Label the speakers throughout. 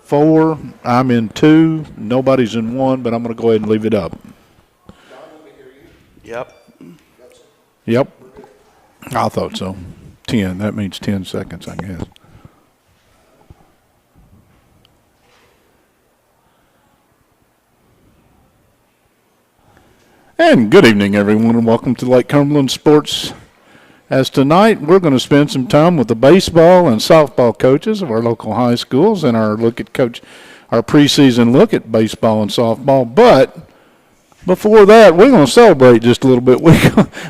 Speaker 1: 4. I'm in 2. Nobody's in 1, but I'm going to go ahead and leave it up.
Speaker 2: Yep.
Speaker 1: Yep. I thought so. 10. That means 10 seconds, I guess. And good evening, everyone, and welcome to Lake Cumberland Sports. As tonight, we're going to spend some time with the baseball and softball coaches of our local high schools and our preseason look at baseball and softball. But before that, we're going to celebrate just a little bit.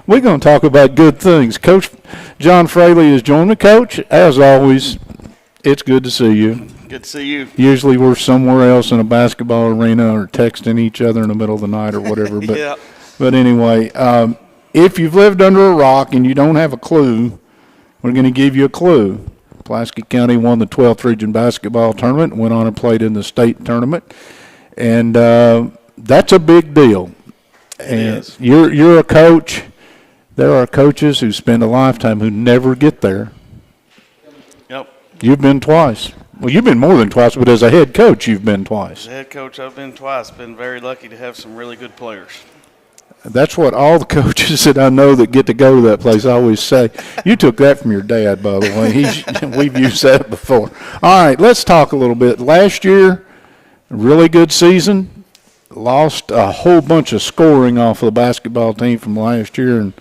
Speaker 1: We're going to talk about good things. Coach John Fraley has joined the coach. As always, it's good to see you.
Speaker 2: Good to see you.
Speaker 1: Usually we're somewhere else in a basketball arena or texting each other in the middle of the night or whatever. But,
Speaker 2: yeah.
Speaker 1: But anyway, if you've lived under a rock and you don't have a clue, we're going to give you a clue. Pulaski County won the 12th Region Basketball Tournament and went on and played in the state tournament. And that's a big deal. And you're a coach. There are coaches who spend a lifetime who never get there.
Speaker 2: Yep.
Speaker 1: You've been twice. Well, you've been more than twice, but as a head coach, you've been twice.
Speaker 2: As a head coach, I've been twice. Been very lucky to have some really good players.
Speaker 1: That's what all the coaches that I know that get to go to that place always say. You took that from your dad, by the way. We've used that before. All right, let's talk a little bit. Last year, really good season. Lost a whole bunch of scoring off of the basketball team from last year and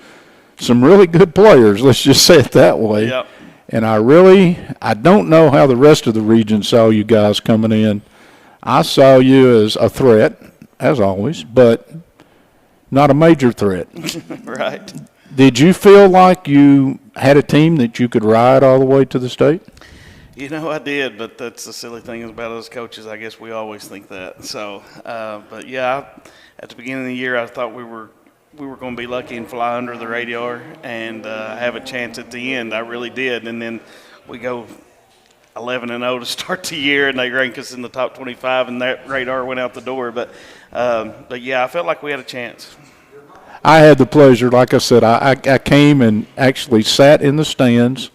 Speaker 1: some really good players, let's just say it that way.
Speaker 2: Yep.
Speaker 1: And I don't know how the rest of the region saw you guys coming in. I saw you as a threat, as always, but not a major threat.
Speaker 2: Right.
Speaker 1: Did you feel like you had a team that you could ride all the way to the state?
Speaker 2: You know, I did, but that's the silly thing about us coaches. I guess we always think that. So, but yeah, at the beginning of the year, I thought we were going to be lucky and fly under the radar and have a chance at the end. I really did. And then we go 11-0 to start the year, and they rank us in the top 25, and that radar went out the door. But yeah, I felt like we had a chance.
Speaker 1: I had the pleasure, like I said, I came and actually sat in the stands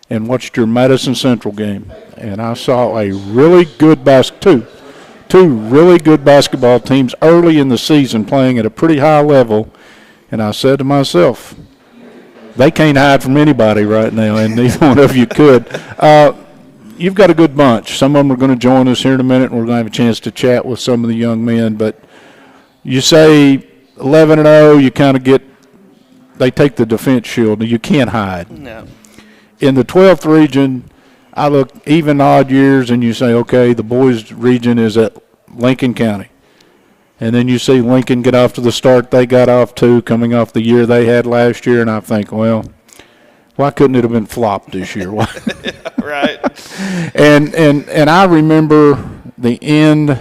Speaker 1: and watched your Madison Central game, and I saw a really good two really good basketball teams early in the season playing at a pretty high level, and I said to myself, they can't hide from anybody right now, and neither one of you could. You've got a good bunch. Some of them are going to join us here in a minute, and we're going to have a chance to chat with some of the young men, but you say 11-0, you kind of they take the defense shield. You can't hide.
Speaker 2: No.
Speaker 1: In the 12th region, I look even odd years and you say, okay, the boys region is at Lincoln County. And then you see Lincoln get off to the start they got off to, coming off the year they had last year, and I think, well, why couldn't it have been flopped this year?
Speaker 2: Right.
Speaker 1: And I remember the end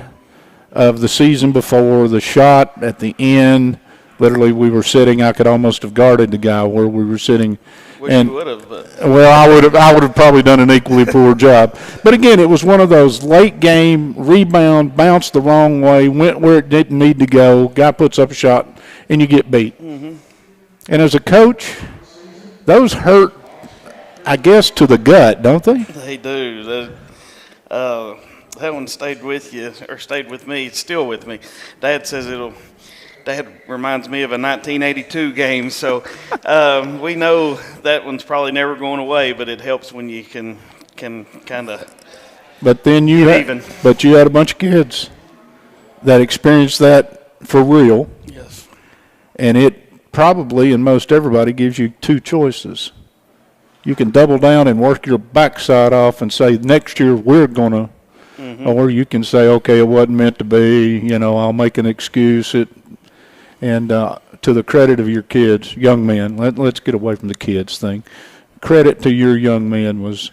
Speaker 1: of the season before, the shot at the end, literally we were sitting, I could almost have guarded the guy where we were sitting.
Speaker 2: Wish you would have.
Speaker 1: Well, I would have probably done an equally poor job. But again, it was one of those late game rebound, bounced the wrong way, went where it didn't need to go. Guy puts up a shot, and you get beat.
Speaker 2: Mm-hmm.
Speaker 1: And as a coach, those hurt, I guess, to the gut, don't they?
Speaker 2: They do. That one stayed with you, or stayed with me. It's still with me. Dad says Dad reminds me of a 1982 game, so we know that one's probably never going away. But it helps when you can kind of.
Speaker 1: But then you had a bunch of kids that experienced that for real.
Speaker 2: Yes.
Speaker 1: And it probably, and most everybody, gives you two choices. You can double down and work your backside off and say next year we're gonna, or you can say, okay, it wasn't meant to be. I'll make an excuse. And to the credit of your kids, young men, let's get away from the kids thing. Credit to your young men was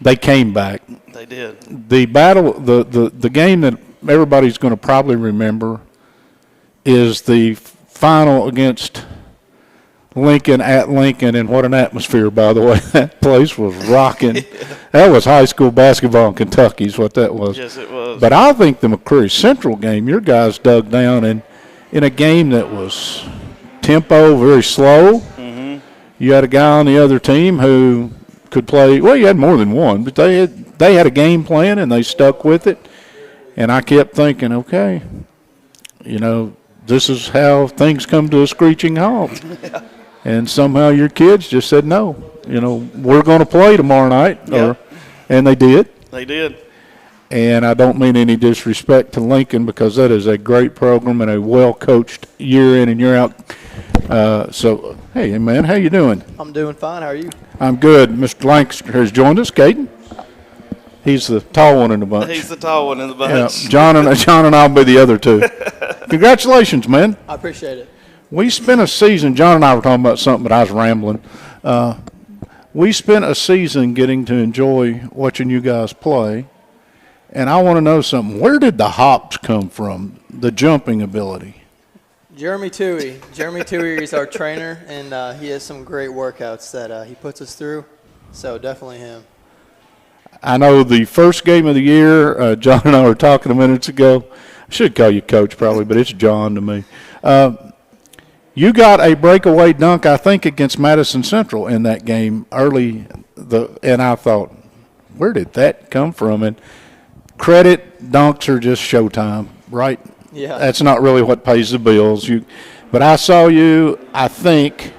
Speaker 1: they came back.
Speaker 2: They did.
Speaker 1: The battle, the game that everybody's going to probably remember is the final against Lincoln at Lincoln, and what an atmosphere, by the way. That place was rocking. That was high school basketball in Kentucky is what that was.
Speaker 2: Yes, it was.
Speaker 1: But I think the McCreary Central game, your guys dug down, and in a game that was tempo, very slow. Mm-hmm. You had a guy on the other team who could play. Well, you had more than one, but they they had a game plan and they stuck with it. And I kept thinking, okay, this is how things come to a screeching halt. And somehow your kids just said, no, we're going to play tomorrow night.
Speaker 2: Yeah.
Speaker 1: And they did.
Speaker 2: They did.
Speaker 1: And I don't mean any disrespect to Lincoln, because that is a great program and a well-coached year in and year out. So, hey, man, how you doing?
Speaker 3: I'm doing fine. How are you?
Speaker 1: I'm good. Mr. Lancaster has joined us. Caden? He's the tall one in the bunch.
Speaker 2: He's the tall one in the
Speaker 1: Yeah,
Speaker 2: bunch.
Speaker 1: John and I'll be the other two. Congratulations, man.
Speaker 3: I appreciate it.
Speaker 1: We spent a season, John and I were talking about something, but I was rambling. We spent a season getting to enjoy watching you guys play. And I want to know something. Where did the hops come from, the jumping ability?
Speaker 3: Jeremy Toohey. Jeremy Toohey is our trainer, and he has some great workouts that he puts us through. So definitely him.
Speaker 1: I know the first game of the year, John and I were talking a minute ago. I should call you Coach probably, but it's John to me. You got a breakaway dunk, I think, against Madison Central in that game early, and I thought, where did that come from? And credit, dunks are just showtime, right?
Speaker 3: Yeah.
Speaker 1: That's not really what pays the bills. But I saw you, I think,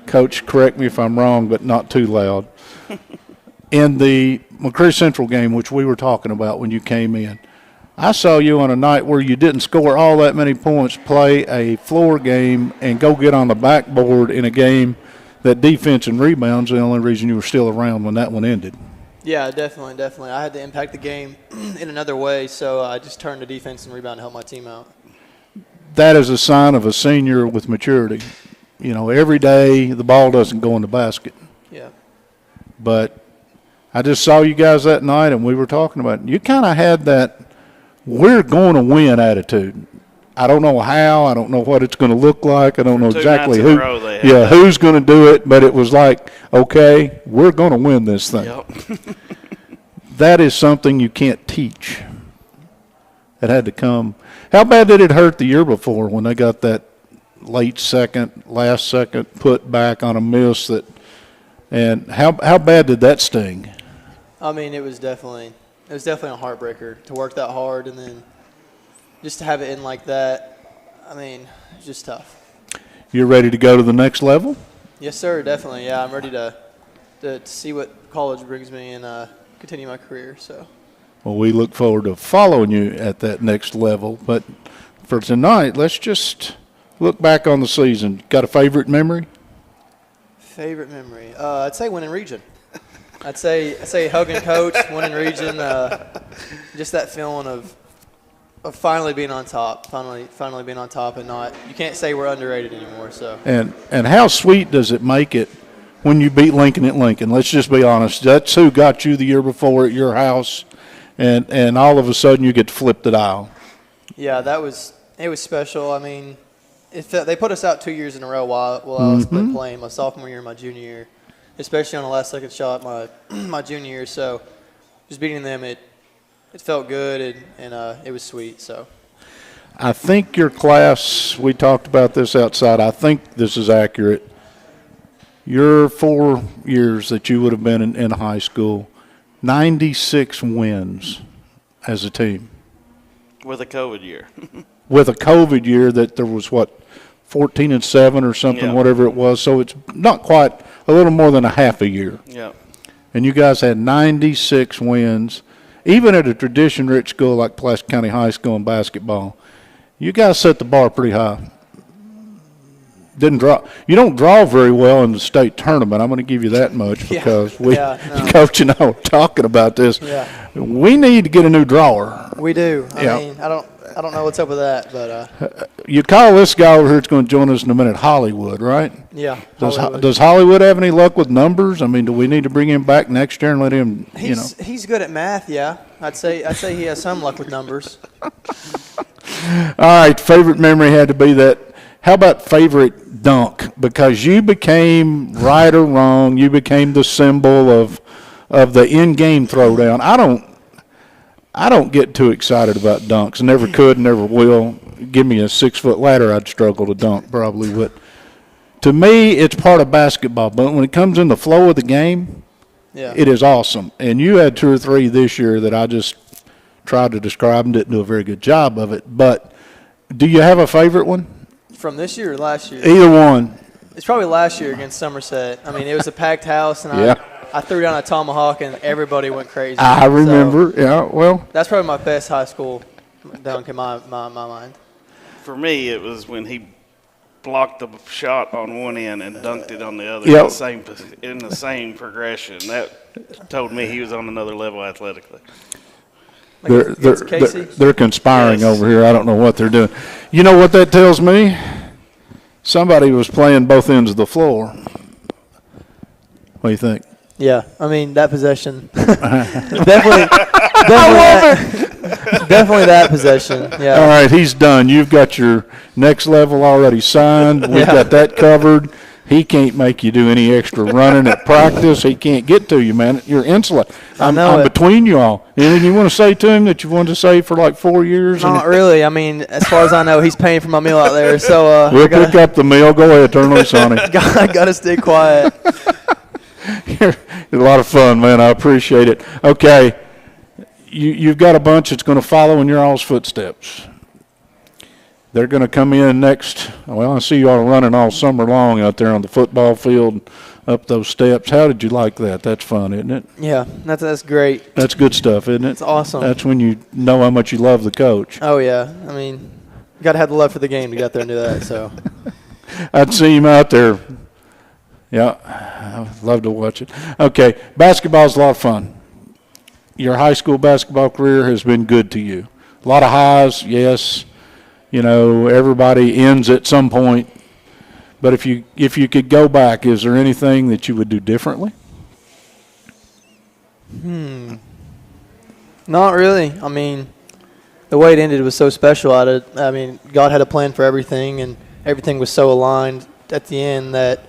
Speaker 1: Coach, correct me if I'm wrong, but not too loud, in the McCreary Central game, which we were talking about when you came in. I saw you on a night where you didn't score all that many points, play a floor game, and go get on the backboard in a game that defense and rebounds are the only reason you were still around when that one ended.
Speaker 3: Yeah, definitely. I had to impact the game in another way, so I just turned to defense and rebound to help my team out.
Speaker 1: That is a sign of a senior with maturity. Every day the ball doesn't go in the basket.
Speaker 3: Yeah.
Speaker 1: But I just saw you guys that night, and we were talking about it. You kind of had that we're going to win attitude. I don't know how. I don't know what it's going to look like. I don't know exactly
Speaker 2: who. They had that.
Speaker 1: Who's going to do it. But it was like, okay, we're going to win this thing.
Speaker 2: Yep.
Speaker 1: That is something you can't teach. It had to come. How bad did it hurt the year before when they got that last second put back on a miss and how bad did that sting?
Speaker 3: I mean, it was definitely a heartbreaker to work that hard and then just to have it in like that. I mean, it's just tough.
Speaker 1: You're ready to go to the next level?
Speaker 3: Yes, sir, definitely. Yeah, I'm ready to see what college brings me and continue my career. So.
Speaker 1: Well, we look forward to following you at that next level. But for tonight, let's just look back on the season. Got a favorite memory?
Speaker 3: Favorite memory? I'd say winning region. I'd say hugging coach, winning region. Just that feeling of finally being on top, finally being on top, and you can't say we're underrated anymore. So.
Speaker 1: And how sweet does it make it when you beat Lincoln at Lincoln? Let's just be honest. That's who got you the year before at your house, and all of a sudden you get to flip the dial.
Speaker 3: Yeah, it was special. I mean, they put us out 2 years in a row while I was playing my sophomore year and my junior year, especially on the last second shot my junior year. So just beating them, it felt good and it was sweet. So
Speaker 1: I think your class, we talked about this outside, I think this is accurate. Your 4 years that you would have been in high school, 96 wins as a team.
Speaker 2: With a COVID year.
Speaker 1: With a COVID year that there was, 14-7 or something,
Speaker 2: Yeah.
Speaker 1: whatever it was. So it's not quite, a little more than a half a year.
Speaker 2: Yeah.
Speaker 1: And you guys had 96 wins, even at a tradition-rich school like Pulaski County High School in basketball. You guys set the bar pretty high. You don't draw very well in the state tournament. I'm going to give you that much because Coach and I were talking about this.
Speaker 3: Yeah.
Speaker 1: We need to get a new drawer.
Speaker 3: we do. I
Speaker 1: Yeah.
Speaker 3: mean, I don't know what's up with that, but
Speaker 1: You call this guy over here that's going to join us in a minute, Hollywood, right?
Speaker 3: yeah.
Speaker 1: Does Hollywood have any luck with numbers? I mean, do we need to bring him back next year and let him,
Speaker 3: He's good at math, yeah. I'd say he has some luck with numbers.
Speaker 1: All right, favorite memory had to be that. How about favorite dunk? Because you became, right or wrong, you became the symbol of the in-game throwdown. I don't get too excited about dunks. Never could, never will. Give me a 6-foot ladder, I'd struggle to dunk probably. But to me, it's part of basketball. But when it comes in the flow of the game,
Speaker 3: Yeah.
Speaker 1: It is awesome. And you had 2 or 3 this year that I just tried to describe and didn't do a very good job of it. But do you have a favorite one?
Speaker 3: From this year or last year?
Speaker 1: Either one.
Speaker 3: It's probably last year against Somerset. I mean, it was a packed house, and
Speaker 1: Yeah.
Speaker 3: I threw down a tomahawk, and everybody went crazy.
Speaker 1: I
Speaker 3: So
Speaker 1: remember. Yeah, well,
Speaker 3: that's probably my best high school dunk in my mind.
Speaker 2: For me, it was when he blocked the shot on one end and dunked it on the other
Speaker 1: Yep.
Speaker 2: in the same progression. That told me he was on another level athletically.
Speaker 3: Against Casey?
Speaker 1: they're conspiring
Speaker 2: Yes.
Speaker 1: over here. I don't know what they're doing. You know what that tells me? Somebody was playing both ends of the floor. What do you think?
Speaker 3: Yeah, I mean that possession, definitely that possession. Yeah.
Speaker 1: All right, he's done. You've got your next level already signed. We've
Speaker 3: Yeah.
Speaker 1: got that covered. He can't make you do any extra running at practice. He can't get to you, man. You're insulated. I'm
Speaker 3: know it.
Speaker 1: between you all. Anything you want to say to him that you wanted to say for like 4 years?
Speaker 3: Not really. I mean, as far as I know, he's paying for my meal out there, so
Speaker 1: We'll
Speaker 3: I gotta,
Speaker 1: pick up the meal. Go ahead, turn loose on him.
Speaker 3: gotta stay quiet.
Speaker 1: You're a lot of fun, man. I appreciate it. Okay, you've got a bunch that's going to follow in your all's footsteps. They're going to come in next. Well, I see you all running all summer long out there on the football field, up those steps. How did you like that? That's fun, isn't it?
Speaker 3: Yeah, that's great.
Speaker 1: That's good stuff, isn't it?
Speaker 3: It's awesome.
Speaker 1: That's when you know how much you love the coach.
Speaker 3: Oh yeah, I mean, you gotta have the love for the game to get out there and do that. So
Speaker 1: I'd see him out there. Yeah, I'd love to watch it. Okay, basketball's a lot of fun. Your high school basketball career has been good to you. A lot of highs, yes. You know, everybody ends at some point. But if you could go back, is there anything that you would do differently?
Speaker 3: not really. I mean, the way it ended was so special. I mean, God had a plan for everything, and everything was so aligned at the end that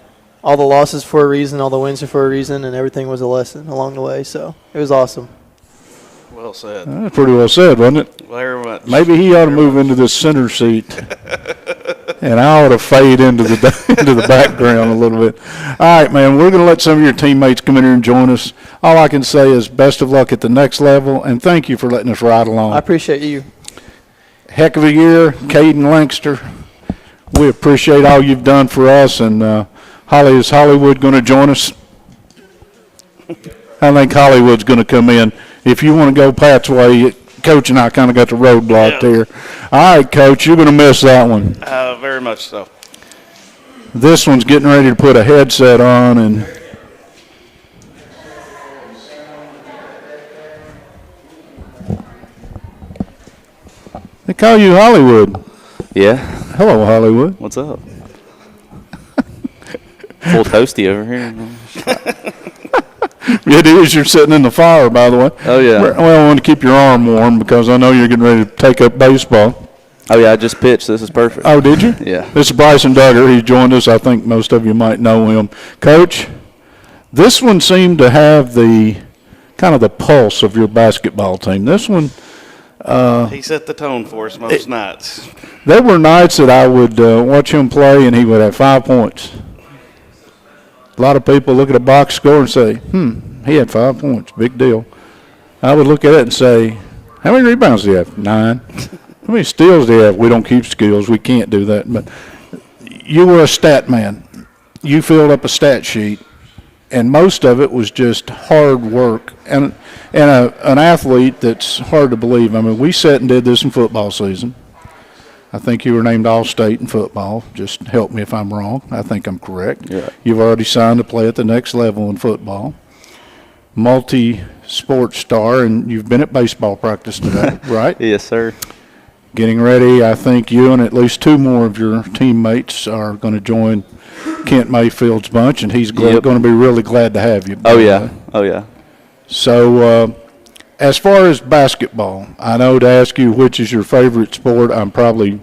Speaker 3: all the losses for a reason, all the wins are for a reason, and everything was a lesson along the way. So it was awesome.
Speaker 2: Well said.
Speaker 1: That's pretty well said, wasn't it?
Speaker 2: Very much.
Speaker 1: Maybe he ought to move into this center seat, and I ought to fade into the background a little bit. All right, man, we're going to let some of your teammates come in here and join us. All I can say is best of luck at the next level, and thank you for letting us ride along.
Speaker 3: I appreciate you.
Speaker 1: Heck of a year, Caden Lancaster. We appreciate all you've done for us, and is Hollywood going to join us? I think Hollywood's going to come in. If you want to go Pat's way, Coach and I kind of got the roadblock there. All right, Coach, you're going to miss that one.
Speaker 2: Very much so.
Speaker 1: This one's getting ready to put a headset on, and they call you Hollywood.
Speaker 4: Yeah.
Speaker 1: Hello, Hollywood.
Speaker 4: What's up? Full toasty over here.
Speaker 1: It is. You're sitting in the fire, by the way.
Speaker 4: Oh, yeah.
Speaker 1: Well, I want to keep your arm warm because I know you're getting ready to take up baseball.
Speaker 4: Oh, yeah, I just pitched. This is perfect.
Speaker 1: Oh, did you?
Speaker 4: Yeah.
Speaker 1: This is Bryson Duggar. He joined us. I think most of you might know him. Coach, this one seemed to have the kind of the pulse of your basketball team. This one,
Speaker 2: He set the tone for us most nights.
Speaker 1: there were nights that I would watch him play and he would have 5 points. A lot of people look at a box score and say, he had 5 points. Big deal. I would look at it and say, how many rebounds do you have? 9. How many steals do you have? We don't keep steals. We can't do that. But you were a stat man. You filled up a stat sheet, and most of it was just hard work. And an athlete that's hard to believe. I mean, we sat and did this in football season. I think you were named All-State in football. Just help me if I'm wrong. I think I'm correct.
Speaker 4: Yeah.
Speaker 1: You've already signed to play at the next level in football. Multi-sport star, and you've been at baseball practice today, right?
Speaker 4: Yes, sir.
Speaker 1: Getting ready. I think you and at least 2 more of your teammates are going to join Kent Mayfield's bunch, and he's
Speaker 4: Yep.
Speaker 1: going to be really glad to have you. by
Speaker 4: Oh,
Speaker 1: the
Speaker 4: yeah.
Speaker 1: way.
Speaker 4: Oh, yeah.
Speaker 1: So, as far as basketball, I know to ask you which is your favorite sport, I'm probably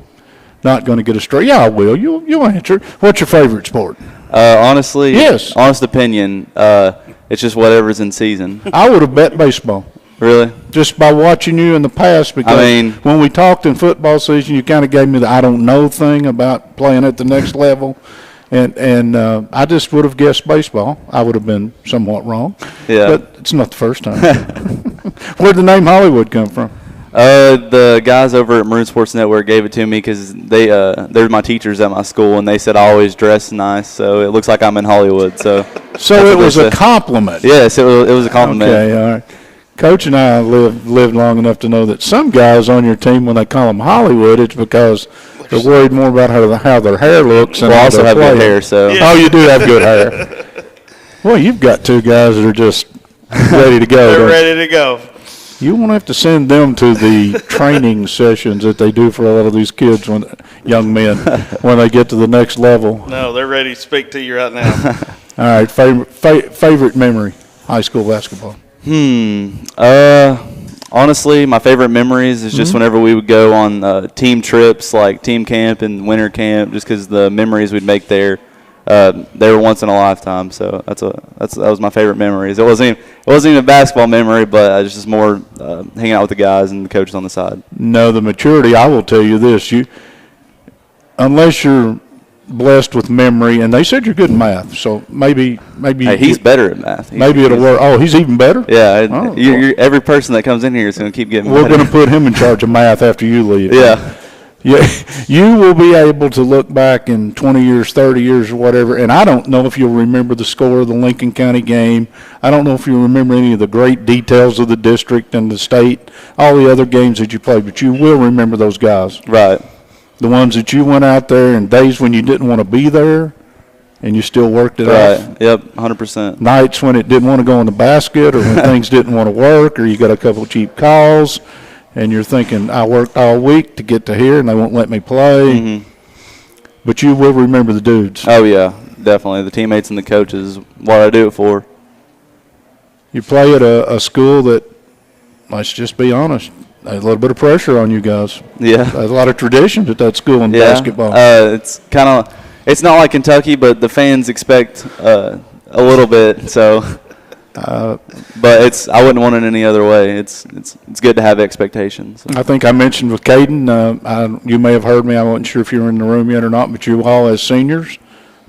Speaker 1: not going to get a straight. Yeah, I will. You'll answer. What's your favorite sport?
Speaker 4: Honestly,
Speaker 1: Yes.
Speaker 4: honest opinion, it's just whatever's in season.
Speaker 1: I would have bet baseball.
Speaker 4: Really?
Speaker 1: Just by watching you in the past, because
Speaker 4: I mean-
Speaker 1: when we talked in football season, you kind of gave me the I don't know thing about playing at the next level. And I just would have guessed baseball. I would have been somewhat wrong.
Speaker 4: Yeah.
Speaker 1: But it's not the first time. Where'd the name Hollywood come from?
Speaker 4: The guys over at Maroon Sports Network gave it to me because they're my teachers at my school, and they said I always dress nice, so it looks like I'm in Hollywood. So
Speaker 1: So it was a
Speaker 4: said.
Speaker 1: compliment.
Speaker 4: Yes, it was a compliment.
Speaker 1: Okay, all right. Coach and I lived long enough to know that some guys on your team, when they call them Hollywood, it's because they're worried more about how their hair looks. And
Speaker 4: Well, I
Speaker 1: how
Speaker 4: also
Speaker 1: they're
Speaker 4: have good
Speaker 1: playing.
Speaker 4: hair, so
Speaker 1: Oh, you do have good hair. Well, you've got two guys that are just ready to go.
Speaker 2: They're
Speaker 1: don't you?
Speaker 2: ready to go.
Speaker 1: You won't have to send them to the training sessions that they do for a lot of these kids, young men, when they get to the next level.
Speaker 2: No, they're ready to speak to you right now.
Speaker 1: All right, favorite memory, high school basketball.
Speaker 4: Honestly, my favorite memories is just whenever we would go on team trips, like team camp and winter camp, just because the memories we'd make there, they were once in a lifetime. So that was my favorite memories. It wasn't even a basketball memory, but it was just more hanging out with the guys and the coaches on the side.
Speaker 1: No, the maturity. I will tell you this: unless you're blessed with memory, and they said you're good in math, so maybe
Speaker 4: Hey, he's better at math.
Speaker 1: maybe it'll work. Oh, he's even better.
Speaker 4: Yeah,
Speaker 1: Oh,
Speaker 4: every person that comes in here is going to keep getting
Speaker 1: We're
Speaker 4: better.
Speaker 1: going to put him in charge of math after you leave.
Speaker 4: Yeah.
Speaker 1: Yeah, you will be able to look back in 20 years, 30 years, or whatever, and I don't know if you'll remember the score of the Lincoln County game. I don't know if you remember any of the great details of the district and the state, all the other games that you played, but you will remember those guys.
Speaker 4: Right.
Speaker 1: The ones that you went out there in days when you didn't want to be there, and you still worked it out.
Speaker 4: Right. Yep. 100%.
Speaker 1: Nights when it didn't want to go in the basket, or when things didn't want to work, or you got a couple cheap calls, and you're thinking, I worked all week to get to here, and they won't let me play. But you will remember the dudes.
Speaker 4: Oh yeah, definitely. The teammates and the coaches. What I do it for.
Speaker 1: You play at a school that, let's just be honest, there's a little bit of pressure on you guys.
Speaker 4: Yeah.
Speaker 1: There's a lot of traditions at that school in basketball.
Speaker 4: It's it's not like Kentucky, but the fans expect a little bit. So, but I wouldn't want it any other way. It's good to have expectations.
Speaker 1: I think I mentioned with Caden, you may have heard me. I wasn't sure if you were in the room yet or not, but you all as seniors,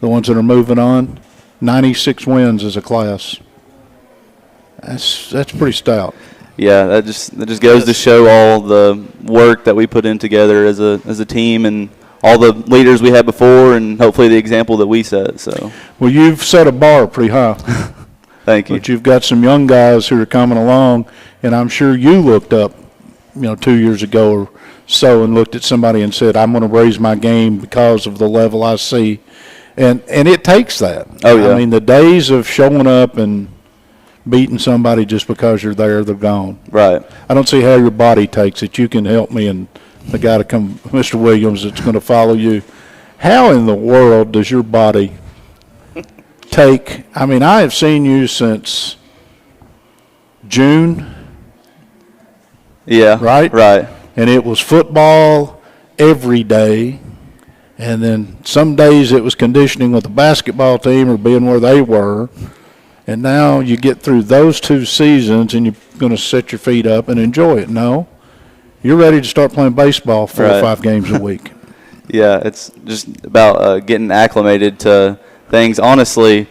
Speaker 1: the ones that are moving on, 96 wins as a class. That's pretty stout.
Speaker 4: Yeah, that just goes to show all the work that we put in together as a team and all the leaders we had before, and hopefully the example that we set. So,
Speaker 1: Well, you've set a bar pretty high.
Speaker 4: thank you.
Speaker 1: But you've got some young guys who are coming along, and I'm sure you looked up, 2 years ago or so, and looked at somebody and said, I'm going to raise my game because of the level I see. And it takes that.
Speaker 4: Oh, yeah.
Speaker 1: I mean, the days of showing up and beating somebody just because you're there, they're gone.
Speaker 4: Right.
Speaker 1: I don't see how your body takes it. You can help me and the guy to come, Mr. Williams, that's going to follow you. How in the world does your body take? I mean, I have seen you since June,
Speaker 4: Yeah.
Speaker 1: Right?
Speaker 4: Right.
Speaker 1: and it was football every day. And then some days it was conditioning with the basketball team or being where they were. And now you get through those 2 seasons and you're going to set your feet up and enjoy it. No, you're ready to start playing baseball 4 or
Speaker 4: Right.
Speaker 1: 5 games a week.
Speaker 4: Yeah, it's just about getting acclimated to things. Honestly,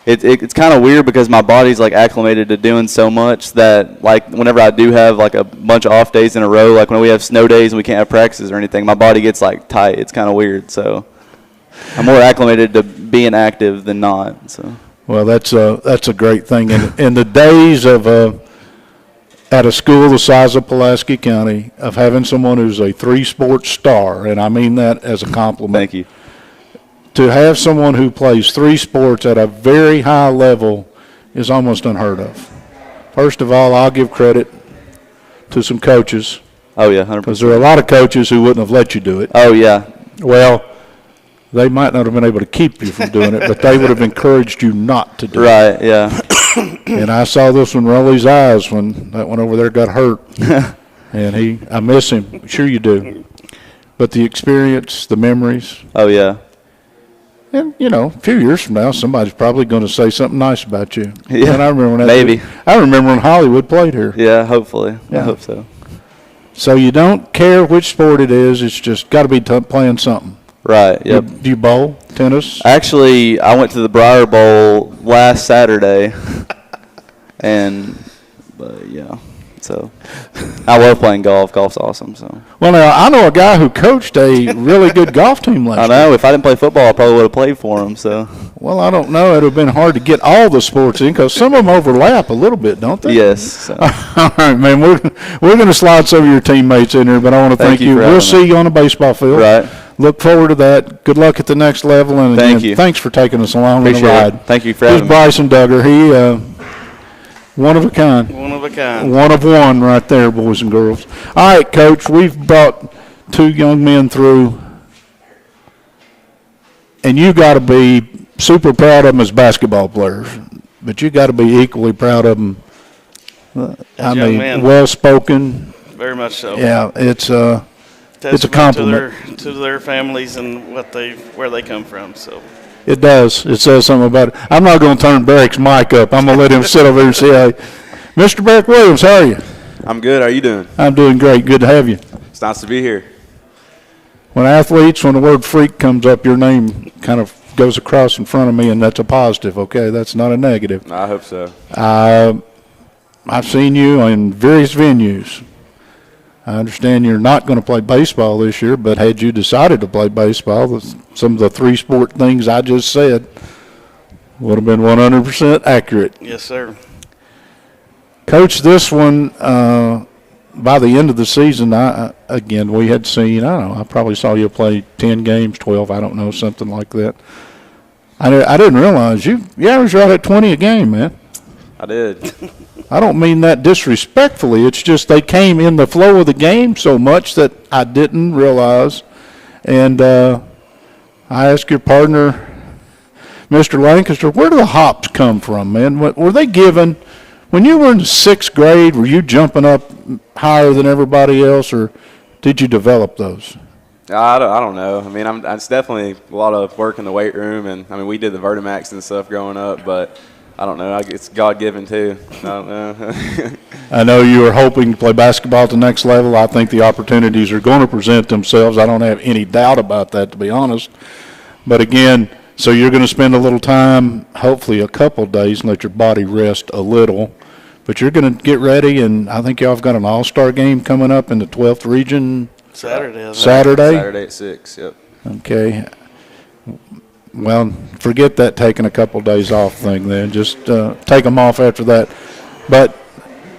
Speaker 4: it's kind of weird because my body's like acclimated to doing so much that like whenever I do have like a bunch of off days in a row, like when we have snow days and we can't have practices or anything, my body gets like tight. It's kind of weird. So I'm more acclimated to being active than not. So.
Speaker 1: Well, that's a great thing. In the days of at a school the size of Pulaski County, of having someone who's a 3-sport star, and I mean that as a compliment.
Speaker 4: Thank you.
Speaker 1: To have someone who plays 3 sports at a very high level is almost unheard of. First of all, I'll give credit to some coaches,
Speaker 4: Oh yeah,
Speaker 1: because
Speaker 4: 100%.
Speaker 1: there are a lot of coaches who wouldn't have let you do it.
Speaker 4: Oh yeah,
Speaker 1: Well, they might not have been able to keep you from doing it, but they would have encouraged you not to do it.
Speaker 4: right. Yeah,
Speaker 1: And I saw this one roll his eyes when that one over there got hurt. And I miss him. Sure you do. But the experience, the memories,
Speaker 4: oh yeah,
Speaker 1: and, a few years from now, somebody's probably going to say something nice about you.
Speaker 4: Yeah,
Speaker 1: And I remember when
Speaker 4: maybe.
Speaker 1: I remember when Hollywood played here.
Speaker 4: yeah. Hopefully,
Speaker 1: Yeah.
Speaker 4: I hope so.
Speaker 1: So you don't care which sport it is. It's just got to be playing something.
Speaker 4: Right. Yep.
Speaker 1: Do you bowl tennis?
Speaker 4: Actually, I went to the Briar Bowl last Saturday, but yeah. So I love playing golf. Golf's awesome. So
Speaker 1: Well, now I know a guy who coached a really good golf team last
Speaker 4: I
Speaker 1: year.
Speaker 4: know if I didn't play football, I probably would have played for him. So
Speaker 1: Well, I don't know. It would have been hard to get all the sports in because some of them overlap a little bit, don't they?
Speaker 4: yes. So.
Speaker 1: All right, man. We're going to slide some of your teammates in there, but I want to thank
Speaker 4: Thank you
Speaker 1: you.
Speaker 4: for
Speaker 1: We'll
Speaker 4: having
Speaker 1: see
Speaker 4: me.
Speaker 1: you on the baseball field.
Speaker 4: Right.
Speaker 1: Look forward to that. Good luck at the next level, and
Speaker 4: Thank
Speaker 1: again,
Speaker 4: you.
Speaker 1: thanks for taking us along on the
Speaker 4: Appreciate
Speaker 1: ride.
Speaker 4: it. Thank you for
Speaker 1: Here's
Speaker 4: having me.
Speaker 1: Bryson Duggar. He one of a kind.
Speaker 2: One of a kind.
Speaker 1: One of one right there, boys and girls. All right, Coach, we've brought two young men through, and you got to be super proud of them as basketball players, but you got to be equally proud of them. I
Speaker 2: young
Speaker 1: mean,
Speaker 2: men.
Speaker 1: well-spoken.
Speaker 2: Very much so.
Speaker 1: Yeah, it's a
Speaker 2: Testament
Speaker 1: compliment.
Speaker 2: to their families and where they come from. So
Speaker 1: It does. It says something about it. I'm not going to turn Barrick's mic up. I'm going to let him sit over here and say, hey, Mr. Barrick Williams, how are you?
Speaker 5: I'm good. How are you doing?
Speaker 1: I'm doing great. Good to have you.
Speaker 5: It's nice to be here.
Speaker 1: When the word freak comes up, your name kind of goes across in front of me, and that's a positive, okay? That's not a negative.
Speaker 5: I hope so.
Speaker 1: I've seen you in various venues. I understand you're not going to play baseball this year, but had you decided to play baseball, some of the three-sport things I just said would have been 100% accurate.
Speaker 2: yes, sir.
Speaker 1: Coach, this one, by the end of the season, again, we had seen, I don't know, I probably saw you play 10 games, 12, I don't know, something like that. I didn't realize you averaged right at 20 a game, man.
Speaker 5: I did.
Speaker 1: I don't mean that disrespectfully. It's just they came in the flow of the game so much that I didn't realize. And I asked your partner, Mr. Lancaster, where do the hops come from, man? Were they given when you were in the 6th grade? Were you jumping up higher than everybody else, or did you develop those?
Speaker 5: I don't know. I mean, it's definitely a lot of work in the weight room, and I mean, we did the Vertimax and stuff growing up, but I don't know. It's God-given too. I don't know.
Speaker 1: I know you were hoping to play basketball at the next level. I think the opportunities are going to present themselves. I don't have any doubt about that, to be honest. But again, so you're going to spend a little time, hopefully a couple of days, and let your body rest a little. But you're going to get ready, and I think y'all have got an all-star game coming up in the 12th region
Speaker 2: Saturday. I think.
Speaker 5: Saturday at 6. Yep.
Speaker 1: Okay. Well, forget that taking a couple days off thing then. Just take them off after that. But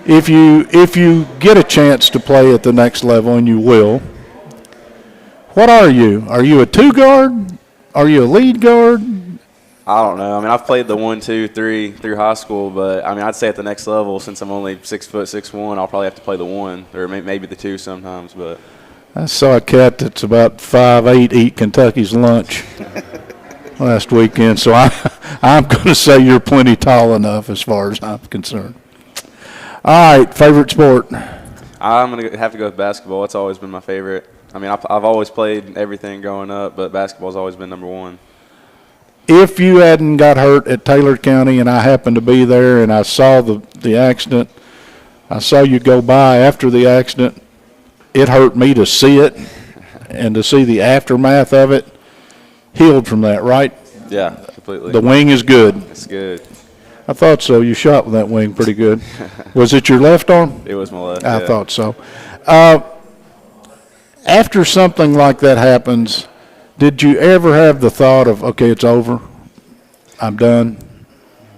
Speaker 1: if you get a chance to play at the next level, and you will, what are you? Are you a 2-guard? Are you a lead guard?
Speaker 5: I don't know. I mean, I've played the 1, 2, 3 through high school, but I mean, I'd say at the next level, since I'm only 6'6", I'll probably have to play the 1 or maybe the 2 sometimes. But
Speaker 1: I saw a cat that's about 5'8" eat Kentucky's lunch last weekend, so I'm going to say you're plenty tall enough as far as I'm concerned. All right, favorite sport?
Speaker 5: I'm gonna have to go with basketball. It's always been my favorite. I mean, I've always played everything growing up, but basketball's always been number 1.
Speaker 1: If you hadn't got hurt at Taylor County and I happened to be there and I saw the accident, I saw you go by after the accident, it hurt me to see it and to see the aftermath of it. Healed from that, right?
Speaker 5: Yeah, completely.
Speaker 1: The wing is good.
Speaker 5: It's good.
Speaker 1: I thought so. You shot with that wing pretty good. Was it your left arm?
Speaker 5: It was my left.
Speaker 1: I
Speaker 5: yeah.
Speaker 1: thought so. After something like that happens, did you ever have the thought of, okay, it's over, I'm done?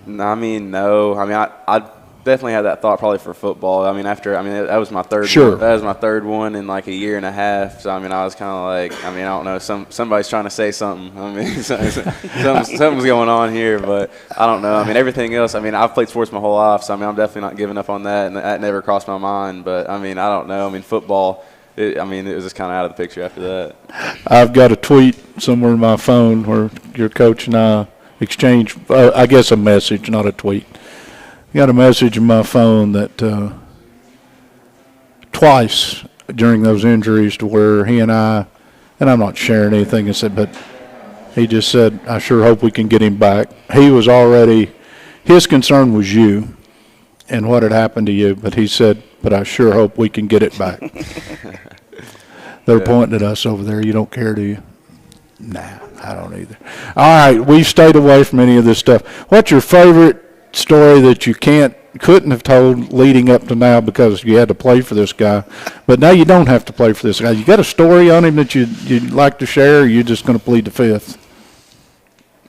Speaker 5: No, I mean, no. I mean, I definitely had that thought probably for football. I mean, that was my third.
Speaker 1: Sure.
Speaker 5: That was my third one in like a year and a half. So I mean, I was kind of like, I mean, I don't know. Somebody's trying to say something. I mean, something's going on here, but I don't know. I mean, everything else. I mean, I've played sports my whole life, so I mean, I'm definitely not giving up on that, and that never crossed my mind. But I mean, I don't know. I mean, football. It was just kind of out of the picture after that.
Speaker 1: I've got a tweet somewhere in my phone where your coach and I exchanged, I guess a message, not a tweet. Got a message in my phone that twice during those injuries to where he and I'm not sharing anything, and said, but he just said, I sure hope we can get him back. He was already, his concern was you and what had happened to you, but he said, but I sure hope we can get it back. They're pointing at us over there. You don't care, do you? Nah, I don't either. All right, we've stayed away from any of this stuff. What's your favorite story that you couldn't have told leading up to now because you had to play for this guy, but now you don't have to play for this guy? You got a story on him that you'd like to share, or you're just going to plead the fifth?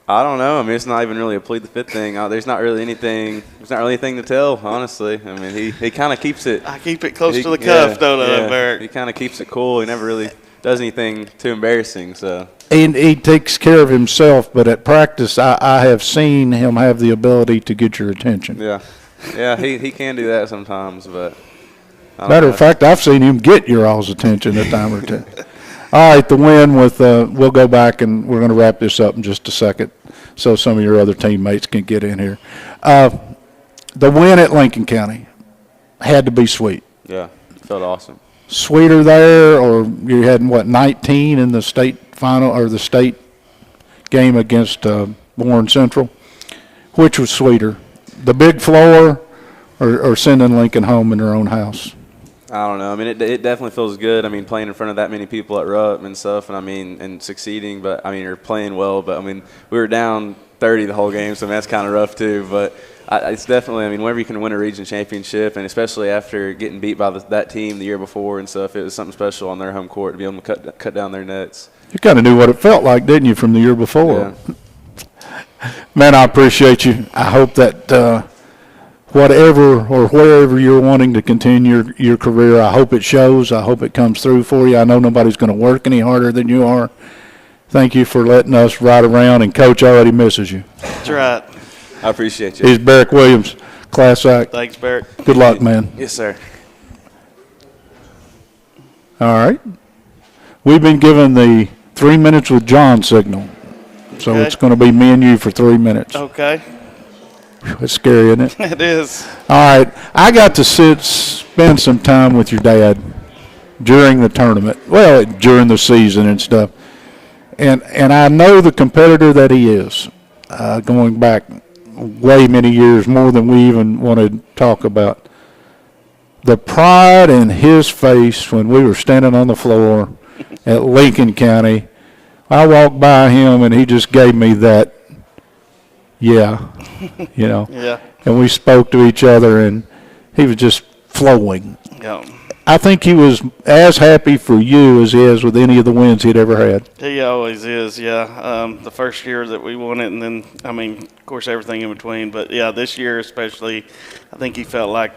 Speaker 5: I don't know. I mean, it's not even really a plead the fifth thing. There's not really anything. There's not really anything to tell, honestly. I mean, he kind of keeps it.
Speaker 2: I keep it close to the cuff, don't I,
Speaker 5: He
Speaker 2: Barrett?
Speaker 5: kind of keeps it cool. He never really does anything too embarrassing. So
Speaker 1: And he takes care of himself, but at practice, I have seen him have the ability to get your attention.
Speaker 5: yeah, he can do that sometimes, but. I don't
Speaker 1: Matter
Speaker 5: know.
Speaker 1: of fact, I've seen him get your all's attention a time or two. All right, the win with, we'll go back and we're going to wrap this up in just a second so some of your other teammates can get in here. The win at Lincoln County had to be sweet.
Speaker 5: Yeah, felt awesome.
Speaker 1: Sweeter there, or you had, 19 in the state final or the state game against Warren Central? Which was sweeter, the big floor or sending Lincoln home in their own house?
Speaker 5: I don't know. I mean, it definitely feels good. I mean, playing in front of that many people at Rupp and stuff, and I mean, and succeeding. But I mean, you're playing well. But I mean, we were down 30 the whole game, so I mean, that's kind of rough too. But it's definitely. I mean, whenever you can win a region championship, and especially after getting beat by that team the year before and stuff, it was something special on their home court to be able to cut down their nets.
Speaker 1: You kind of knew what it felt like, didn't you, from the year before?
Speaker 5: Yeah.
Speaker 1: Man, I appreciate you. I hope that whatever or wherever you're wanting to continue your career, I hope it shows. I hope it comes through for you. I know nobody's going to work any harder than you are. Thank you for letting us ride around, and Coach already misses you.
Speaker 2: That's right.
Speaker 5: I appreciate you.
Speaker 1: He's Barrick Williams, Class Act.
Speaker 2: Thanks, Barrett.
Speaker 1: Good luck, man.
Speaker 5: Yes, sir.
Speaker 1: All right. We've been given the 3 minutes with John signal, so
Speaker 2: Okay.
Speaker 1: it's going to be me and you for 3 minutes.
Speaker 2: Okay.
Speaker 1: It's scary, isn't it?
Speaker 2: It is.
Speaker 1: All right, I got to spend some time with your dad during the tournament, well, during the season and stuff, and I know the competitor that he is, going back way many years, more than we even want to talk about. The pride in his face when we were standing on the floor at Lincoln County, I walked by him and he just gave me that, yeah, you know.
Speaker 2: Yeah.
Speaker 1: And we spoke to each other, and he was just flowing.
Speaker 2: Yeah.
Speaker 1: I think he was as happy for you as he is with any of the wins he'd ever had.
Speaker 2: He always is, yeah. The first year that we won it, and then, I mean, of course, everything in between. But, yeah, this year especially, I think he felt like,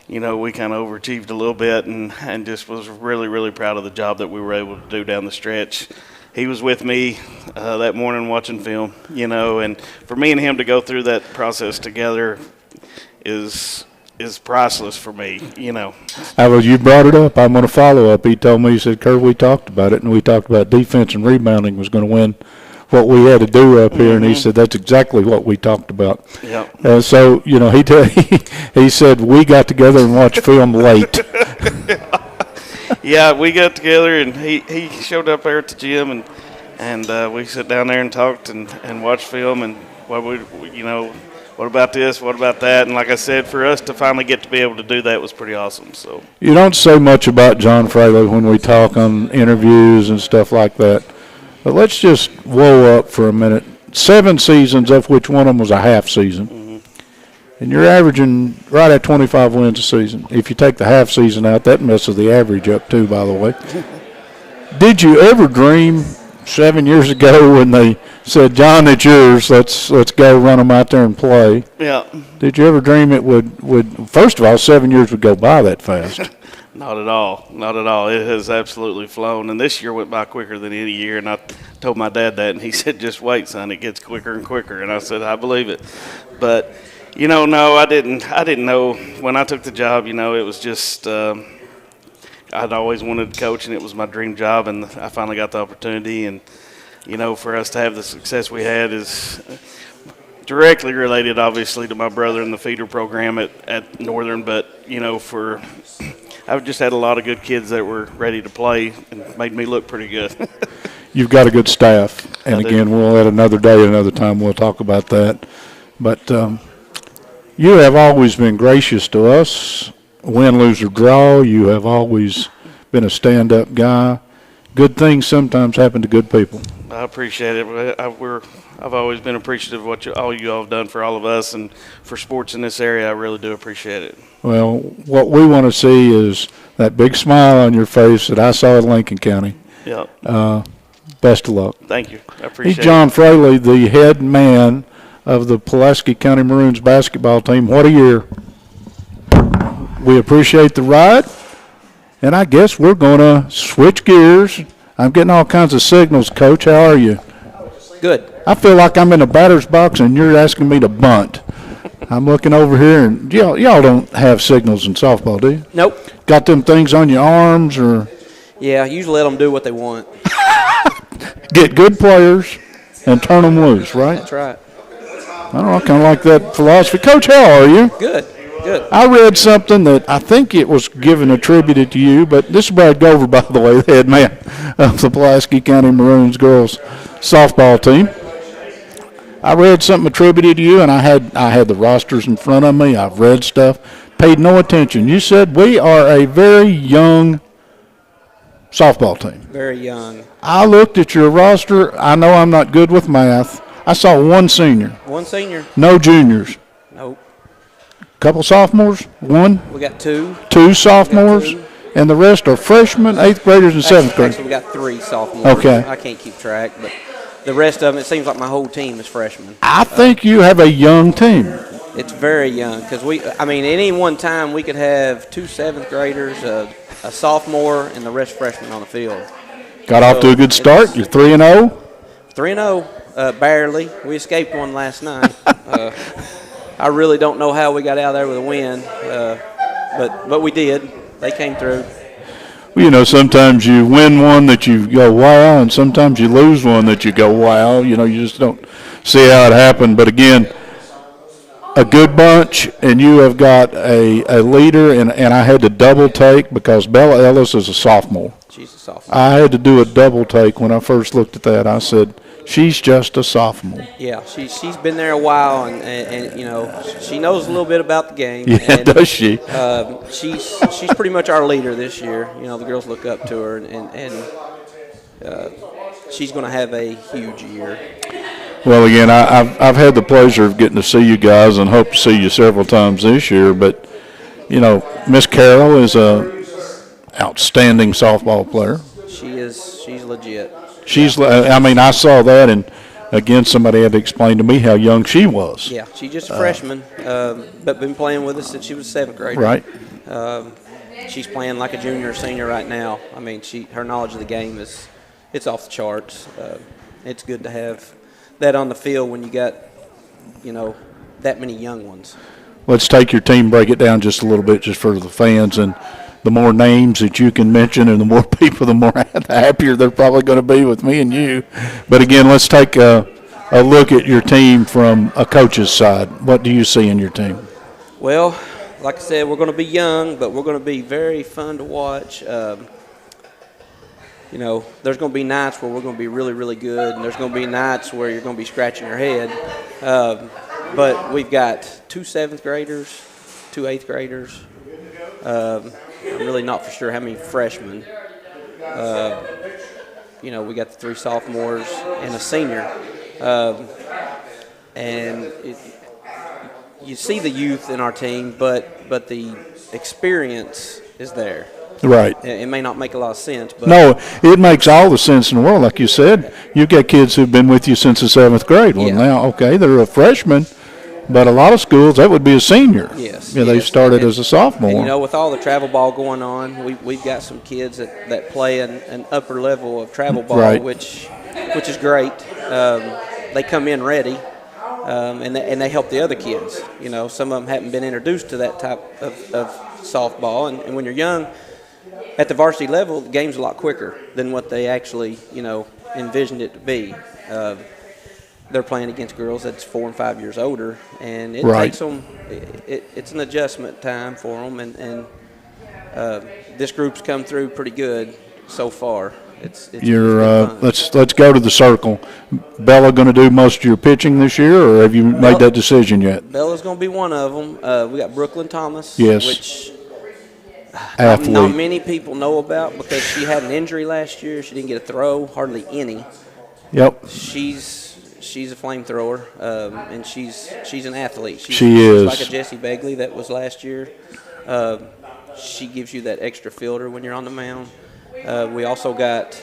Speaker 2: you know, we kind of overachieved a little bit and just was really, really proud of the job that we were able to do down the stretch. He was with me that morning watching film, you know, and for me and him to go through that process together is priceless for me, you know.
Speaker 1: You brought it up. I'm going to follow up. He told me, he said, Kurt, we talked about it, and we talked about defense and rebounding was going to win what we had to do up here, and he said that's exactly what we talked about.
Speaker 2: Yep.
Speaker 1: So, you know, he said we got together and watched film late.
Speaker 2: Yeah, we got together, and he showed up there at the gym, and we sat down there and talked and watched film, and what about this, what about that, and like I said, for us to finally get to be able to do that was pretty awesome. So
Speaker 1: You don't say much about John Fraley when we talk on interviews and stuff like that, but let's just whoa up for a minute. 7 seasons, of which one of them was a half season. And you're averaging right at 25 wins a season. If you take the half season out, that messes the average up too, by the way. Did you ever dream 7 years ago when they said, John, it's yours, let's go run them out there and play?
Speaker 2: yeah,
Speaker 1: Did you ever dream it would first of all, 7 years would go by that fast?
Speaker 2: not at all, not at all. It has absolutely flown, and this year went by quicker than any year. And I told my dad that, and he said, "Just wait, son, it gets quicker and quicker." And I said, "I believe it," but. You know, no, I didn't know when I took the job, you know, it was just, I'd always wanted to coach, and it was my dream job, and I finally got the opportunity. And, you know, for us to have the success we had is directly related, obviously, to my brother and the feeder program at Northern. But, you know, I've just had a lot of good kids that were ready to play and made me look pretty good.
Speaker 1: You've got a good staff. And
Speaker 2: I do.
Speaker 1: again, we'll at another day, another time, we'll talk about that. But you have always been gracious to us, win, lose, or draw. You have always been a stand-up guy. Good things sometimes happen to good people.
Speaker 2: I appreciate it. I've always been appreciative of what all you all have done for all of us and for sports in this area. I really do appreciate it.
Speaker 1: Well, what we want to see is that big smile on your face that I saw in Lincoln County.
Speaker 2: Yeah.
Speaker 1: Best of luck.
Speaker 2: Thank you. I appreciate
Speaker 1: He's John Fraley, the head man of the Pulaski County Maroons basketball team. What a year. We appreciate the ride, and I guess we're going to switch gears. I'm getting all kinds of signals, Coach. How are you?
Speaker 6: Good.
Speaker 1: I feel like I'm in a batter's box and you're asking me to bunt. I'm looking over here, and y'all don't have signals in softball, do you?
Speaker 6: Nope.
Speaker 1: Got them things on your arms, or
Speaker 6: Yeah, usually let them do what they want.
Speaker 1: get good players and turn them loose, right?
Speaker 6: That's right.
Speaker 1: I don't know, I kind of like that philosophy. Coach, how are you?
Speaker 6: Good. Good.
Speaker 1: I read something that I think it was given attributed to you, but this is Brad Gover, by the way, the head man of the Pulaski County Maroons girls softball team. I read something attributed to you, and I had the rosters in front of me. I've read stuff, paid no attention. You said we are a very young softball team.
Speaker 6: Very young.
Speaker 1: I looked at your roster. I know I'm not good with math. I saw one senior,
Speaker 6: One senior.
Speaker 1: no juniors.
Speaker 6: Nope.
Speaker 1: Couple sophomores, one,
Speaker 6: We got two.
Speaker 1: two sophomores,
Speaker 6: two.
Speaker 1: and the rest are freshmen, 8th graders, and 7th graders.
Speaker 6: Actually, we got three sophomores.
Speaker 1: Okay.
Speaker 6: I can't keep track, but the rest of them, it seems like my whole team is freshmen.
Speaker 1: I think you have a young team.
Speaker 6: It's very young because at any one time we could have two 7th graders, a sophomore, and the rest freshmen on the field.
Speaker 1: Got off to a good start. You're 3-0.
Speaker 6: 3-0, barely. We escaped one last night. I really don't know how we got out of there with a win, but we did. They came through.
Speaker 1: Well, you know, sometimes you win one that you go, wow, and sometimes you lose one that you go, wow. You know, you just don't see how it happened. But, again, a good bunch, and you have got a leader, and I had to double take because Bella Ellis is a sophomore.
Speaker 6: She's a sophomore.
Speaker 1: I had to do a double take when I first looked at that. I said, she's just a sophomore.
Speaker 6: Yeah, she's been there a while, and you know, she knows a little bit about the game.
Speaker 1: Yeah,
Speaker 6: and,
Speaker 1: does she?
Speaker 6: She's pretty much our leader this year. You know, the girls look up to her, and she's going to have a huge year.
Speaker 1: Well, again, I've had the pleasure of getting to see you guys and hope to see you several times this year. But, you know, Miss Carroll is a outstanding softball player.
Speaker 6: She's legit.
Speaker 1: I saw that, and again, somebody had to explain to me how young she was.
Speaker 6: Yeah, she's just a freshman, but been playing with us since she was 7th grade.
Speaker 1: Right.
Speaker 6: She's playing like a junior or senior right now. I mean, her knowledge of the game it's off the charts. It's good to have that on the field when you got, you know, that many young ones.
Speaker 1: Let's take your team, break it down just a little bit just for the fans, and the more names that you can mention and the more people, the happier they're probably going to be with me and you. But, again, let's take a look at your team from a coach's side. What do you see in your team?
Speaker 6: Well, like I said, we're going to be young, but we're going to be very fun to watch. You know, there's going to be nights where we're going to be really, really good, and there's going to be nights where you're going to be scratching your head. But we've got two 7th graders, two 8th graders. I'm really not for sure how many freshmen. You know, we got the 3 sophomores and a senior. And you see the youth in our team, but the experience is there.
Speaker 1: Right.
Speaker 6: It may not make a lot of sense, but
Speaker 1: No, it makes all the sense in the world. Like you said, you've got kids who've been with you since the 7th grade. Well,
Speaker 6: Yeah.
Speaker 1: now, okay, they're a freshman, but a lot of schools, that would be a senior.
Speaker 6: Yes.
Speaker 1: Yeah, they
Speaker 6: yes.
Speaker 1: started
Speaker 6: And-
Speaker 1: as a sophomore.
Speaker 6: And, you know, with all the travel ball going on, we've got some kids that play an upper level of travel ball,
Speaker 1: Right.
Speaker 6: which is great. They come in ready, and they help the other kids. You know, some of them haven't been introduced to that type of softball, and when you're young, at the varsity level, the game's a lot quicker than what they actually, you know, envisioned it to be. They're playing against girls that's 4 and 5 years older, and it
Speaker 1: Right.
Speaker 6: takes them. It's an adjustment time for them, and this group's come through pretty good so far. It's
Speaker 1: You're
Speaker 6: been fun.
Speaker 1: let's go to the circle. Bella going to do most of your pitching this year, or have you made that decision yet?
Speaker 6: Bella's going to be one of them. We got Brooklyn Thomas,
Speaker 1: Yes.
Speaker 6: which
Speaker 1: Athlete.
Speaker 6: not many people know about because she had an injury last year. She didn't get a throw, hardly any.
Speaker 1: Yep.
Speaker 6: She's a flamethrower, and she's an athlete.
Speaker 1: She is.
Speaker 6: She's like a Jessie Begley that was last year. She gives you that extra filter when you're on the mound. We also got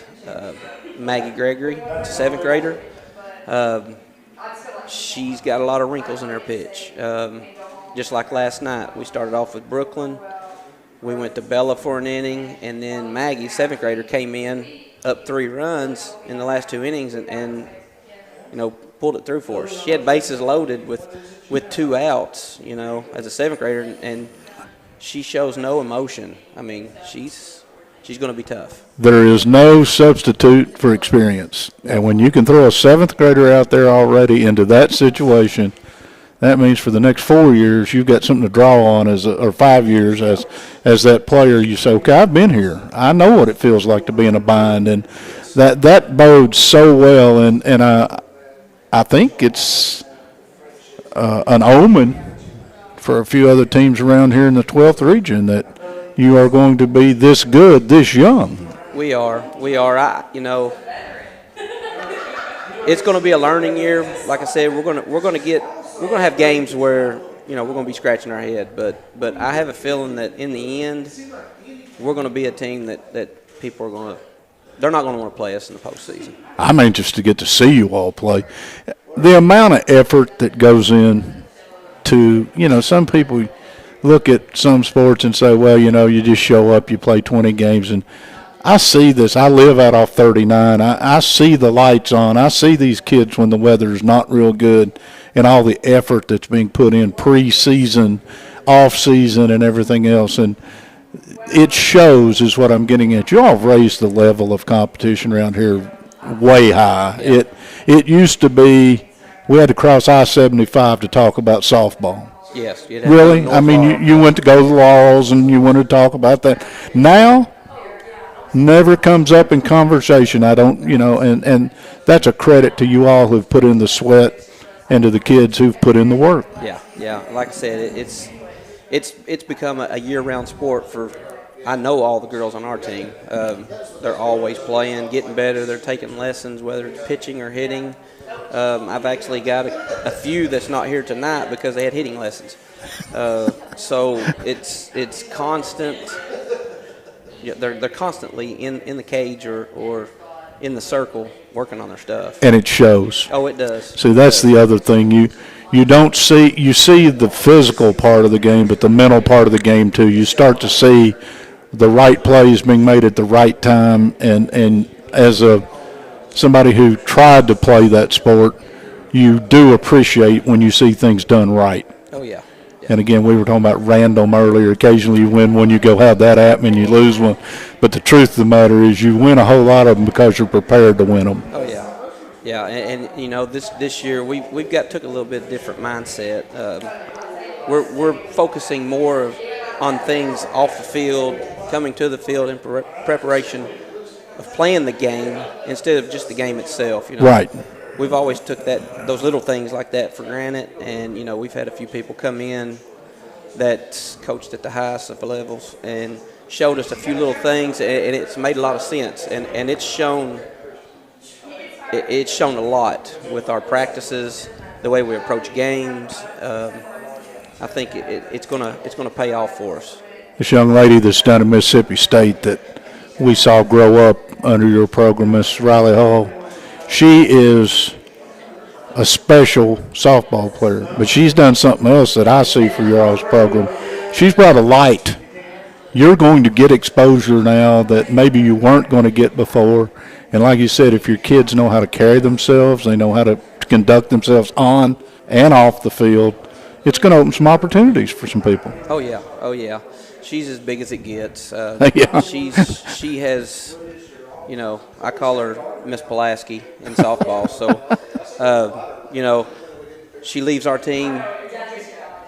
Speaker 6: Maggie Gregory, a 7th grader. She's got a lot of wrinkles in her pitch. Just like last night, we started off with Brooklyn. We went to Bella for an inning, and then Maggie, 7th grader, came in up 3 runs in the last 2 innings and pulled it through for us. She had bases loaded with 2 outs, as a 7th grader, and she shows no emotion. I mean, she's going to be tough.
Speaker 1: There is no substitute for experience. And when you can throw a 7th grader out there already into that situation, that means for the next 4 years you've got something to draw on or 5 years as that player. You say, okay, I've been here. I know what it feels like to be in a bind, and that bodes so well. And I think it's an omen for a few other teams around here in the 12th region that you are going to be this good, this young.
Speaker 6: We are. It's going to be a learning year. Like I said, we're going to have games where we're going to be scratching our head. But I have a feeling that in the end, we're going to be a team that people are going to. They're not going to want to play us in the postseason.
Speaker 1: I'm anxious to get to see you all play. The amount of effort that goes in to, some people look at some sports and say, well, you just show up, you play 20 games. And I see this. I live out off 39. I see the lights on. I see these kids when the weather is not real good and all the effort that's being put in pre-season, off-season, and everything else. And it shows is what I'm getting at. You all have raised the level of competition around here way high.
Speaker 6: Yeah.
Speaker 1: It used to be we had to cross I-75 to talk about softball.
Speaker 6: Yes.
Speaker 1: Really? I mean, you went to go to the Laurels and you wanted to talk about that. Now, never comes up in conversation. I don't, and that's a credit to you all who've put in the sweat and to the kids who've put in the work.
Speaker 6: Yeah. Like I said, it's become a year-round sport for. I know all the girls on our team. They're always playing, getting better. They're taking lessons, whether it's pitching or hitting. I've actually got a few that's not here tonight because they had hitting lessons. So it's constant. They're constantly in the cage or in the circle working on their stuff.
Speaker 1: And it shows.
Speaker 6: Oh, it does.
Speaker 1: See, that's the other thing. You don't see – you see the physical part of the game, but the mental part of the game too. You start to see the right plays being made at the right time. And as somebody who tried to play that sport, you do appreciate when you see things done right.
Speaker 6: Oh, yeah.
Speaker 1: And again, we were talking about random earlier. Occasionally you win one, you go, how'd that happen, and you lose one. But the truth of the matter is you win a whole lot of them because you're prepared to win them.
Speaker 6: Oh, yeah. Yeah, and this year we've took a little bit different mindset. We're focusing more on things off the field, coming to the field in preparation of playing the game instead of just the game itself.
Speaker 1: Right.
Speaker 6: We've always took those little things like that for granted, and we've had a few people come in that coached at the highest of levels and showed us a few little things, and it's made a lot of sense, and it's shown a lot with our practices, the way we approach games. I think it's gonna pay off for us.
Speaker 1: This young lady that's down at Mississippi State that we saw grow up under your program, Miss Riley Hall. She is a special softball player, but she's done something else that I see for your all's program. She's brought a light. You're going to get exposure now that maybe you weren't going to get before. And like you said, if your kids know how to carry themselves, they know how to conduct themselves on and off the field, it's going to open some opportunities for some people.
Speaker 6: Oh yeah. She's as big as it gets.
Speaker 1: Yeah.
Speaker 6: She has, I call her Miss Pulaski in softball. So, she leaves our team,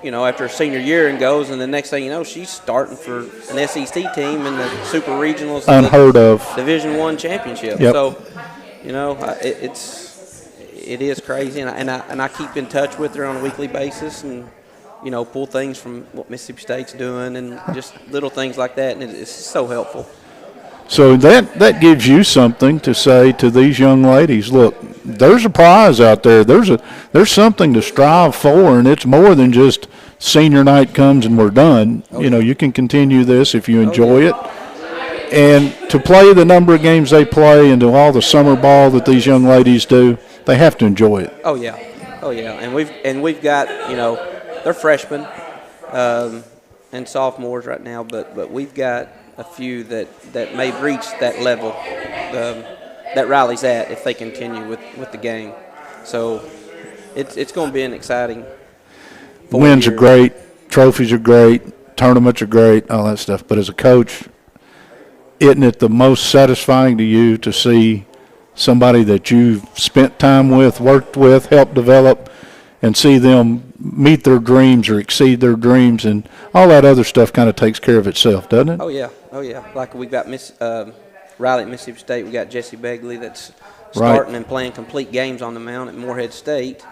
Speaker 6: after her senior year and goes, and the next thing you know, she's starting for an SEC team in the Super Regionals.
Speaker 1: Unheard of.
Speaker 6: Division I championship.
Speaker 1: Yep.
Speaker 6: So, it is crazy, and I keep in touch with her on a weekly basis, and pull things from what Mississippi State's doing, and just little things like that, and it's so helpful.
Speaker 1: So that gives you something to say to these young ladies. Look, there's a prize out there. There's something to strive for, and it's more than just senior night comes and we're done. You know, you can continue this if you enjoy it. And to play the number of games they play and to all the summer ball that these young ladies do, they have to enjoy it.
Speaker 6: Oh yeah, and we've got they're freshmen and sophomores right now, but we've got a few that may reach that level that Riley's at if they continue with the game. So it's going to be an exciting 4
Speaker 1: Wins are
Speaker 6: years.
Speaker 1: great, trophies are great, tournaments are great, all that stuff. But as a coach, isn't it the most satisfying to you to see somebody that you've spent time with, worked with, helped develop, and see them meet their dreams or exceed their dreams, and all that other stuff kind of takes care of itself, doesn't it?
Speaker 6: Oh yeah. Like we've got Riley at Mississippi State. We got Jessie Begley that's starting and playing complete games on the mound at Morehead State,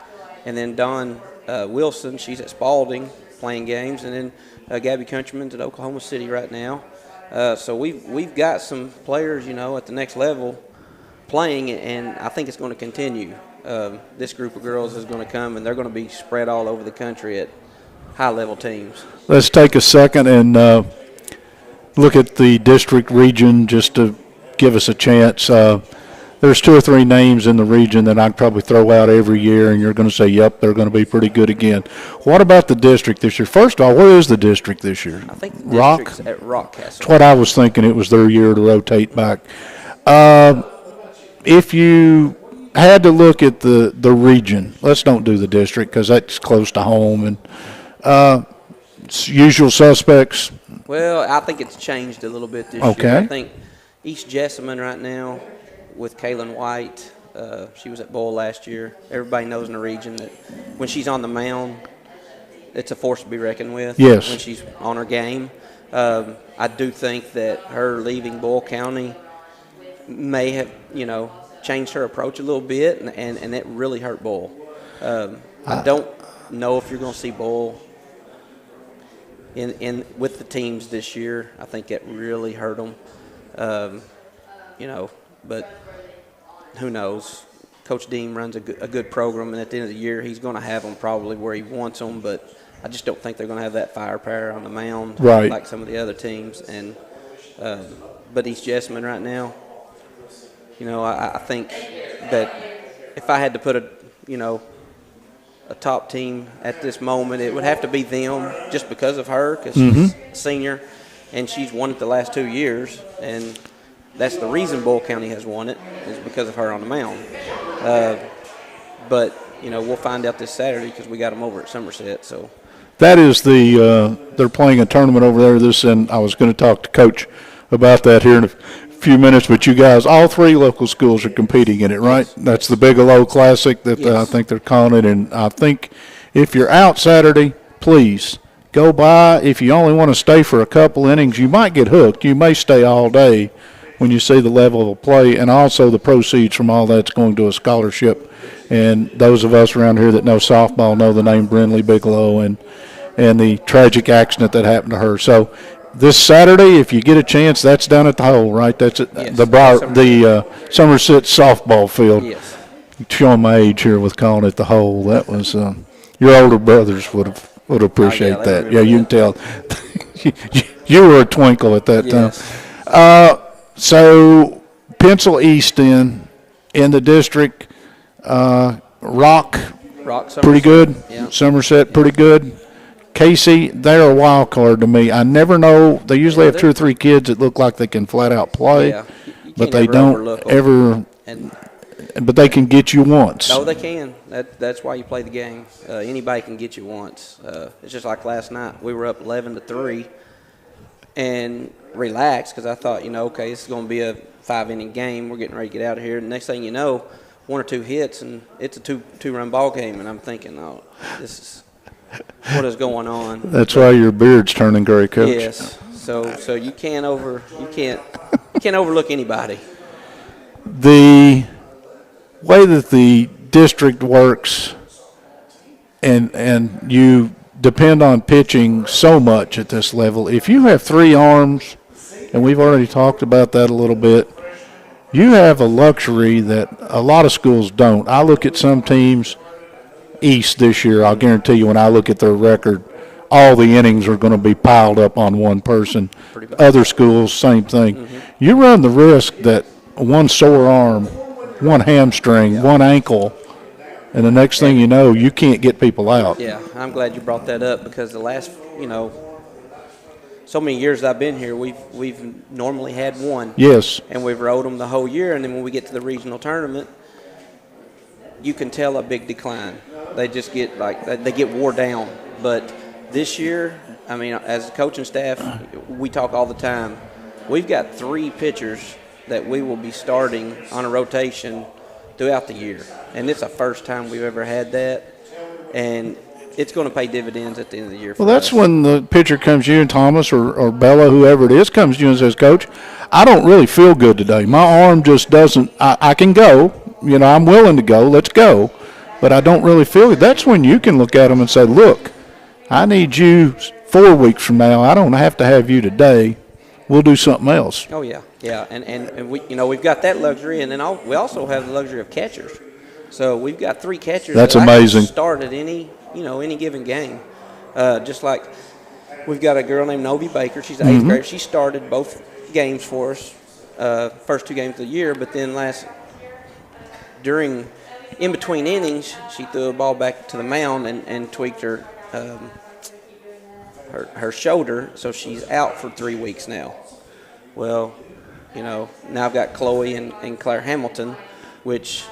Speaker 6: and then Dawn Wilson, she's at Spalding playing games, and then Gabby Countryman's at Oklahoma City right now. So we've got some players, at the next level playing, and I think it's going to continue. This group of girls is going to come, and they're going to be spread all over the country at high-level teams.
Speaker 1: Let's take a second and look at the district region just to give us a chance. There's 2 or 3 names in the region that I'd probably throw out every year, and you're going to say, yep, they're going to be pretty good again. What about the district this year? First of all, where is the district this year?
Speaker 6: I think the
Speaker 1: Rock?
Speaker 6: district's at Rock Castle.
Speaker 1: That's what I was thinking. It was their year to rotate back. If you had to look at the region, let's don't do the district because that's close to home, and usual suspects.
Speaker 6: Well, I think it's changed a little bit this
Speaker 1: Okay.
Speaker 6: year. I think East Jessamine right now with Kaylin White, she was at Boyle last year. Everybody knows in the region that when she's on the mound, it's a force to be reckoned with.
Speaker 1: Yes.
Speaker 6: When she's on her game. I do think that her leaving Boyle County may have, changed her approach a little bit, and it really hurt Boyle. I don't know if you're going to see Boyle in with the teams this year. I think it really hurt them. But who knows? Coach Dean runs a good program, and at the end of the year, he's going to have them probably where he wants them. But I just don't think they're going to have that firepower on the mound like some of the other teams. And but East Jessamine right now, I think that if I had to put a top team at this moment, it would have to be them just because of her, because she's a senior and she's won it the last 2 years, and that's the reason Boyle County has won it, is because of her on the mound. But we'll find out this Saturday because we got them over at Somerset. So
Speaker 1: That is they're playing a tournament over there. And I was going to talk to Coach about that here in a few minutes, but you guys, all 3 local schools are competing in it, right? That's the Bigelow Classic that I think they're calling it, and I think if you're out Saturday, please go by. If you only want to stay for a couple innings, you might get hooked. You may stay all day when you see the level of play, and also the proceeds from all that's going to a scholarship. And those of us around here that know softball know the name Brindley Bigelow and the tragic accident that happened to her. So this Saturday, if you get a chance, that's down at the Hole, right? That's at the Somerset softball field.
Speaker 6: yes,
Speaker 1: Showing my age here with calling it the Hole. That was your older brothers would appreciate
Speaker 6: they
Speaker 1: that.
Speaker 6: remember
Speaker 1: Yeah, you can tell. You were a twinkle at that
Speaker 6: yes.
Speaker 1: time. So Pencil East in the district, Rock
Speaker 6: Somerset.
Speaker 1: pretty good.
Speaker 6: Yeah.
Speaker 1: Somerset pretty good. Casey, they're a wild card to me. I never know. They usually have 2 or 3 kids that look like they can flat out play,
Speaker 6: Yeah, you
Speaker 1: but
Speaker 6: can't
Speaker 1: they
Speaker 6: ever
Speaker 1: don't
Speaker 6: overlook 'em.
Speaker 1: ever.
Speaker 6: And
Speaker 1: But they can get you once.
Speaker 6: no, they can. That's why you play the game. Anybody can get you once. It's just like last night. We were up 11-3 and relaxed because I thought, okay, this is going to be a 5-inning game. We're getting ready to get out of here. And next thing you know, 1 or 2 hits, and it's a two-run ball game. And I'm thinking, oh, this is what is going on.
Speaker 1: That's why your beard's turning gray, Coach.
Speaker 6: Yes. So you can't overlook anybody.
Speaker 1: The way that the district works, and you depend on pitching so much at this level. If you have 3 arms and we've already talked about that a little bit. You have a luxury that a lot of schools don't. I look at some teams East this year, I'll guarantee you when I look at their record, all the innings are going to be piled up on one person. Other schools, same thing. You run the risk that one sore arm, one hamstring, one ankle, and the next thing you know, you can't get people out.
Speaker 6: Yeah, I'm glad you brought that up because the last, so many years I've been here, we've normally had one.
Speaker 1: Yes.
Speaker 6: And we've rode them the whole year, and then when we get to the regional tournament, you can tell a big decline. They just get they get wore down. But this year, I mean, as a coaching staff, we talk all the time. We've got 3 pitchers that we will be starting on a rotation throughout the year, and it's the first time we've ever had that, and it's going to pay dividends at the end of the year.
Speaker 1: Well, that's when the pitcher comes to you, and Thomas or Bella, whoever it is, comes to you and says, Coach, I don't really feel good today. My arm just doesn't – I can go. I'm willing to go. Let's go. But I don't really feel it. That's when you can look at them and say, look, I need you 4 weeks from now. I don't have to have you today. We'll do something else.
Speaker 6: Oh, yeah, and we, we've got that luxury, and then we also have the luxury of catchers. So we've got 3 catchers
Speaker 1: That's
Speaker 6: that
Speaker 1: amazing.
Speaker 6: Start at any given game. Just like we've got a girl named Novi Baker. She's an 8th grader. She started both games for us, first 2 games of the year, but then in between innings, she threw a ball back to the mound and tweaked her shoulder, so she's out for 3 weeks now. Well, now I've got Chloe and Claire Hamilton, which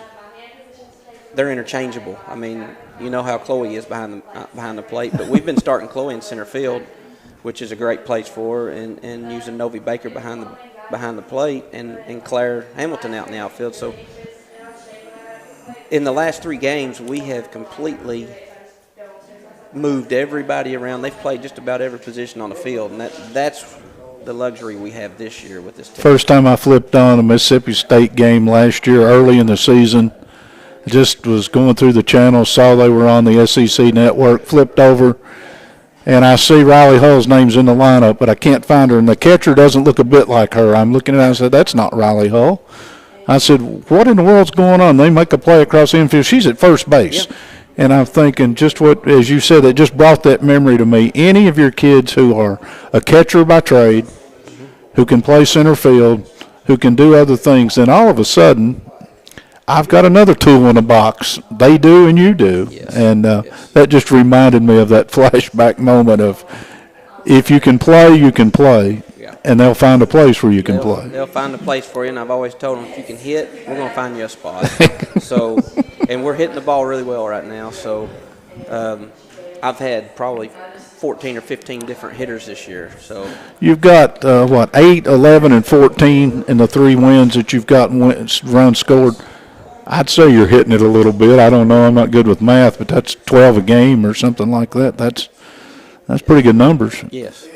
Speaker 6: they're interchangeable. I mean, you know how Chloe is behind the plate, but we've been starting Chloe in center field, which is a great place for her, and using Novi Baker behind the plate and Claire Hamilton out in the outfield. So in the last 3 games, we have completely moved everybody around. They've played just about every position on the field, and that's the luxury we have this year with this team.
Speaker 1: First time I flipped on a Mississippi State game last year, early in the season, just was going through the channels, saw they were on the SEC network, flipped over, and I see Riley Hull's name's in the lineup, but I can't find her, and the catcher doesn't look a bit like her. I'm looking at her and I said, that's not Riley Hull. I said, what in the world's going on? They make a play across the infield. She's at first base.
Speaker 6: Yep.
Speaker 1: And I'm thinking just what, as you said, it just brought that memory to me. Any of your kids who are a catcher by trade, who can play center field, who can do other things, then all of a sudden, I've got another tool in the box. They do and you do.
Speaker 6: Yes.
Speaker 1: And that just reminded me of that flashback moment of if you can play, you can play.
Speaker 6: Yeah.
Speaker 1: And they'll find a place where you can play.
Speaker 6: They'll find a place for you, and I've always told them if you can hit, we're going to find you a spot. So, and we're hitting the ball really well right now. So I've had probably 14 or 15 different hitters this year. So
Speaker 1: You've got, 8, 11, and 14 in the 3 wins that you've gotten runs scored. I'd say you're hitting it a little bit. I don't know. I'm not good with math, but that's 12 a game or something like that. That's pretty good numbers.
Speaker 6: yes.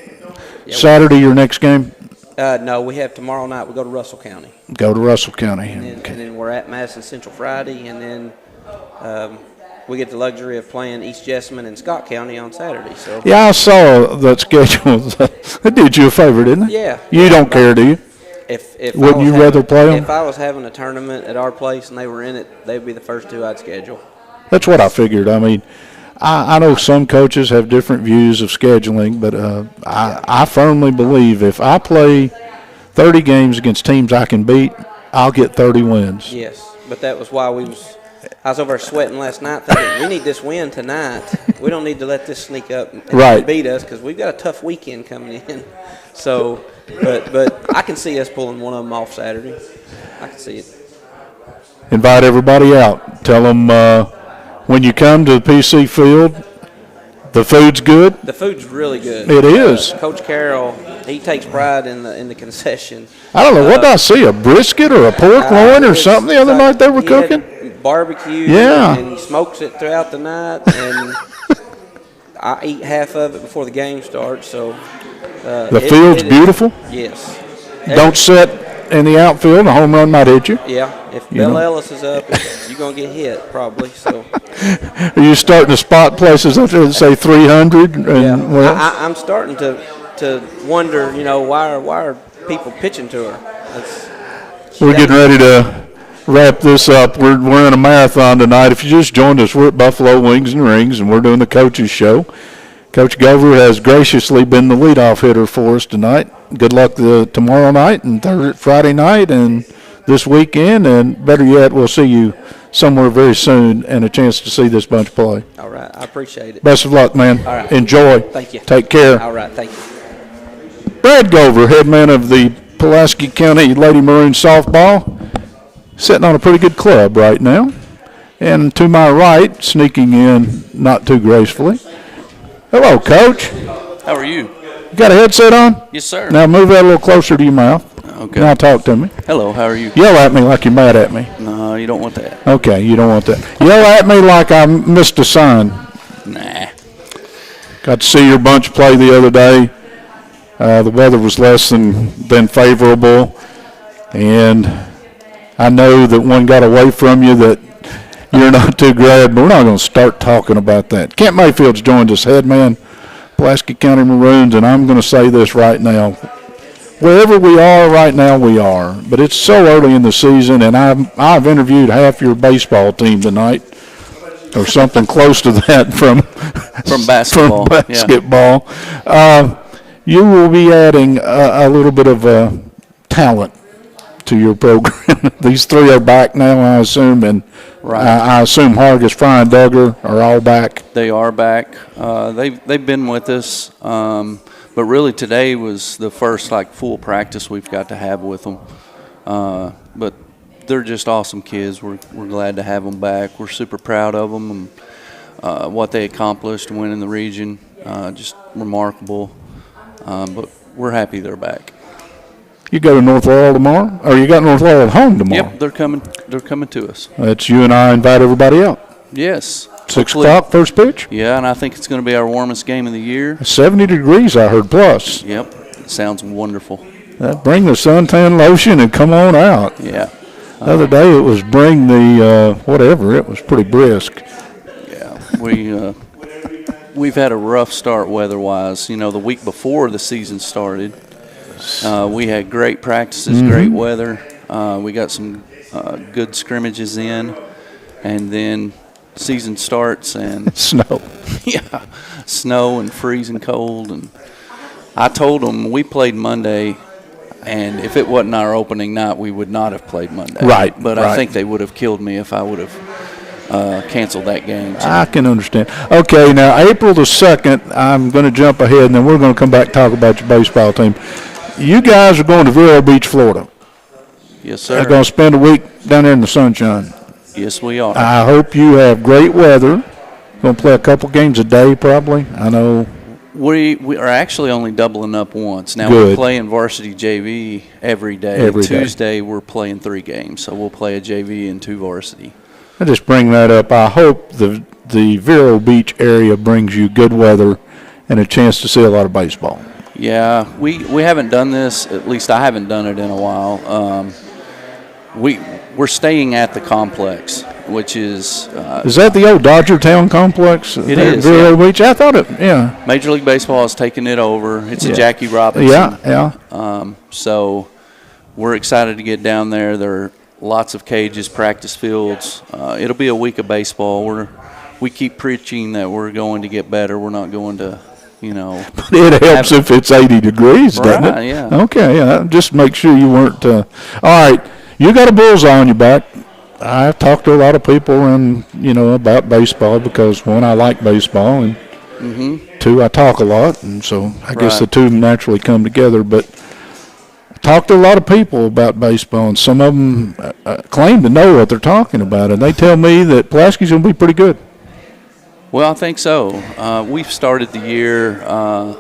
Speaker 6: Yeah,
Speaker 1: Saturday, your next game?
Speaker 6: no, we have tomorrow night. We go to Russell County,
Speaker 1: Go to Russell County.
Speaker 6: and then we're at Madison Central Friday, and then we get the luxury of playing East Jessamine and Scott County on Saturday. So
Speaker 1: Yeah, I saw that schedule. It did you a favor, didn't it?
Speaker 6: Yeah.
Speaker 1: You don't care, do you?
Speaker 6: if
Speaker 1: Wouldn't
Speaker 6: I was
Speaker 1: you rather play 'em?
Speaker 6: If I was having a tournament at our place and they were in it, they'd be the first 2 I'd schedule.
Speaker 1: That's what I figured. I mean, I know some coaches have different views of scheduling, but I firmly believe if I play 30 games against teams I can beat, I'll get 30 wins.
Speaker 6: Yes, but that was why I was over there sweating last night thinking, we need this win tonight. We don't need to let this sneak up and
Speaker 1: Right.
Speaker 6: beat us because we've got a tough weekend coming in. So, but I can see us pulling one of them off Saturday. I can see it.
Speaker 1: Invite everybody out. Tell them when you come to the PC field, the food's good.
Speaker 6: The food's really good.
Speaker 1: It is.
Speaker 6: Coach Carroll, he takes pride in the concession.
Speaker 1: I don't know, what did I see, a brisket or a pork loin or
Speaker 6: It's
Speaker 1: something the other
Speaker 6: like
Speaker 1: night they were
Speaker 6: he had
Speaker 1: cooking?
Speaker 6: barbecue.
Speaker 1: Yeah.
Speaker 6: And he smokes it throughout the night. And I eat half of it before the game starts. So
Speaker 1: The field's beautiful.
Speaker 6: Yes.
Speaker 1: Don't sit in the outfield, a home run might hit you.
Speaker 6: Yeah. If
Speaker 1: You
Speaker 6: Bill
Speaker 1: know.
Speaker 6: Ellis is up, you're gonna get hit probably. So
Speaker 1: Are you starting to spot places up there that say 300? And,
Speaker 6: yeah,
Speaker 1: well,
Speaker 6: I'm starting to wonder. Why are people pitching to her.
Speaker 1: We're getting ready to wrap this up. We're in a marathon tonight. If you just joined us, we're at Buffalo Wings and Rings, and we're doing the coaches show. Coach Gover has graciously been the leadoff hitter for us tonight. Good luck tomorrow night and Friday night and this weekend, and better yet, we'll see you somewhere very soon and a chance to see this bunch play.
Speaker 6: All right, I appreciate it.
Speaker 1: Best of luck, man.
Speaker 6: All right.
Speaker 1: Enjoy.
Speaker 6: Thank you.
Speaker 1: Take care.
Speaker 6: All right, thank you.
Speaker 1: Brad Gover, head man of the Pulaski County Lady Maroon softball, sitting on a pretty good club right now. And to my right, sneaking in not too gracefully. Hello, Coach.
Speaker 7: How are you?
Speaker 1: You got a headset on?
Speaker 7: Yes, sir.
Speaker 1: Now move that a little closer to your mouth.
Speaker 7: Okay.
Speaker 1: Now talk to me.
Speaker 7: Hello, how are you?
Speaker 1: Yell at me like you're mad at me.
Speaker 7: No, you don't want that.
Speaker 1: Okay, you don't want that. Yell at me like I missed a sign.
Speaker 7: Nah.
Speaker 1: Got to see your bunch play the other day. The weather was less than favorable, and I know that one got away from you that you're not too glad, but we're not going to start talking about that. Kent Mayfield's joined us, head man, Pulaski County Maroons, and I'm going to say this right now. Wherever we are right now, we are. But it's so early in the season, and I've interviewed half your baseball team tonight, or something close to that from
Speaker 7: basketball.
Speaker 1: From basketball. Yeah. You will be adding a little bit of talent to your program. These three are back now, I assume, and
Speaker 7: Right.
Speaker 1: I assume Hargis, Fry, and Duggar are all back.
Speaker 7: They are back. They've been with us, but really today was the first full practice we've got to have with them. But they're just awesome kids. We're glad to have them back. We're super proud of them and what they accomplished, winning the region, just remarkable. But we're happy they're back.
Speaker 1: You go to North Laurel tomorrow, or you got North Laurel at home tomorrow?
Speaker 7: Yep, they're coming. They're coming to us.
Speaker 1: That's you and I invite everybody out.
Speaker 7: Yes.
Speaker 1: 6
Speaker 7: Hopefully.
Speaker 1: o'clock, first pitch.
Speaker 7: Yeah, and I think it's going to be our warmest game of the year.
Speaker 1: 70 degrees, I heard, plus.
Speaker 7: Yep, it sounds wonderful.
Speaker 1: Bring the suntan lotion and come on out.
Speaker 7: Yeah.
Speaker 1: The other day it was bring the whatever. It was pretty brisk.
Speaker 7: Yeah, we've had a rough start weather-wise. You know, the week before the season started, we had great practices, great weather. We got some good scrimmages in, and then season starts and
Speaker 1: Snow.
Speaker 7: yeah, snow and freezing cold. And I told them we played Monday, and if it wasn't our opening night, we would not have played Monday.
Speaker 1: Right,
Speaker 7: But
Speaker 1: right.
Speaker 7: I think they would have killed me if I would have canceled that game. So.
Speaker 1: I can understand. Okay, now April the 2nd, I'm going to jump ahead, and then we're going to come back and talk about your baseball team. You guys are going to Vero Beach, Florida.
Speaker 7: Yes,
Speaker 1: They're
Speaker 7: sir.
Speaker 1: going to spend a week down there in the sunshine.
Speaker 7: Yes, we are.
Speaker 1: I hope you have great weather. Going to play a couple games a day, probably. I know.
Speaker 7: We are actually only doubling up once. Now
Speaker 1: Good.
Speaker 7: we're playing varsity JV every day.
Speaker 1: Every day.
Speaker 7: Tuesday we're playing 3 games, so we'll play a JV and 2 varsity.
Speaker 1: I just bring that up. I hope the Vero Beach area brings you good weather and a chance to see a lot of baseball.
Speaker 7: Yeah, we haven't done this. At least I haven't done it in a while. We're staying at the complex, which is
Speaker 1: Is that the old Dodger Town complex?
Speaker 7: It
Speaker 1: there at
Speaker 7: is,
Speaker 1: Vero
Speaker 7: yeah.
Speaker 1: Beach. I thought it. Yeah.
Speaker 7: Major League Baseball has taken it over. It's
Speaker 1: Yeah.
Speaker 7: a Jackie Robinson.
Speaker 1: Yeah.
Speaker 7: So we're excited to get down there. There are lots of cages, practice fields. It'll be a week of baseball. We keep preaching that we're going to get better. We're not going to,
Speaker 1: It helps if it's 80 degrees, doesn't it?
Speaker 7: Right, yeah.
Speaker 1: Okay, just make sure you weren't. All right, you got a bullseye on your back. I've talked to a lot of people about baseball because, one, I like baseball, and two, I talk a lot, and so I guess the
Speaker 7: Right.
Speaker 1: two naturally come together. But I talked to a lot of people about baseball, and some of them claim to know what they're talking about, and they tell me that Pulaski's going to be pretty good.
Speaker 7: Well, I think so. We've started the year a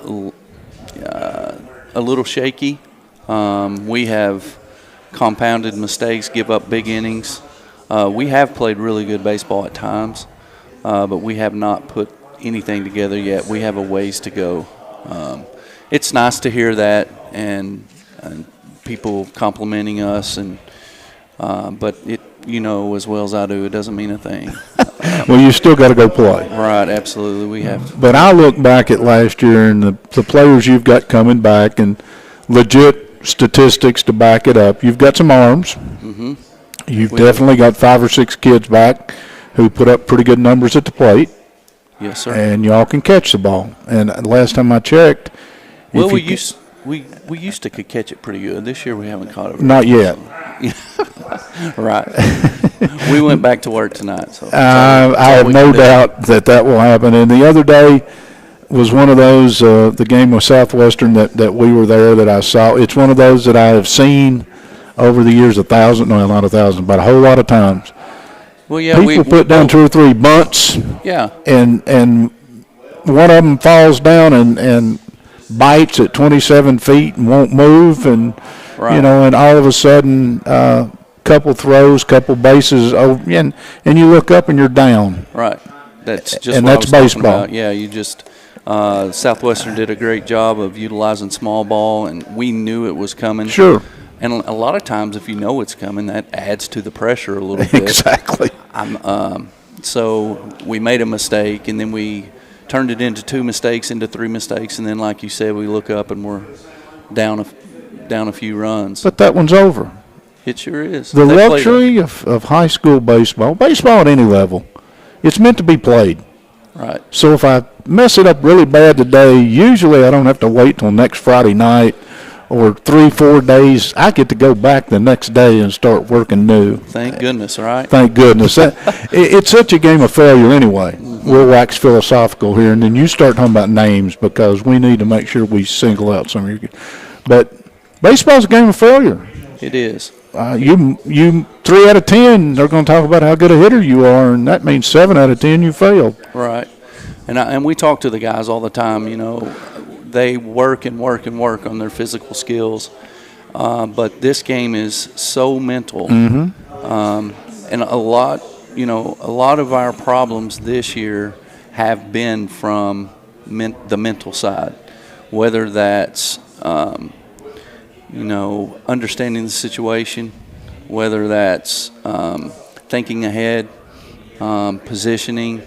Speaker 7: little shaky. We have compounded mistakes, give up big innings. We have played really good baseball at times, but we have not put anything together yet. We have a ways to go. It's nice to hear that and people complimenting us, but it, as well as I do, it doesn't mean a thing.
Speaker 1: Well, you still got to go play.
Speaker 7: Right, absolutely, we have.
Speaker 1: But I look back at last year and the players you've got coming back and legit statistics to back it up. You've got some arms. You've definitely got 5 or 6 kids back who put up pretty good numbers at the plate,
Speaker 7: Yes, sir.
Speaker 1: and y'all can catch the ball. And last time I checked,
Speaker 7: Well,
Speaker 1: if
Speaker 7: we
Speaker 1: you
Speaker 7: used to could catch it pretty good. This year we haven't caught it.
Speaker 1: not yet.
Speaker 7: Right. We went back to work tonight, so
Speaker 1: I have no doubt that will happen. And the other day was one of those, the game with Southwestern that we were there that I saw. It's one of those that I have seen over the years not 1,000, but a whole lot of times.
Speaker 7: Well, yeah,
Speaker 1: People put down 2 or 3 bunts,
Speaker 7: Yeah,
Speaker 1: and one of them falls down and bites at 27 feet and won't move, and
Speaker 7: Right.
Speaker 1: and all of a sudden, couple throws, couple bases, and you look up and you're down.
Speaker 7: right. That's just
Speaker 1: And
Speaker 7: what
Speaker 1: that's
Speaker 7: I was talking
Speaker 1: baseball.
Speaker 7: about. Yeah, you just Southwestern did a great job of utilizing small ball, and we knew it was coming.
Speaker 1: Sure.
Speaker 7: And a lot of times, if you know it's coming, that adds to the pressure a little bit.
Speaker 1: Exactly.
Speaker 7: So we made a mistake, and then we turned it into 2 mistakes, into 3 mistakes, and then, like you said, we look up and we're down a few runs.
Speaker 1: But that one's over.
Speaker 7: It sure is.
Speaker 1: The
Speaker 7: They played
Speaker 1: luxury of high school baseball at any level, it's meant to be played.
Speaker 7: right.
Speaker 1: So if I mess it up really bad today, usually I don't have to wait till next Friday night or 3-4 days. I get to go back the next day and start working new.
Speaker 7: Thank goodness, right?
Speaker 1: Thank goodness. It's such a game of failure anyway. We'll wax philosophical here, and then you start talking about names because we need to make sure we single out some of your. But baseball's a game of failure.
Speaker 7: It is.
Speaker 1: You 3 out of 10, they're going to talk about how good a hitter you are, and that means 7 out of 10 you failed.
Speaker 7: Right. And we talk to the guys all the time, they work and work and work on their physical skills. But this game is so mental. And a lot of our problems this year have been from the mental side, whether that's, understanding the situation, whether that's thinking ahead, positioning,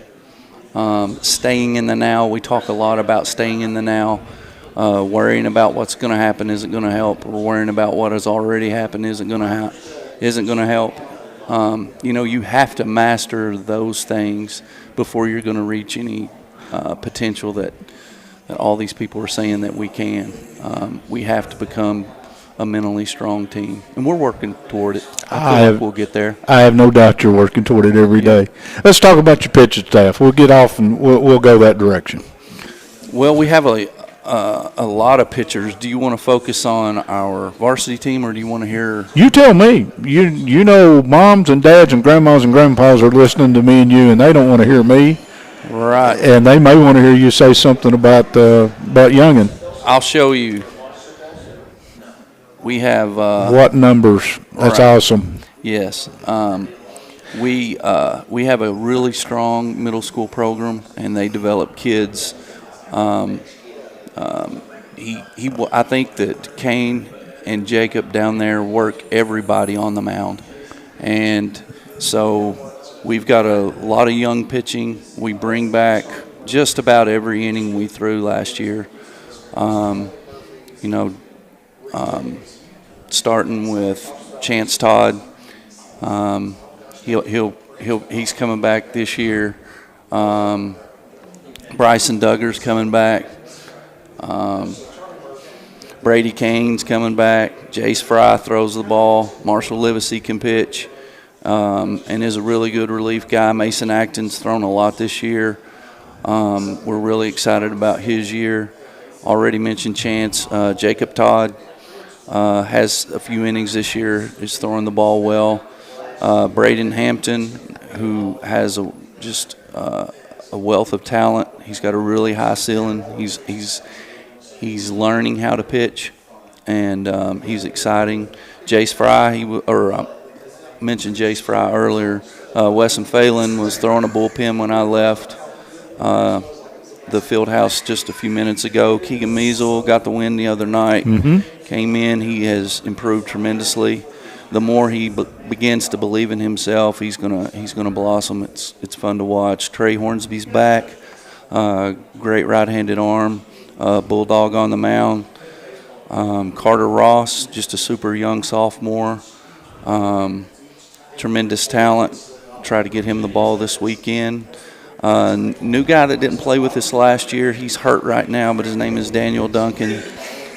Speaker 7: staying in the now. We talk a lot about staying in the now. Worrying about what's going to happen isn't going to help, or worrying about what has already happened isn't going to help. You have to master those things before you're going to reach any potential that all these people are saying that we can. We have to become a mentally strong team, and we're working toward it. I feel like we'll get there.
Speaker 1: I have no doubt you're working toward it every day. Let's talk about your pitching staff. We'll get off and we'll go that direction.
Speaker 7: Well, we have a lot of pitchers. Do you want to focus on our varsity team, or do you want to hear?
Speaker 1: You tell me. You know, moms and dads and grandmas and grandpas are listening to me and you, and they don't want to hear me.
Speaker 7: Right.
Speaker 1: And they may want to hear you say something about Youngin.
Speaker 7: I'll show you. We have
Speaker 1: What numbers? That's
Speaker 7: right.
Speaker 1: awesome.
Speaker 7: Yes. We have a really strong middle school program, and they develop kids. I think that Kane and Jacob down there work everybody on the mound, and so we've got a lot of young pitching. We bring back just about every inning we threw last year. Starting with Chance Todd, he's coming back this year. Bryson Duggar's coming back. Brady Kane's coming back. Jace Fry throws the ball. Marshall Livesey can pitch and is a really good relief guy. Mason Acton's thrown a lot this year. We're really excited about his year. Already mentioned Chance. Jacob Todd has a few innings this year, is throwing the ball well. Braden Hampton, who has a wealth of talent. He's got a really high ceiling. He's learning how to pitch, and he's exciting. Jace Fry, I mentioned Jace Fry earlier. Wesson Phelan was throwing a bullpen when I left the field house just a few minutes ago. Keegan Measle got the win the other night. Came in. He has improved tremendously. The more he begins to believe in himself, he's gonna blossom. It's fun to watch. Trey Hornsby's back. Great right-handed arm. Bulldog on the mound. Carter Ross, just a super young sophomore, tremendous talent. Try to get him the ball this weekend. New guy that didn't play with us last year. He's hurt right now, but his name is Daniel Duncan.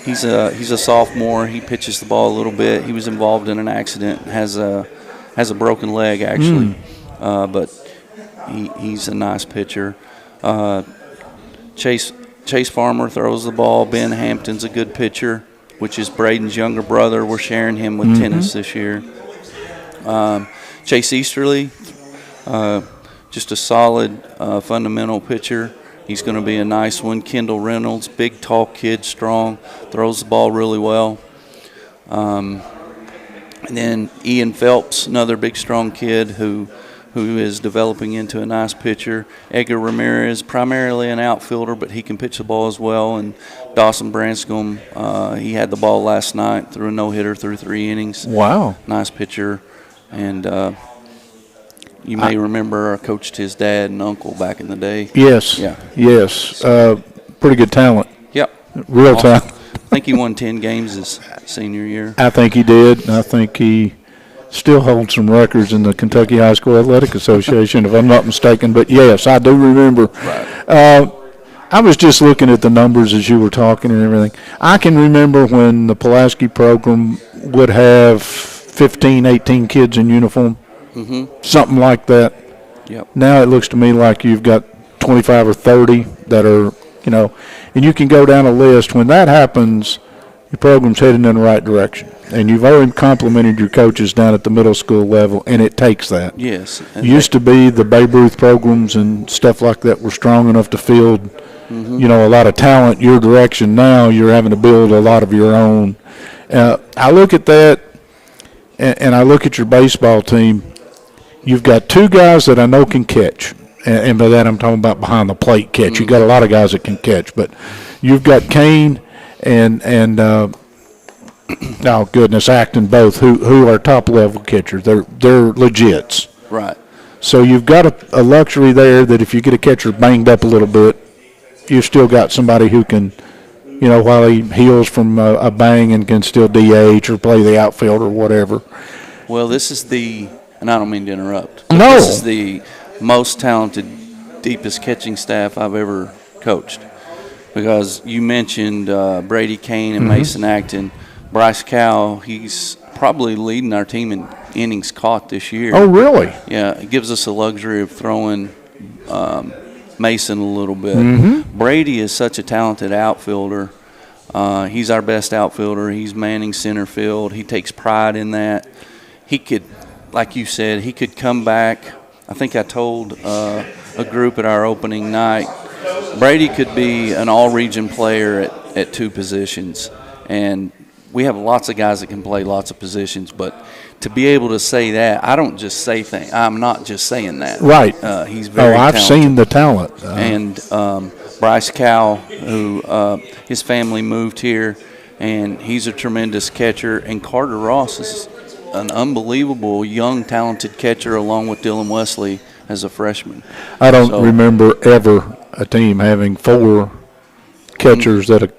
Speaker 7: He's a sophomore. He pitches the ball a little bit. He was involved in an accident. Has a broken leg actually, but he's a nice pitcher. Chase Farmer throws the ball. Ben Hampton's a good pitcher, which is Braden's younger brother. We're sharing him with tennis this year. Chase Easterly, just a solid fundamental pitcher. He's going to be a nice one. Kendall Reynolds, big, tall kid, strong, throws the ball really well. And then Ian Phelps, another big, strong kid who is developing into a nice pitcher. Edgar Ramirez, primarily an outfielder, but he can pitch the ball as well. And Dawson Branscombe, he had the ball last night, threw a no-hitter through 3 innings.
Speaker 1: Wow.
Speaker 7: Nice pitcher. And you may remember I coached his dad and uncle back in the day.
Speaker 1: Yes.
Speaker 7: Yeah.
Speaker 1: Yes. Pretty good talent.
Speaker 7: Yep.
Speaker 1: Real talent.
Speaker 7: I think he won 10 games his senior year.
Speaker 1: I think he did. I think he still holds some records in the Kentucky High School Athletic Association, if I'm not mistaken. But, yes, I do remember.
Speaker 7: Right.
Speaker 1: I was just looking at the numbers as you were talking and everything. I can remember when the Pulaski program would have 15, 18 kids in uniform, something like that.
Speaker 7: Yep.
Speaker 1: Now it looks to me like you've got 25 or 30 that are, and you can go down a list. When that happens, your program's heading in the right direction. And you've already complimented your coaches down at the middle school level, and it takes that.
Speaker 7: Yes.
Speaker 1: Used to be the Babe Ruth programs and stuff like that were strong enough to field, a lot of talent your direction. Now you're having to build a lot of your own. I look at that, and I look at your baseball team. You've got 2 guys that I know can catch, and by that I'm talking about behind the plate catch. You've got a lot of guys that can catch, but you've got Kane and oh goodness, Acton both, who are top level catchers. They're legits.
Speaker 7: Right.
Speaker 1: So you've got a luxury there that if you get a catcher banged up a little bit, you've still got somebody who can, while he heals from a bang and can still DH or play the outfield or whatever.
Speaker 7: Well, this is and I don't mean to interrupt.
Speaker 1: No.
Speaker 7: This is the most talented, deepest catching staff I've ever coached. Because you mentioned Brady Kane and Mason Acton. Bryce Cow, he's probably leading our team in innings caught this year.
Speaker 1: Oh, really?
Speaker 7: Yeah, it gives us the luxury of throwing Mason a little bit. Brady is such a talented outfielder. He's our best outfielder. He's manning center field. He takes pride in that. He could, like you said, he could come back. I think I told a group at our opening night, Brady could be an all-region player at 2 positions. And we have lots of guys that can play lots of positions, but to be able to say that, I don't just say things. I'm not just saying that.
Speaker 1: Right.
Speaker 7: He's very
Speaker 1: I've
Speaker 7: talented.
Speaker 1: seen the talent.
Speaker 7: And Bryce Cow, who his family moved here, and he's a tremendous catcher. And Carter Ross is an unbelievable young, talented catcher along with Dylan Wesley as a freshman.
Speaker 1: I don't remember ever a team having 4 catchers that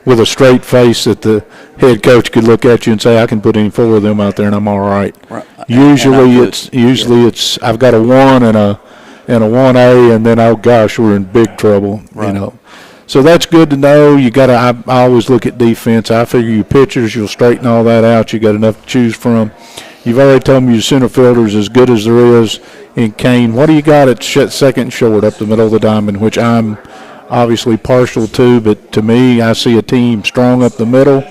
Speaker 1: with a straight face that the head coach could look at you and say, I can put any 4 of them out there and I'm all right. Usually it's I've got a 1 and a 1A, and then, oh gosh, we're in big trouble. So that's good to know. I always look at defense. I figure your pitchers, you'll straighten all that out. You got enough to choose from. You've already told me your center fielder's as good as there is in Kane. What do you got at second and short up the middle of the diamond, which I'm obviously partial to, but to me, I see a team strong up the middle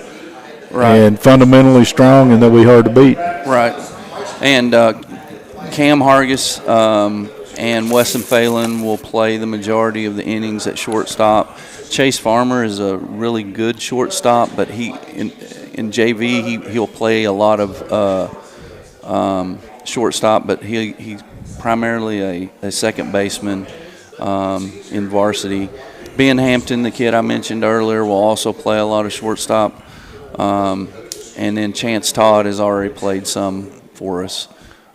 Speaker 1: and fundamentally strong, and they'll be hard to beat.
Speaker 7: Right. And Cam Hargis and Weston Phelan will play the majority of the innings at shortstop. Chase Farmer is a really good shortstop, but in JV he'll play a lot of shortstop, but he's primarily a second baseman in varsity. Ben Hampton, the kid I mentioned earlier, will also play a lot of shortstop. And then Chance Todd has already played some for us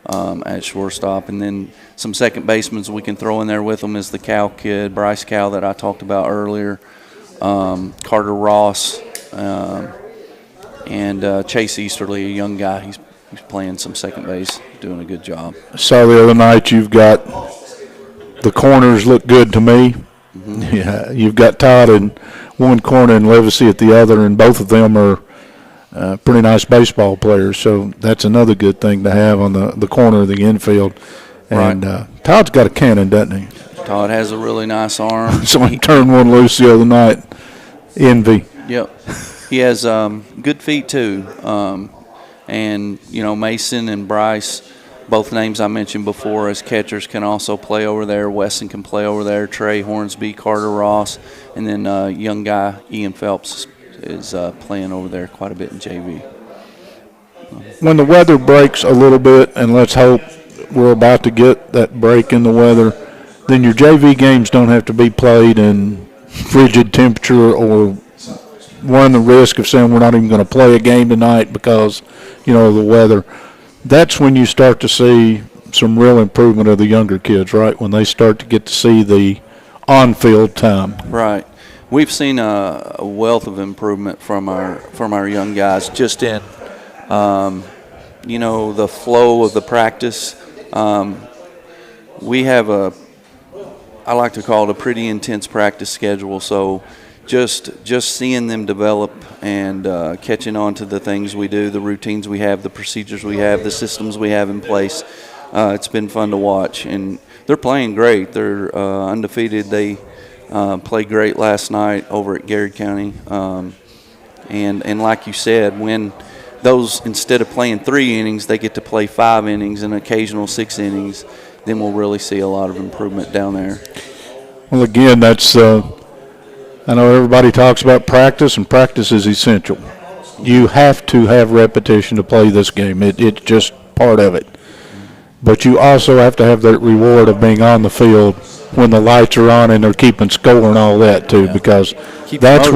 Speaker 7: at shortstop. And then some second basemen we can throw in there with them is the Cow kid, Bryce Cow that I talked about earlier, Carter Ross, And Chase Easterly, a young guy, he's playing some second base, doing a good job.
Speaker 1: Saw the other night you've got the corners look good to me. Yeah, you've got Todd in one corner and Levacy at the other, and both of them are pretty nice baseball players. So that's another good thing to have on the corner of the infield. And Todd's got a cannon, doesn't he?
Speaker 7: Todd has a really nice arm.
Speaker 1: Somebody turned one loose the other night. Envy.
Speaker 7: Yep. He has good feet, too. And, Mason and Bryce, both names I mentioned before as catchers, can also play over there. Weston can play over there. Trey Hornsby, Carter Ross, and then young guy Ian Phelps is playing over there quite a bit in JV.
Speaker 1: When the weather breaks a little bit, and let's hope we're about to get that break in the weather, then your JV games don't have to be played in frigid temperature or run the risk of saying we're not even going to play a game tonight because, of the weather. That's when you start to see some real improvement of the younger kids, right? When they start to get to see the on-field time.
Speaker 7: Right. We've seen a wealth of improvement from our young guys just in, the flow of the practice. We have I like to call it a pretty intense practice schedule, so just seeing them develop and catching on to the things we do, the routines we have, the procedures we have, the systems we have in place, it's been fun to watch. And they're playing great. They're undefeated. They played great last night over at Garrett County. And like you said, when those, instead of playing 3 innings, they get to play 5 innings and occasional 6 innings, then we'll really see a lot of improvement down there.
Speaker 1: Well, again, that's I know everybody talks about practice, and practice is essential. You have to have repetition to play this game. It's just part of it. But you also have to have that reward of being on the field when the lights are on and they're keeping score and all that too, because that's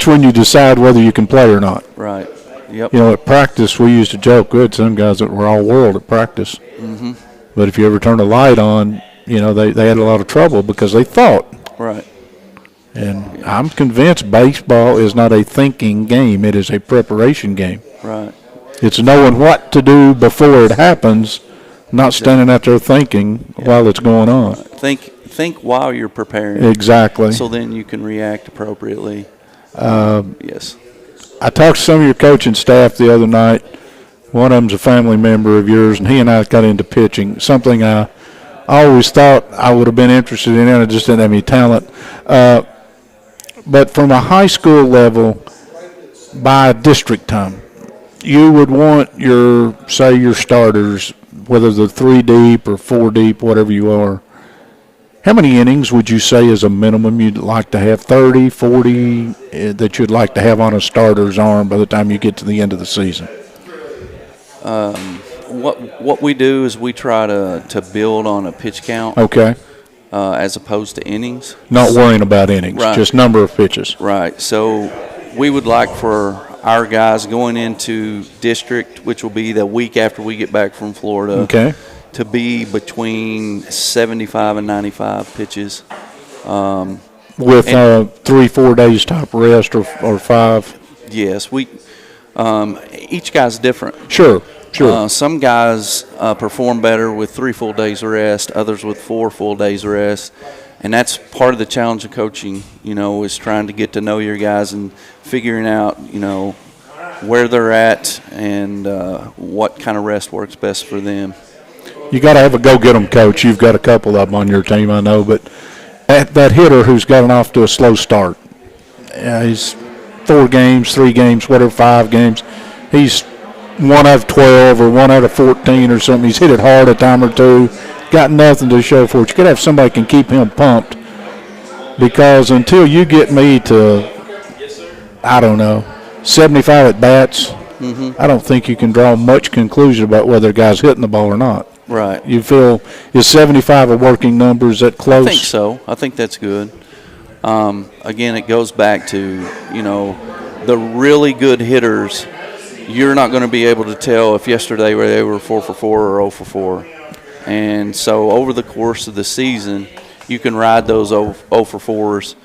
Speaker 1: when you decide whether you can play or not.
Speaker 7: Right. Yep.
Speaker 1: At practice we used to joke, we had some guys that were all world at practice.
Speaker 7: Mm-hmm.
Speaker 1: But if you ever turn a light on, they had a lot of trouble because they thought.
Speaker 7: Right.
Speaker 1: And I'm convinced baseball is not a thinking game. It is a preparation game.
Speaker 7: Right.
Speaker 1: It's knowing what to do before it happens, not standing out there thinking while it's going on.
Speaker 7: Think while you're preparing.
Speaker 1: Exactly.
Speaker 7: So then you can react appropriately. Yes.
Speaker 1: I talked to some of your coaching staff the other night. One of them's a family member of yours, and he and I got into pitching, something I always thought I would have been interested in, and I just didn't have any talent. But from a high school level, by district time, you would want your starters, whether they're 3 deep or 4 deep, whatever you are. How many innings would you say is a minimum you'd like to have? 30, 40 that you'd like to have on a starter's arm by the time you get to the end of the season?
Speaker 7: What we do is we try to build on a pitch count.
Speaker 1: Okay.
Speaker 7: As opposed to innings.
Speaker 1: Not worrying about innings,
Speaker 7: right.
Speaker 1: Just number of pitches.
Speaker 7: Right. So we would like for our guys going into district, which will be the week after we get back from Florida,
Speaker 1: okay,
Speaker 7: to be between 75 and 95 pitches.
Speaker 1: With 3-4 days top rest or 5?
Speaker 7: Yes. Each guy's different.
Speaker 1: Sure.
Speaker 7: Some guys perform better with 3 full days of rest, others with 4 full days of rest. And that's part of the challenge of coaching, is trying to get to know your guys and figuring out, where they're at and what kind of rest works best for them.
Speaker 1: You got to have a go-get-'em coach. You've got a couple of them on your team, I know. But that hitter who's gotten off to a slow start, he's 4 games, 3 games, whatever, 5 games. He's 1 out of 12 or 1 out of 14 or something. He's hit it hard a time or 2. Got nothing to show for it. You got to have somebody can keep him pumped, because until you get me to, 75 at bats, I don't think you can draw much conclusion about whether a guy's hitting the ball or not.
Speaker 7: Right.
Speaker 1: You feel, is 75 a working number? Is that close?
Speaker 7: I think so. I think that's good. Again, it goes back to, the really good hitters. You're not going to be able to tell if yesterday they were 4 for 4 or 0 for 4. And so over the course of the season, you can ride those 0 for 4s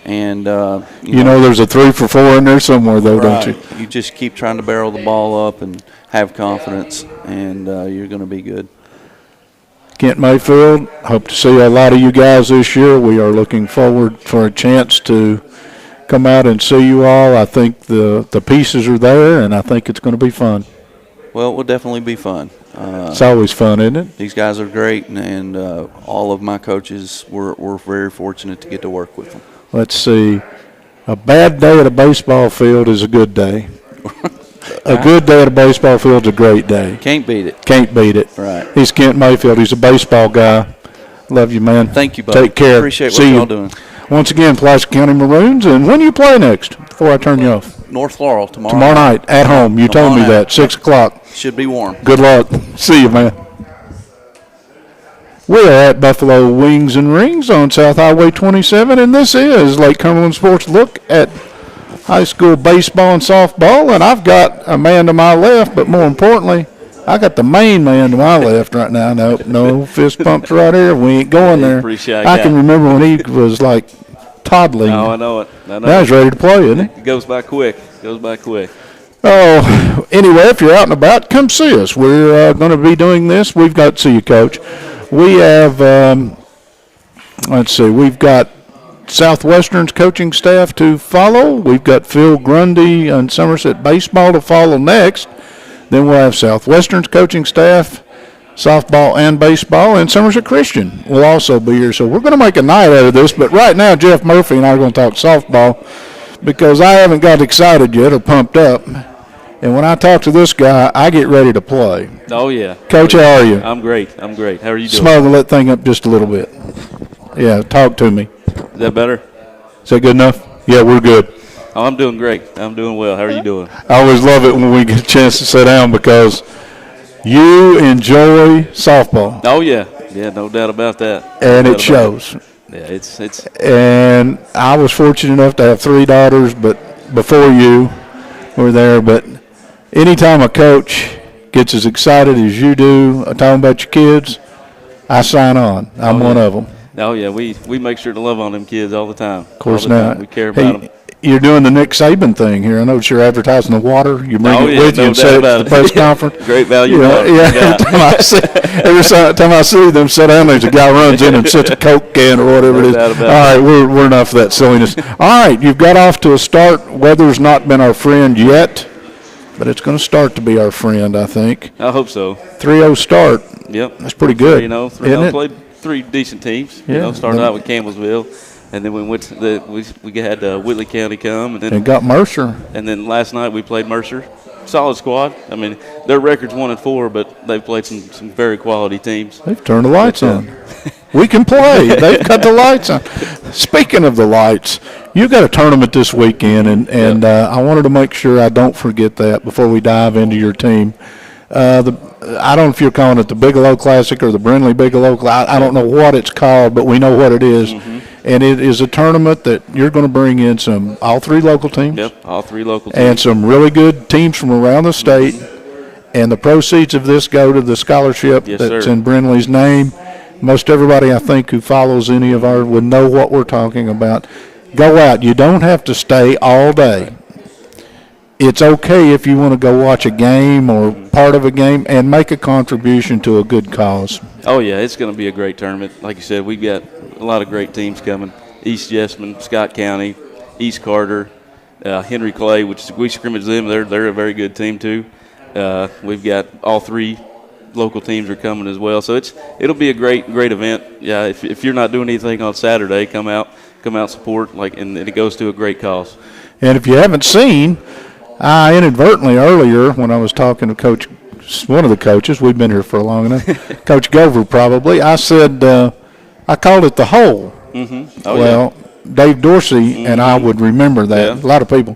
Speaker 7: And
Speaker 1: You know there's a 3 for 4 in there somewhere, though, don't you?
Speaker 7: right. You just keep trying to barrel the ball up and have confidence, and you're going to be good.
Speaker 1: Kent Mayfield, hope to see a lot of you guys this year. We are looking forward for a chance to come out and see you all. I think the pieces are there, and I think it's going to be fun.
Speaker 7: Well, it will definitely be fun.
Speaker 1: It's always fun, isn't it?
Speaker 7: These guys are great, and all of my coaches, we're very fortunate to get to work with them.
Speaker 1: Let's see. A bad day at a baseball field is a good day. A good day at a baseball field is a great day.
Speaker 7: Can't beat it.
Speaker 1: Can't beat it.
Speaker 7: Right.
Speaker 1: He's Kent Mayfield. He's a baseball guy. Love you, man.
Speaker 7: Thank you, buddy.
Speaker 1: Take care.
Speaker 7: Appreciate what
Speaker 1: See
Speaker 7: y'all
Speaker 1: you.
Speaker 7: doing.
Speaker 1: Once again, Pulaski County Maroons. And when do you play next? Before I turn you off.
Speaker 7: North Laurel tomorrow.
Speaker 1: Tomorrow night at home. You told me
Speaker 7: on out.
Speaker 1: that. 6 o'clock.
Speaker 7: Should be warm.
Speaker 1: Good luck. See you, man. We're at Buffalo Wings and Rings on South Highway 27, and this is Lake Cumberland Sports Look at high school baseball and softball. And I've got a man to my left, but more importantly, I got the main man to my left right now. No fist pumps right here. We ain't going there.
Speaker 8: Appreciate
Speaker 1: I
Speaker 8: that.
Speaker 1: can remember when he was like toddling.
Speaker 8: Oh, I know it. I know
Speaker 1: Now he's ready to play, isn't he?
Speaker 8: It goes by quick. Goes by quick.
Speaker 1: Oh, anyway, if you're out and about, come see us. We're going to be doing this. We've got, see you, Coach. We have, let's see, we've got Southwestern's coaching staff to follow. We've got Phil Grundy and Somerset Baseball to follow next. Then we'll have Southwestern's coaching staff, softball and baseball, and Somerset Christian will also be here. So we're going to make a night out of this. But right now, Jeff Murphy and I are going to talk softball because I haven't got excited yet or pumped up. And when I talk to this guy, I get ready to play.
Speaker 8: Oh, yeah.
Speaker 1: Coach, how are you?
Speaker 8: I'm great. I'm great. How are you doing?
Speaker 1: Smuggle that thing up just a little bit. Yeah, talk to me.
Speaker 8: Is that better?
Speaker 1: Is that good enough? Yeah, we're good.
Speaker 8: Oh, I'm doing great. I'm doing well. How are you doing?
Speaker 1: I always love it when we get a chance to sit down because you enjoy softball,
Speaker 8: Oh, yeah. Yeah, no doubt about that.
Speaker 1: and
Speaker 8: No
Speaker 1: it
Speaker 8: doubt about
Speaker 1: shows.
Speaker 8: Yeah, it's
Speaker 1: And I was fortunate enough to have 3 daughters, but before you were there. But anytime a coach gets as excited as you do talking about your kids, I sign on. I'm one of them.
Speaker 8: oh yeah. We make sure to love on them kids all the time.
Speaker 1: Of course
Speaker 8: all the
Speaker 1: not.
Speaker 8: time. We care about them.
Speaker 1: You're doing the Nick Saban thing here. I know you're advertising the water. You bring
Speaker 8: Oh,
Speaker 1: it
Speaker 8: yeah,
Speaker 1: with you
Speaker 8: no
Speaker 1: and
Speaker 8: doubt
Speaker 1: set it
Speaker 8: about
Speaker 1: at the
Speaker 8: it.
Speaker 1: press conference.
Speaker 8: Great value.
Speaker 1: You know,
Speaker 8: water.
Speaker 1: yeah, every time I see them sit down, there's a guy runs in and sits a Coke can or whatever it is.
Speaker 8: No doubt
Speaker 1: All
Speaker 8: about
Speaker 1: right, we're enough of that silliness. All right, you've got off to a start. Weather's not been our friend yet, but it's going to start to be our friend, I think.
Speaker 8: I hope so.
Speaker 1: 3-0 start.
Speaker 8: Yep.
Speaker 1: That's pretty good.
Speaker 8: You know,
Speaker 1: isn't it?
Speaker 8: played 3 decent teams.
Speaker 1: Yeah.
Speaker 8: You know, started out with Campbellsville, and then we went to we had Whitley County come, and then
Speaker 1: And got Mercer.
Speaker 8: And then last night we played Mercer. Solid squad. I mean, their record's 1-4, but they've played some very quality teams.
Speaker 1: They've turned the lights on. We can play. They've cut the lights on. Speaking of the lights, you got a tournament this weekend, and I wanted to make sure I don't forget that before we dive into your team. I don't know if you're calling it the Bigelow Classic or the Brindley Bigelow. I don't know what it's called, but we know what it is.
Speaker 8: Mm-hmm.
Speaker 1: And it is a tournament that you're going to bring in all 3 local teams.
Speaker 8: Yep, all 3 local teams.
Speaker 1: And some really good teams from around the state. And the proceeds of this go to the scholarship
Speaker 8: Yes,
Speaker 1: that's
Speaker 8: sir.
Speaker 1: in Brindley's name. Most everybody, I think, who follows any of our would know what we're talking about. Go out. You don't have to stay all day. It's okay if you want to go watch a game or part of a game and make a contribution to a good cause.
Speaker 8: Oh, yeah, it's going to be a great tournament. Like you said, we've got a lot of great teams coming. East Jessamine, Scott County, East Carter, Henry Clay, which we scrimmage them. They're a very good team, too. We've got all 3 local teams are coming as well. So it'll be a great event. Yeah, if you're not doing anything on Saturday, come out support, and it goes to a great cause.
Speaker 1: And if you haven't seen, I inadvertently earlier when I was talking to one of the coaches, we've been here for long enough, Coach Gover probably, I said, I called it the hole.
Speaker 8: Mm-hmm. Oh,
Speaker 1: well, Dave Dorsey and I would remember that.
Speaker 8: Yeah.
Speaker 1: A lot of people.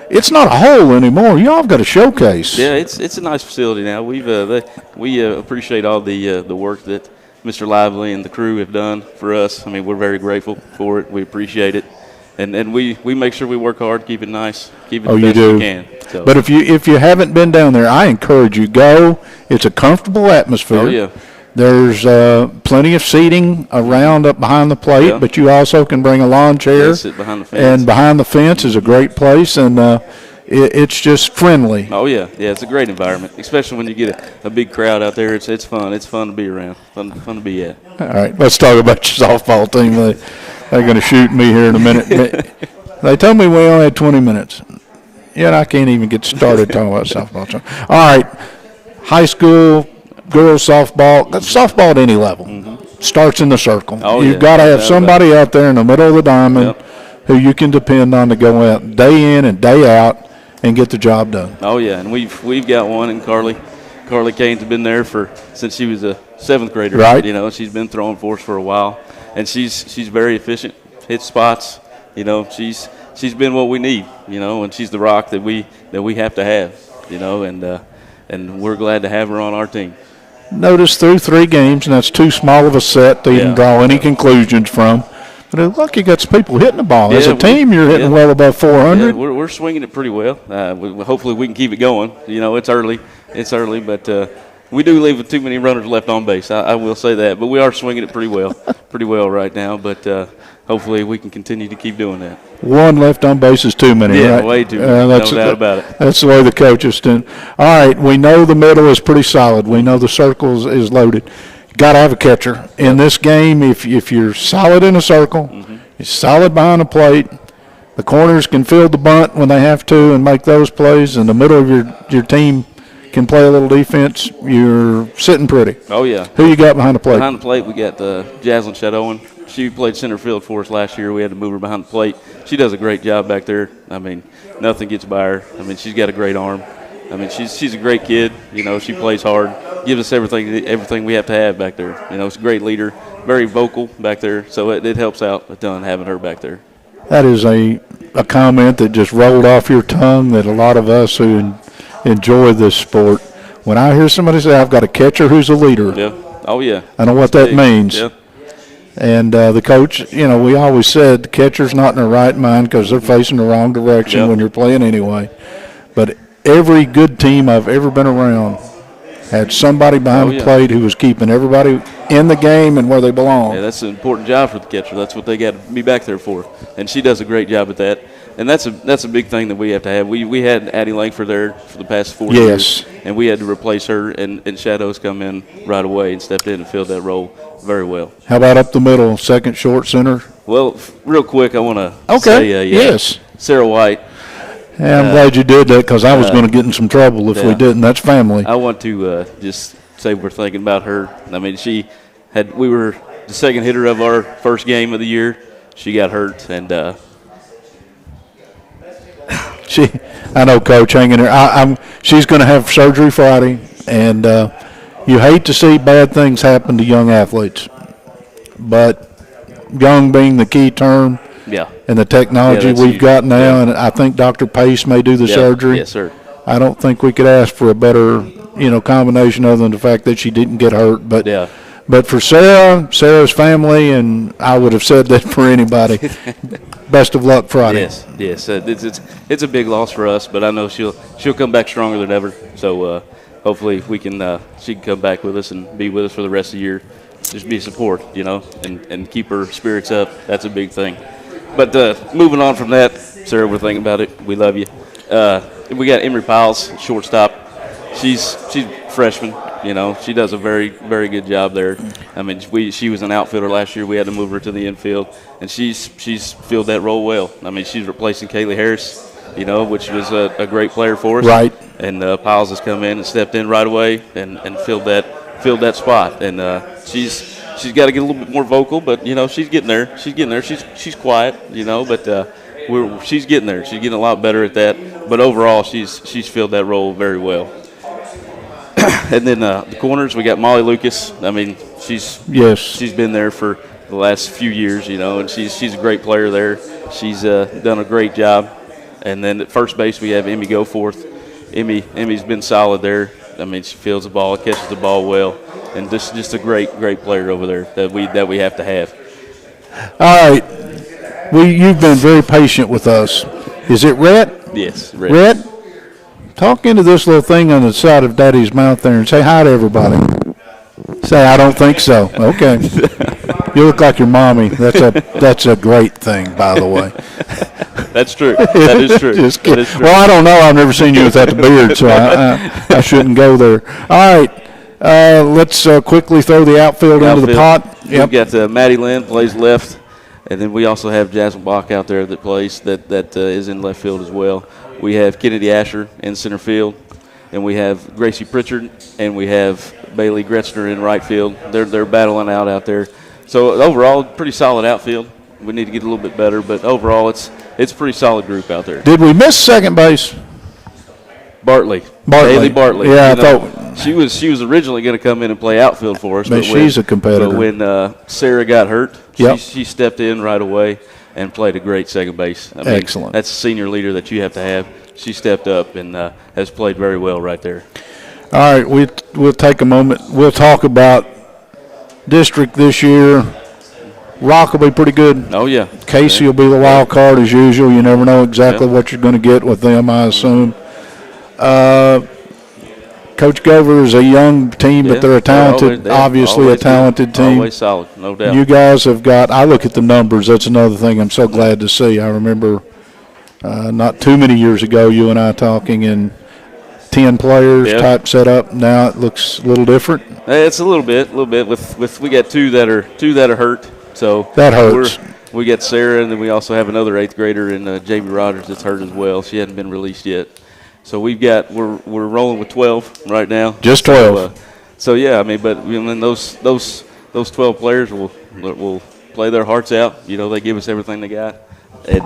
Speaker 1: It's not a hole anymore. Y'all have got a showcase.
Speaker 8: Yeah, it's a nice facility now. We appreciate all the work that Mr. Lively and the crew have done for us. I mean, we're very grateful for it. We appreciate it, and we make sure we work hard, keep it nice, keep it the best we can. So.
Speaker 1: But if you haven't been down there, I encourage you go. It's a comfortable atmosphere.
Speaker 8: Oh yeah.
Speaker 1: There's plenty of seating around up behind the plate,
Speaker 8: Yeah.
Speaker 1: but you also can bring a lawn chair.
Speaker 8: Yeah, sit behind the fence.
Speaker 1: And behind the fence is a great place, and it's just friendly.
Speaker 8: Oh yeah, it's a great environment, especially when you get a big crowd out there. It's fun. It's fun to be around. Fun to be at.
Speaker 1: All right, let's talk about your softball team. They're going to shoot me here in a minute. They told me we only had 20 minutes. Yet I can't even get started talking about softball. All right, high school girls softball at any level starts in the circle.
Speaker 8: Oh,
Speaker 1: You've
Speaker 8: yeah.
Speaker 1: got to have
Speaker 8: No doubt
Speaker 1: somebody out there in the middle of the diamond
Speaker 8: Yep.
Speaker 1: who you can depend on to go out day in and day out and get the job done.
Speaker 8: Oh yeah, and we've got one, and Carly Kane's been there since she was a 7th grader.
Speaker 1: Right.
Speaker 8: You know, she's been throwing for us for a while, and she's very efficient, hits spots. You know, she's been what we need. You know, and she's the rock that we have to have. You know, and we're glad to have her on our team.
Speaker 1: Notice through 3 games, and that's too small of a set to even
Speaker 8: Yeah.
Speaker 1: draw any conclusions from. But it look like you got some people hitting the ball. As a team, you're hitting well above 400.
Speaker 8: Yeah, we're swinging it pretty well. Hopefully we can keep it going. You know, it's early, but we do leave with too many runners left on base. I will say that, but we are swinging it pretty well right now. But hopefully we can continue to keep doing that.
Speaker 1: 1 left on base is too many,
Speaker 8: Yeah,
Speaker 1: right?
Speaker 8: way too many. No doubt about it.
Speaker 1: That's the way the coaches do. All right, we know the middle is pretty solid. We know the circle is loaded. Got to have a catcher. In this game, if you're solid in a circle, you're solid behind the plate, the corners can field the bunt when they have to and make those plays, and the middle of your team can play a little defense, you're sitting pretty.
Speaker 8: Oh yeah.
Speaker 1: Who you got behind the plate?
Speaker 8: Behind the plate, we got Jaslyn Shadowan. She played center field for us last year. We had to move her behind the plate. She does a great job back there. I mean, nothing gets by her. I mean, she's got a great arm. I mean, she's a great kid. You know, she plays hard, gives us everything we have to have back there. You know, she's a great leader, very vocal back there. So it helps out a ton having her back there.
Speaker 1: That is a comment that just rolled off your tongue that a lot of us who enjoy this sport, when I hear somebody say, I've got a catcher who's a leader,
Speaker 8: Yeah. Oh yeah.
Speaker 1: I know what that
Speaker 8: Big.
Speaker 1: means.
Speaker 8: Yeah.
Speaker 1: And the coach, you know, we always said the catcher's not in their right mind because they're facing the wrong direction
Speaker 8: Yeah.
Speaker 1: when you're playing anyway. But every good team I've ever been around had somebody behind
Speaker 8: Oh,
Speaker 1: the
Speaker 8: yeah.
Speaker 1: plate who was keeping everybody in the game and where they belong.
Speaker 8: Yeah, that's an important job for the catcher. That's what they got to be back there for, and she does a great job at that. And that's a big thing that we have to have. We had Addie Langford there for the past 4 years, and we had to replace her. And Shadows come in right away and stepped in and filled that role very well.
Speaker 1: How about up the middle, second, short, center?
Speaker 8: Well, real quick, I want to
Speaker 1: Okay,
Speaker 8: say,
Speaker 1: yes.
Speaker 8: Sarah White.
Speaker 1: Yeah, I'm glad you did that because I was going to get in some trouble if we
Speaker 8: yeah.
Speaker 1: didn't. That's family.
Speaker 8: I want to just say we're thinking about her. I mean, we were the second hitter of our first game of the year. She got hurt, and
Speaker 1: I know, Coach, hang in there. She's going to have surgery Friday, and you hate to see bad things happen to young athletes. But young being the key term,
Speaker 8: yeah.
Speaker 1: and the technology
Speaker 8: Yeah, that's
Speaker 1: we've
Speaker 8: huge.
Speaker 1: got now,
Speaker 8: Yeah.
Speaker 1: and I think Dr. Pace may do the
Speaker 8: Yeah.
Speaker 1: surgery.
Speaker 8: Yes, sir.
Speaker 1: I don't think we could ask for a better, combination other than the fact that she didn't get hurt. But
Speaker 8: Yeah.
Speaker 1: But for Sarah's family, and I would have said that for anybody, best of luck Friday.
Speaker 8: Yes. It's a big loss for us, but I know she'll come back stronger than ever. So hopefully she can come back with us and be with us for the rest of the year. Just be support, and keep her spirits up. That's a big thing. But moving on from that, Sarah, we're thinking about it. We love you. We got Emery Piles, shortstop. She's a freshman. She does a very, very good job there. I mean, she was an outfielder last year. We had to move her to the infield, and she's filled that role well. I mean, she's replacing Kaylee Harris, which was a great player for us.
Speaker 1: Right.
Speaker 8: And Piles has come in and stepped in right away and filled that spot. And she's got to get a little bit more vocal, but she's getting there. She's quiet, but she's getting there. She's getting a lot better at that. But overall, she's filled that role very well. And then the corners, we got Molly Lucas. I mean, she's been there for the last few years, and she's a great player there. She's done a great job. And then at first base, we have Emmy Goforth. Emmy's been solid there. I mean, she fields the ball, catches the ball well, and just a great player over there that we have to have.
Speaker 1: All right. You've been very patient with us. Is it Rhett?
Speaker 8: Yes,
Speaker 1: Rhett, talk into this little thing on the side of Daddy's mouth there and say hi to everybody. Say, I don't think so. Okay. You look like your mommy. That's a great thing, by the way.
Speaker 8: That's true. That is true.
Speaker 1: Just
Speaker 8: That
Speaker 1: kidding.
Speaker 8: is true.
Speaker 1: Well, I don't know. I've never seen you without the beard, so I shouldn't go there. All right. Let's quickly throw the outfield into the pot.
Speaker 8: We've got Maddie Lynn plays left, and then we also have Jasmine Bach out there that plays that is in left field as well. We have Kennedy Asher in center field, and we have Gracie Pritchard, and we have Bailey Gretzner in right field. They're battling out there. So overall, pretty solid outfield. We need to get a little bit better, but overall, it's a pretty solid group out there.
Speaker 1: Did we miss second base?
Speaker 8: Bartley.
Speaker 1: Haley
Speaker 8: Bartley.
Speaker 1: Yeah, I thought
Speaker 8: she was originally going to come in and play outfield for us,
Speaker 1: but she's a competitor.
Speaker 8: But when Sarah got hurt,
Speaker 1: Yep.
Speaker 8: she stepped in right away and played a great second base. I mean,
Speaker 1: Excellent.
Speaker 8: That's a senior leader that you have to have. She stepped up and has played very well right there.
Speaker 1: All right, we'll take a moment. We'll talk about district this year. Rock will be pretty good.
Speaker 8: Oh yeah,
Speaker 1: Casey will be the wild card as usual. You never know exactly what you're going to get with them, I assume. Coach Gover is a young team, but they're a talented, obviously a talented team.
Speaker 8: Always solid, no doubt.
Speaker 1: You guys have got, I look at the numbers, that's another thing I'm so glad to see. I remember not too many years ago, you and I talking in 10 players type setup. Now it looks a little different.
Speaker 8: It's a little bit. With we got two that are hurt, so
Speaker 1: That hurts.
Speaker 8: We got Sarah, and then we also have another 8th grader in Jamie Rogers that's hurt as well. She hadn't been released yet. So we're rolling with 12 right now.
Speaker 1: Just 12.
Speaker 8: So yeah, I mean, but I mean, those 12 players will play their hearts out. You know, they give us everything they got, and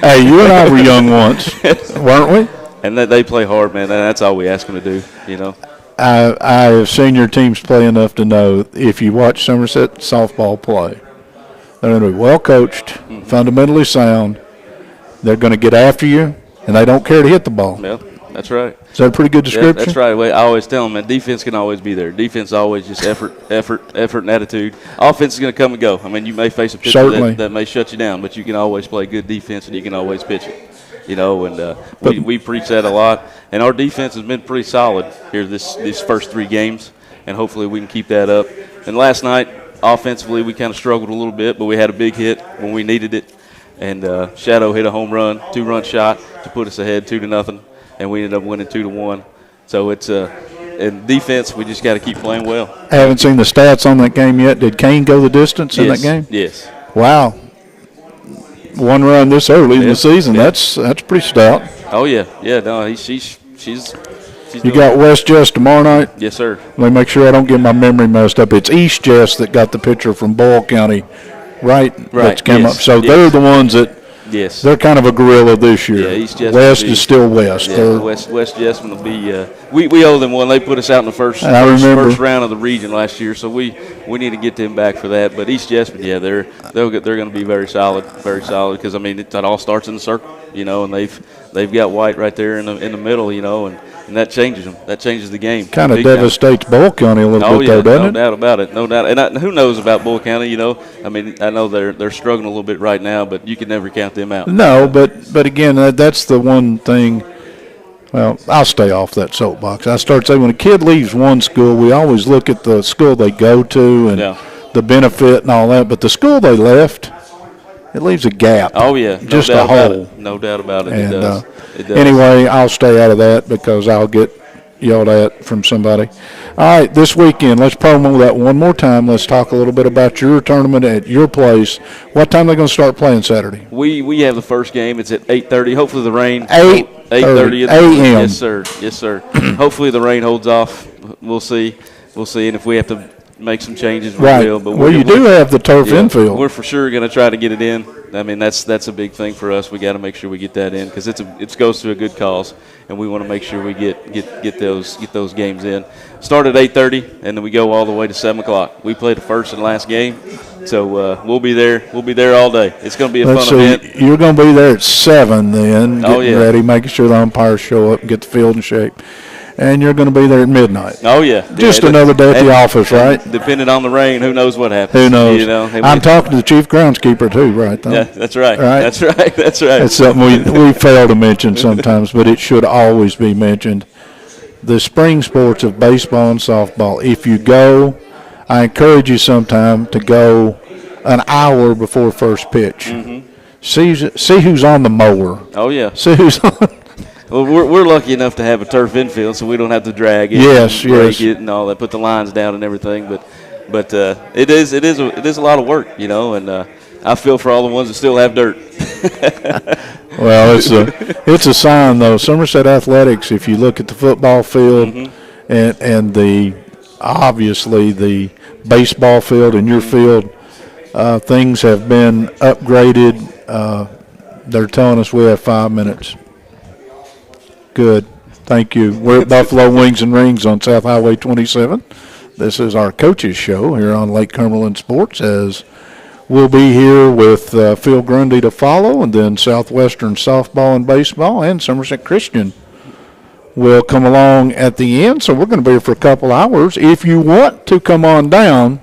Speaker 1: Hey, you and I were young once, weren't we?
Speaker 8: and they play hard, man. That's all we ask them to do. You know.
Speaker 1: I have seen your teams play enough to know if you watch Somerset softball play, they're going to be well coached, fundamentally sound. They're going to get after you, and they don't care to hit the ball.
Speaker 8: Yeah, that's right.
Speaker 1: Is that a pretty good description?
Speaker 8: Yeah, that's right. I always tell them, man, defense can always be there. Defense always just effort, and attitude. Offense is going to come and go. I mean, you may face a pitcher that may shut you down, but you can always play good defense, and you can always pitch it. You know, and we preach that a lot. And our defense has been pretty solid here these first 3 games, and hopefully we can keep that up. And last night, offensively, we kind of struggled a little bit, but we had a big hit when we needed it. And Shadow hit a home run, 2-run shot to put us ahead 2-0, and we ended up winning 2-1. So it's in defense, we just got to keep playing well.
Speaker 1: I haven't seen the stats on that game yet. Did Kane go the distance in that game?
Speaker 8: Yes.
Speaker 1: Wow. 1 run this early in the season.
Speaker 8: Yeah.
Speaker 1: That's pretty stout.
Speaker 8: Oh yeah. No, she's
Speaker 1: You got West Jess tomorrow night?
Speaker 8: Yes, sir.
Speaker 1: Let me make sure I don't get my memory messed up. It's East Jess that got the pitcher from Boyle County, right? That's come
Speaker 8: yes,
Speaker 1: up. So
Speaker 8: yes.
Speaker 1: they're the ones that
Speaker 8: Yes.
Speaker 1: they're kind of a gorilla this year.
Speaker 8: Yeah, East Jessamine
Speaker 1: West
Speaker 8: will be-
Speaker 1: is still West.
Speaker 8: Yeah,
Speaker 1: They're-
Speaker 8: West Jessamine will be. We owe them one. They put us out in the first round of the region last year, so we need to get them back for that. But East Jessamine, yeah, they're going to be very solid because I mean it all starts in the circle, you know, and they've got White right there in the middle, you know, and that changes them. That changes the game.
Speaker 1: kind of
Speaker 8: big time.
Speaker 1: devastates Boyle County a little
Speaker 8: Oh
Speaker 1: bit,
Speaker 8: yeah,
Speaker 1: though, doesn't
Speaker 8: no
Speaker 1: it?
Speaker 8: doubt about it, no doubt. And who knows about Bull County? You know, I mean, I know they're struggling a little bit right now, but you can never count them out.
Speaker 1: No, but again, that's the one thing. Well, I'll stay off that soapbox. I start saying when a kid leaves one school, we always look at the school they go to and
Speaker 8: Yeah.
Speaker 1: the benefit and all that. But the school they left, it leaves a gap.
Speaker 8: Oh yeah, no
Speaker 1: just
Speaker 8: doubt
Speaker 1: a
Speaker 8: about
Speaker 1: hole.
Speaker 8: it. No doubt about it.
Speaker 1: And
Speaker 8: It does. It does.
Speaker 1: anyway, I'll stay out of that because I'll get yelled at from somebody. All right, this weekend, let's promo that one more time. Let's talk a little bit about your tournament at your place. What time are they going to start playing Saturday?
Speaker 8: We have the first game. It's at 8:30. Hopefully the rain.
Speaker 1: 8:30
Speaker 8: 8:30
Speaker 1: a.m.
Speaker 8: Yes, sir. Yes, sir. Hopefully the rain holds off. We'll see. We'll see. And if we have to make some changes, we
Speaker 1: Right.
Speaker 8: will. But
Speaker 1: Well, you do have the turf infield.
Speaker 8: We're for sure going to try to get it in. I mean, that's a big thing for us. We got to make sure we get that in because it goes to a good cause, and we want to make sure we get those games in. Start at 8:30, and then we go all the way to 7 o'clock. We play the first and last game, so we'll be there. We'll be there all day. It's going to be a
Speaker 1: Let's
Speaker 8: fun
Speaker 1: see.
Speaker 8: event.
Speaker 1: You're going to be there at 7 then, getting
Speaker 8: Oh, yeah.
Speaker 1: ready, making sure the umpires show up and get the field in shape. And you're going to be there at midnight.
Speaker 8: Oh yeah,
Speaker 1: Just
Speaker 8: Yeah,
Speaker 1: another day at the
Speaker 8: and-
Speaker 1: office, right?
Speaker 8: and Depending on the rain, who knows what happens?
Speaker 1: Who knows?
Speaker 8: You know, and
Speaker 1: I'm
Speaker 8: we-
Speaker 1: talking to the chief groundskeeper too, right? Though?
Speaker 8: Yeah, that's right.
Speaker 1: Right.
Speaker 8: That's right. That's right.
Speaker 1: That's something we fail to mention sometimes, but it should always be mentioned. the spring sports of baseball and softball. If you go, I encourage you sometime to go an hour before first pitch.
Speaker 8: Mm-hmm.
Speaker 1: See who's on the mower.
Speaker 8: Oh yeah.
Speaker 1: See who's on.
Speaker 8: Well, we're lucky enough to have a turf infield, so we don't have to drag it,
Speaker 1: Yes,
Speaker 8: and break
Speaker 1: yes.
Speaker 8: it, and all that. Put the lines down and everything. But it is a lot of work, you know. And I feel for all the ones that still have dirt.
Speaker 1: Well, it's a sign though. Somerset Athletics. If you look at the football field and obviously the baseball field and your field, things have been upgraded. They're telling us we have 5 minutes. Good. Thank you. We're at Buffalo Wings and Rings on South Highway 27. This is our coaches show here on Lake Cumberland Sports, as we'll be here with Phil Grundy to follow, and then Southwestern softball and baseball, and Somerset Christian will come along at the end. So we're going to be here for a couple hours. If you want to come on down,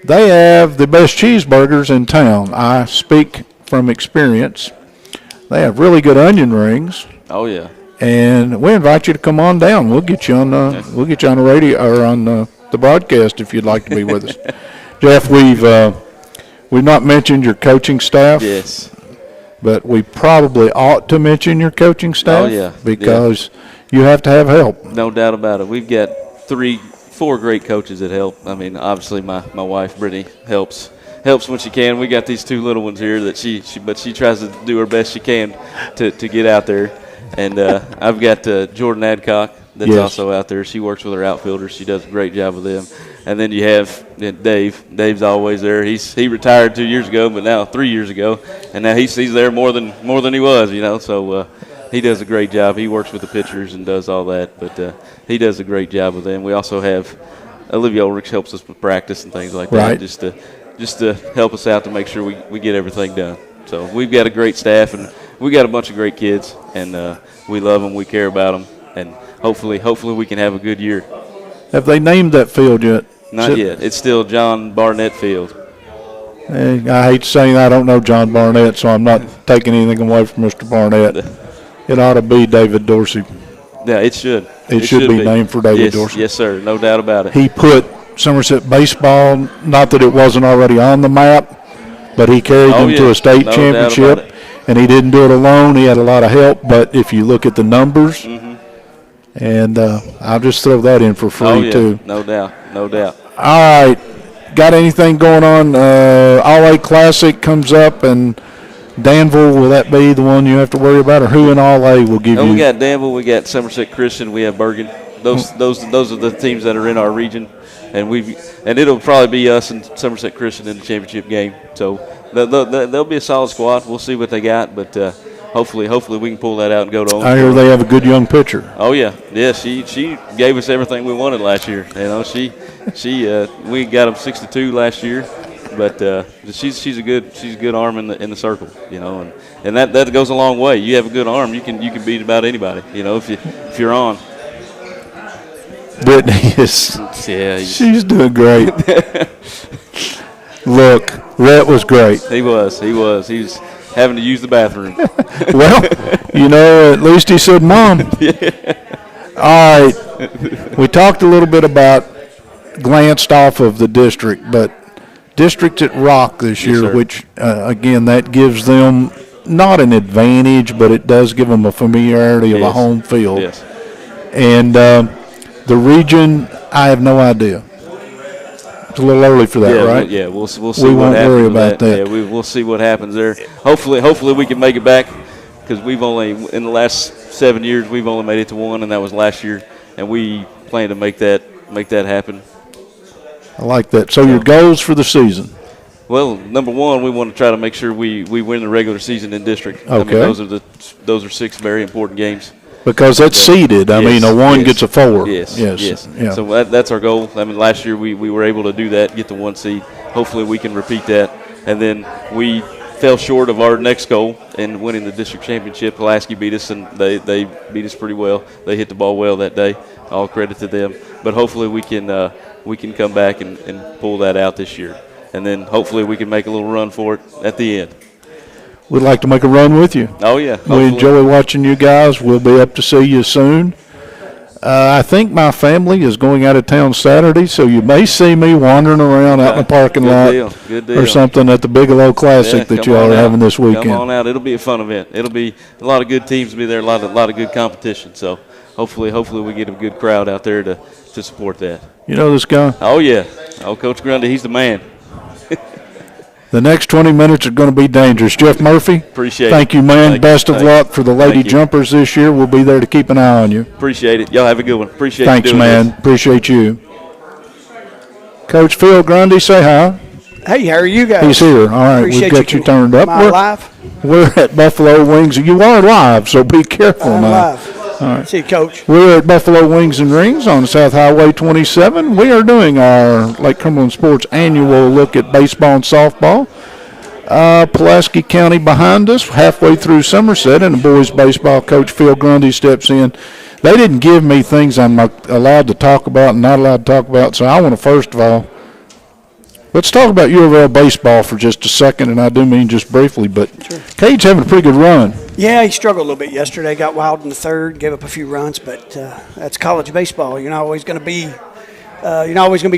Speaker 1: they have the best cheeseburgers in town. I speak from experience. They have really good onion rings.
Speaker 8: Oh yeah.
Speaker 1: And we invite you to come on down. We'll get you on the radio or on the broadcast if you'd like to be with us. Jeff, we've not mentioned your coaching staff.
Speaker 8: Yes.
Speaker 1: But we probably ought to mention your coaching staff.
Speaker 8: Oh, yeah.
Speaker 1: Because you have to have help.
Speaker 8: No doubt about it. We've got 4 great coaches that help. I mean, obviously my wife Brittany helps when she can. We got these 2 little ones here that she tries to do her best she can to get out there. And I've got Jordan Adcock that's also out there. She works with her outfielders. She does a great job with them. And then you have Dave. Dave's always there. He retired 2 years ago, but now 3 years ago, and now he's there more than he was, you know. So he does a great job. He works with the pitchers and does all that, but he does a great job with them. We also have Olivia Ulrich helps us with practice and things like that, just to help us out to make sure we get everything done. So we've got a great staff, and we got a bunch of great kids, and we love them, we care about them, and hopefully we can have a good year.
Speaker 1: Have they named that field yet?
Speaker 8: Not yet. It's still John Barnett Field.
Speaker 1: I hate saying I don't know John Barnett, so I'm not taking anything away from Mr. Barnett. It ought to be David Dorsey.
Speaker 8: Yeah, it should.
Speaker 1: It should be named for David Dorsey.
Speaker 8: Yes, sir. No doubt about it.
Speaker 1: He put Somerset baseball, not that it wasn't already on the map, but he carried them to a state championship, and he didn't do it alone. He had a lot of help, but if you look at the numbers, and I'll just throw that in for free, too.
Speaker 8: No doubt. All
Speaker 1: right. Got anything going on? All-A Classic comes up, and Danville, will that be the one you have to worry about, or who in All-A will give you?
Speaker 8: We got Danville, we got Somerset Christian, we have Bergen. Those are the teams that are in our region, and it'll probably be us and Somerset Christian in the championship game. So they'll be a solid squad. We'll see what they got, but hopefully we can pull that out and go to.
Speaker 1: I hear they have a good young pitcher.
Speaker 8: Oh yeah. She gave us everything we wanted last year. You know, we got them 6-2 last year, but she's a good arm in the circle. You know, and that goes a long way. You have a good arm, you can beat about anybody. You know, if you're on.
Speaker 1: Brittany she's doing great. Look, Rhett was great.
Speaker 8: He was having to use the bathroom.
Speaker 1: Well, you know, at least he said, Mom. All right. We talked a little bit about glanced off of the district, but district's at Rock this year,
Speaker 8: sir.
Speaker 1: which, again, that gives them not an advantage, but it does give them a familiarity of a home field.
Speaker 8: Yes.
Speaker 1: And the region, I have no idea. It's a little early for that, right?
Speaker 8: Yeah, we'll see
Speaker 1: We
Speaker 8: what
Speaker 1: won't
Speaker 8: happens
Speaker 1: worry
Speaker 8: with
Speaker 1: about that.
Speaker 8: Yeah, we'll see what happens there. Hopefully we can make it back, because we've only, in the last 7 years, we've only made it to one, and that was last year, and we plan to make that happen.
Speaker 1: I like that. So your goals for the season?
Speaker 8: Well, number one, we want to try to make sure we win the regular season in district.
Speaker 1: Okay.
Speaker 8: I mean, those are 6 very important games.
Speaker 1: Because that's seeded. I mean, a 1 gets a 4.
Speaker 8: Yes.
Speaker 1: Yeah.
Speaker 8: So that's our goal. I mean, last year we were able to do that, get the 1 seed. Hopefully we can repeat that. And then we fell short of our next goal in winning the district championship. Pulaski beat us, and they beat us pretty well. They hit the ball well that day. All credit to them. But hopefully we can come back and pull that out this year. And then hopefully we can make a little run for it at the end.
Speaker 1: We'd like to make a run with you.
Speaker 8: Oh, yeah.
Speaker 1: We enjoy watching you guys. We'll be up to see you soon. I think my family is going out of town Saturday, so you may see me wandering around out in the parking lot
Speaker 8: Good deal.
Speaker 1: or something at the Bigelow Classic that
Speaker 8: come
Speaker 1: y'all
Speaker 8: on
Speaker 1: are
Speaker 8: out.
Speaker 1: having this weekend.
Speaker 8: Come on out. It'll be a fun event. It'll be a lot of good teams will be there, a lot of good competition. So hopefully we get a good crowd out there to support that.
Speaker 1: You know this guy?
Speaker 8: Oh, yeah. Oh, Coach Grundy, he's the man.
Speaker 1: The next 20 minutes are going to be dangerous. Jeff Murphy,
Speaker 8: Appreciate it.
Speaker 1: thank you, man.
Speaker 8: Thank you.
Speaker 1: Best of
Speaker 8: Thank
Speaker 1: luck
Speaker 8: you.
Speaker 1: for the Lady
Speaker 8: Thank you.
Speaker 1: Jumpers this year. We'll be there to keep an eye on you.
Speaker 8: Appreciate it. Y'all have a good one. Appreciate
Speaker 1: Thanks,
Speaker 8: you doing
Speaker 1: man.
Speaker 8: this.
Speaker 1: Appreciate you. Coach Phil Grundy, say hi.
Speaker 9: Hey, how are you guys?
Speaker 1: He's here. All right,
Speaker 9: Appreciate
Speaker 1: we've got you turned up.
Speaker 9: Am I live?
Speaker 1: We're at Buffalo Wings. You are live, so be careful
Speaker 9: I'm
Speaker 1: now.
Speaker 9: live. See you, Coach.
Speaker 1: We're at Buffalo Wings and Rings on South Highway 27. We are doing our Lake Cumberland Sports annual look at baseball and softball. Pulaski County behind us, halfway through Somerset, and the boys baseball coach Phil Grundy steps in. They didn't give me things I'm allowed to talk about and not allowed to talk about, so I want to first of all, let's talk about U of L baseball for just a second, and I do mean just briefly, but Cade's having a pretty good run.
Speaker 9: Yeah, he struggled a little bit yesterday. Got wild in the third, gave up a few runs, but that's college baseball. You're not always going to be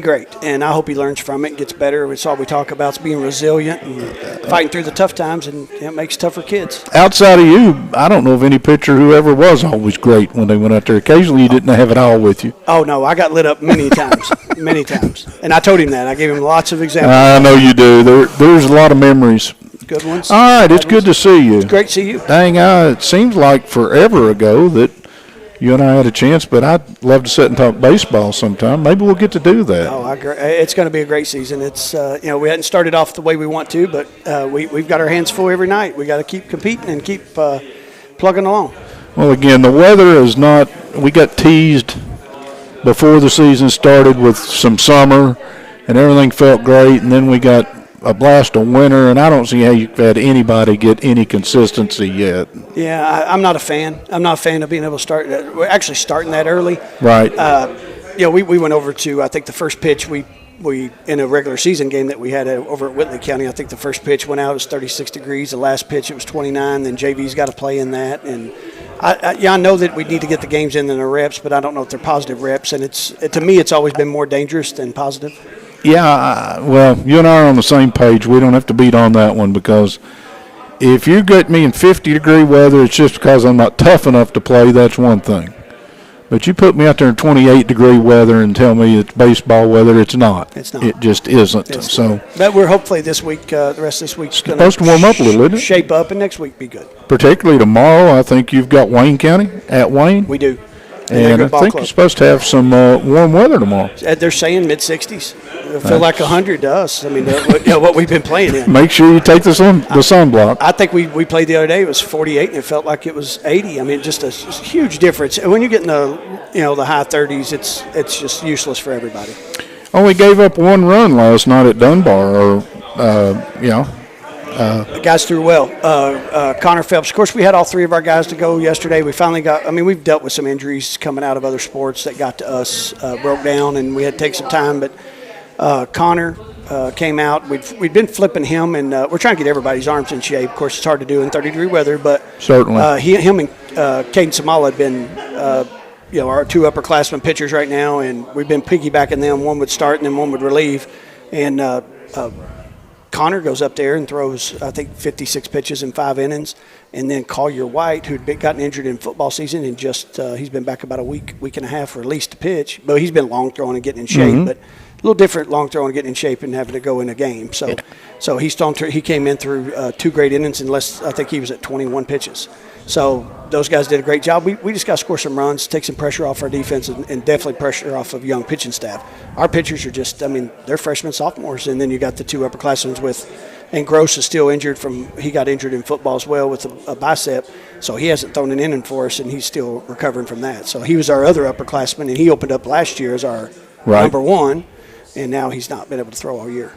Speaker 9: great, and I hope he learns from it and gets better. It's all we talk about is being resilient and fighting through the tough times, and it makes tougher kids.
Speaker 1: Outside of you, I don't know of any pitcher who ever was always great when they went out there. Occasionally you didn't have it all with you.
Speaker 9: Oh no, I got lit up many times, many times, and I told him that. I gave him lots of examples.
Speaker 1: I know you do. There's a lot of memories.
Speaker 9: Good ones.
Speaker 1: All right, it's
Speaker 9: Bad
Speaker 1: good to
Speaker 9: ones.
Speaker 1: see you.
Speaker 9: Great to see you.
Speaker 1: Dang, it seems like forever ago that you and I had a chance, but I'd love to sit and talk baseball sometime. Maybe we'll get to do that.
Speaker 9: Oh, I agree. It's going to be a great season. It's we hadn't started off the way we want to, but we've got our hands full every night. We got to keep competing and keep plugging along.
Speaker 1: Well, again, the weather is not – we got teased before the season started with some summer, and everything felt great, and then we got a blast of winter, and I don't see how you've had anybody get any consistency yet.
Speaker 9: Yeah, I'm not a fan. I'm not a fan of being able to start. We're actually starting that early.
Speaker 1: Right.
Speaker 9: We went over to, I think the first pitch we in a regular season game that we had over at Whitley County, I think the first pitch went out, it was 36 degrees. The last pitch, it was 29. Then JV's got to play in that. And I know that we need to get the games in the reps, but I don't know if they're positive reps. And to me, it's always been more dangerous than positive.
Speaker 1: Yeah, well, you and I are on the same page. We don't have to beat on that one because if you get me in 50-degree weather, it's just because I'm not tough enough to play. That's one thing. But you put me out there in 28-degree weather and tell me it's baseball weather, it's not.
Speaker 9: It's not.
Speaker 1: It just isn't.
Speaker 9: It's
Speaker 1: so,
Speaker 9: but we're hopefully this week, the rest of this week's going
Speaker 1: supposed to warm up a little, isn't it?
Speaker 9: Shape up, and next week be good.
Speaker 1: particularly tomorrow, I think you've got Wayne County at Wayne.
Speaker 9: We do.
Speaker 1: And I think you're supposed to have some warm weather tomorrow.
Speaker 9: They're saying mid-60s. It'll feel like 100 to us. I mean, what we've been playing in.
Speaker 1: Make sure you take the sunblock.
Speaker 9: I think we played the other day. It was 48, and it felt like it was 80. I mean, just a huge difference. And when you get in the high 30s, it's just useless for everybody.
Speaker 1: Only gave up one run last night at Dunbar,
Speaker 9: The guys threw well. Connor Phelps. Of course, we had all three of our guys to go yesterday. We finally got. I mean, we've dealt with some injuries coming out of other sports that got to us, broke down, and we had to take some time. But Connor came out. We'd been flipping him, and we're trying to get everybody's arms in shape. Of course, it's hard to do in 30-degree weather, but
Speaker 1: certainly
Speaker 9: him and Caden Samala had been. Our two upperclassmen pitchers right now, and we've been piggybacking them. One would start, and then one would relieve, and. Connor goes up there and throws, I think, 56 pitches in 5 innings. And then Collier White, who'd gotten injured in football season and he's been back about a week and a half released to pitch. But he's been long throwing and getting in shape. Mm-hmm. But a little different long throwing and getting in shape and having to go in a game. So he came in through 2 great innings I think he was at 21 pitches. So those guys did a great job. We just got to score some runs, take some pressure off our defense, and definitely pressure off of young pitching staff. Our pitchers are they're freshmen, sophomores, and then you got the 2 upperclassmen and Gross is still injured he got injured in football as well with a bicep, so he hasn't thrown an inning for us, and he's still recovering from that. So he was our other upperclassman, and he opened up last year as our number 1, and now he's not been able to throw all year.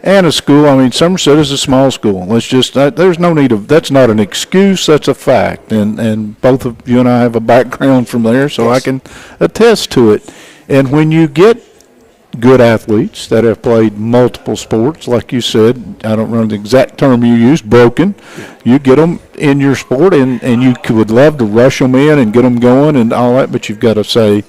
Speaker 1: And a school, Somerset is a small school. Let's just, there's no need of, that's not an excuse, that's a fact. And both of you and I have a background from there, so
Speaker 9: yes.
Speaker 1: I can attest to it. And when you get good athletes that have played multiple sports. Like you said, I don't remember the exact term you used, broken. You get them in your sport, and you would love to rush them in and get them going and all that, but you've got to say,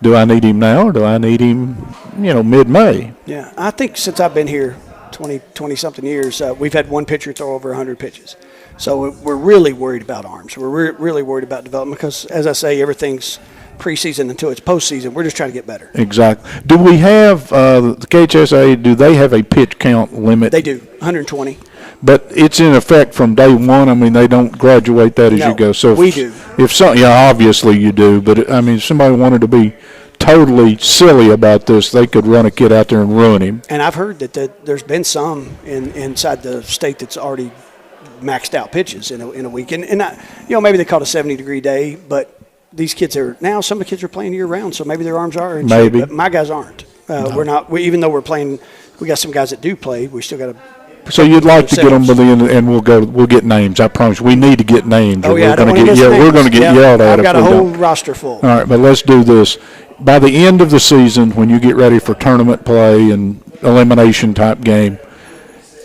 Speaker 1: do I need him now or do I need him, mid-May?
Speaker 9: Yeah, I think since I've been here 20-something years, we've had one pitcher throw over 100 pitches. So we're really worried about arms. We're really worried about development because, as I say, everything's preseason until it's postseason. We're just trying to get better.
Speaker 1: Exactly. Do we have, the KHSA, do they have a pitch count limit?
Speaker 9: They do, 120.
Speaker 1: But it's in effect from day one. I mean, they don't graduate that as
Speaker 9: No,
Speaker 1: you go. So
Speaker 9: we do.
Speaker 1: Obviously you do. But if somebody wanted to be totally silly about this, they could run a kid out there and ruin him.
Speaker 9: And I've heard that there's been some inside the state that's already maxed out pitches in a week. And maybe they caught a 70-degree day, but these kids some of the kids are playing year round, so maybe their arms are in shape. But my guys aren't. We're not. Even though we're playing, we got some guys that do play. We still got to.
Speaker 1: So you'd like to get them by the end, and we'll get names. I promise. We need to get names.
Speaker 9: Oh, yeah,
Speaker 1: we're going to get yelled at.
Speaker 9: I've got a
Speaker 1: if we
Speaker 9: whole
Speaker 1: don't.
Speaker 9: roster full.
Speaker 1: All right, but let's do this. By the end of the season, when you get ready for tournament play and elimination type game,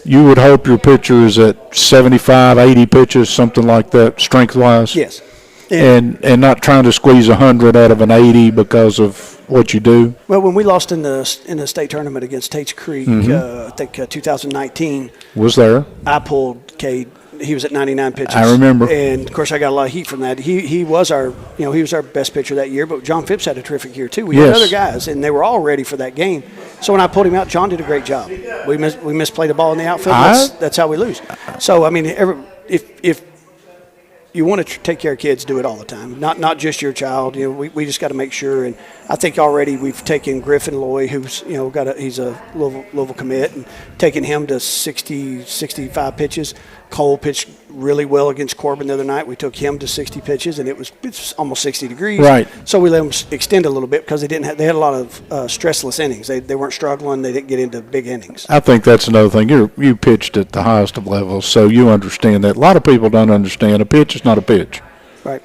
Speaker 1: you would hope your pitcher is at 75, 80 pitches, something like that, strength-wise?
Speaker 9: Yes.
Speaker 1: And not trying to squeeze 100 out of an 80 because of what you do?
Speaker 9: Well, when we lost in the state tournament against Tates Creek, I think 2019.
Speaker 1: Was there?
Speaker 9: I pulled Cade. He was at 99 pitches.
Speaker 1: I remember.
Speaker 9: And of course, I got a lot of heat from that. He was our best pitcher that year. But John Phipps had a terrific year too. We had other guys, and they were all ready for that game. So when I pulled him out, John did a great job. We misplayed the ball in the outfield. That's how we lose. So I mean, if you want to take care of kids, do it all the time. Not just your child. We just got to make sure. And I think already we've taken Griffin Loy, who's he's a Louisville commit, and taken him to 60, 65 pitches. Cole pitched really well against Corbin the other night. We took him to 60 pitches, and it's almost 60 degrees.
Speaker 1: Right.
Speaker 9: So we let them extend a little bit because they had a lot of stressless innings. They weren't struggling. They didn't get into big innings.
Speaker 1: I think that's another thing. You pitched at the highest of levels, so you understand that. A lot of people don't understand. A pitch is not a pitch.
Speaker 9: Right.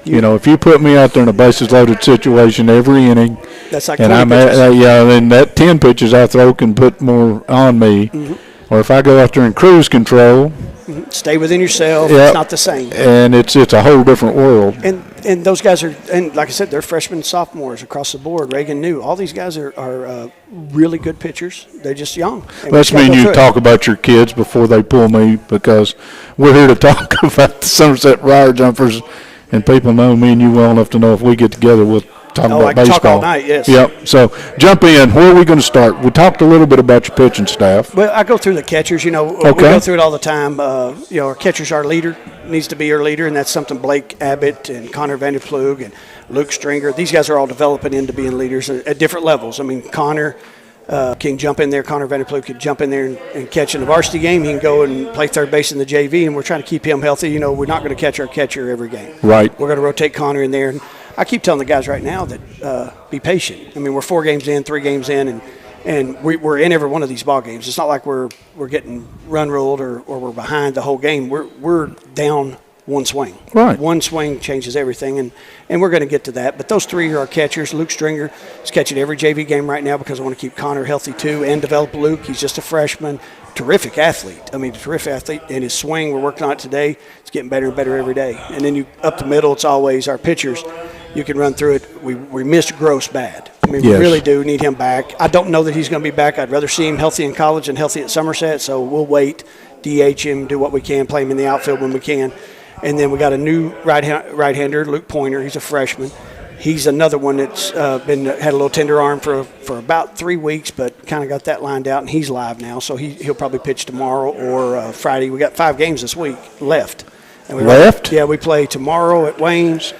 Speaker 1: If you put me out there in a bases-loaded situation every inning,
Speaker 9: that's like
Speaker 1: and
Speaker 9: 20 pitches.
Speaker 1: then that 10 pitches I throw can put more on me. Mm-hmm. Or if I go out there in cruise control,
Speaker 9: stay within yourself. It's not the same.
Speaker 1: And it's a whole different world.
Speaker 9: And those guys are, and like I said, they're freshmen and sophomores across the board. Reagan New, all these guys are really good pitchers. They're just young.
Speaker 1: Let's mean you talk about your kids before they pull me, because we're here to talk about the Somerset Briar Jumpers, and people know me and you well enough to know if we get together, we'll talk about
Speaker 9: I can
Speaker 1: baseball.
Speaker 9: talk all night, yes.
Speaker 1: Yep. So jump in. Where are we going to start? We talked a little bit about your pitching staff.
Speaker 9: Well, I go through the catchers. We go through it all the time. Our catcher's our leader, needs to be our leader, and that's something Blake Abbott and Connor Vanderplug and Luke Stringer, these guys are all developing into being leaders at different levels. I mean, Connor can jump in there. Connor Vanderplug could jump in there and catch in the varsity game. He can go and play third base in the JV, and we're trying to keep him healthy. We're not going to catch our catcher every game.
Speaker 1: Right.
Speaker 9: We're going to rotate Connor in there. And I keep telling the guys right now that be patient. I mean, we're 4 games in, 3 games in, and we're in every one of these ball games. It's not like we're getting run ruled or we're behind the whole game. We're down one swing.
Speaker 1: Right.
Speaker 9: One swing changes everything, and we're going to get to that. But those 3 are our catchers. Luke Stringer is catching every JV game right now because I want to keep Connor healthy too and develop Luke. He's just a freshman. Terrific athlete. And his swing, we're working on it today. It's getting better and better every day. And then up the middle, it's always our pitchers. You can run through it. We missed Gross bad. I mean,
Speaker 1: yes.
Speaker 9: We really do need him back. I don't know that he's going to be back. I'd rather see him healthy in college than healthy at Somerset, so we'll wait, DH him, do what we can, play him in the outfield when we can. And then we got a new right-hander, Luke Pointer. He's a freshman. He's another one that's had a little tender arm for about 3 weeks, but kind of got that lined out, and he's live now. So he'll probably pitch tomorrow or Friday. We got 5 games this week left. And we play tomorrow at Wayne's.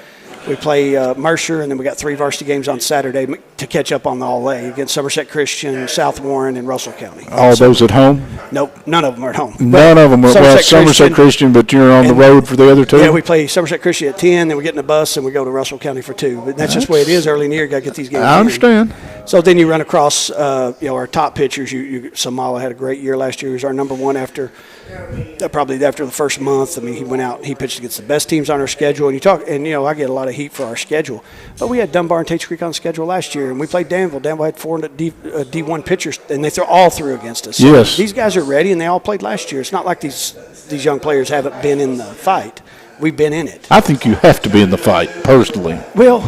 Speaker 9: We play Mercer, and then we got 3 varsity games on Saturday to catch up on the All-A against Somerset Christian, South Warren, and Russell County.
Speaker 1: All those at home?
Speaker 9: Nope, none of them are at home.
Speaker 1: None of them are. Somerset Christian, but you're on the road for the other 2?
Speaker 9: Yeah, we play Somerset Christian at 10, then we get in a bus, and we go to Russell County for 2. But that's just the way it is early in the year. You got to get these games.
Speaker 1: I understand.
Speaker 9: So then you run across, our top pitchers. Samala had a great year last year. He was our number 1 after the first month. I mean, he went out, he pitched against the best teams on our schedule. And I get a lot of heat for our schedule. But we had Dunbar and Tates Creek on schedule last year. and we played Danville. Danville had 4 D1 pitchers, and they all threw against us. So
Speaker 1: Yes.
Speaker 9: these guys are ready, and they all played last year. It's not like these young players haven't been in the fight. We've been in it.
Speaker 1: I think you have to be in the fight, personally.
Speaker 9: Well,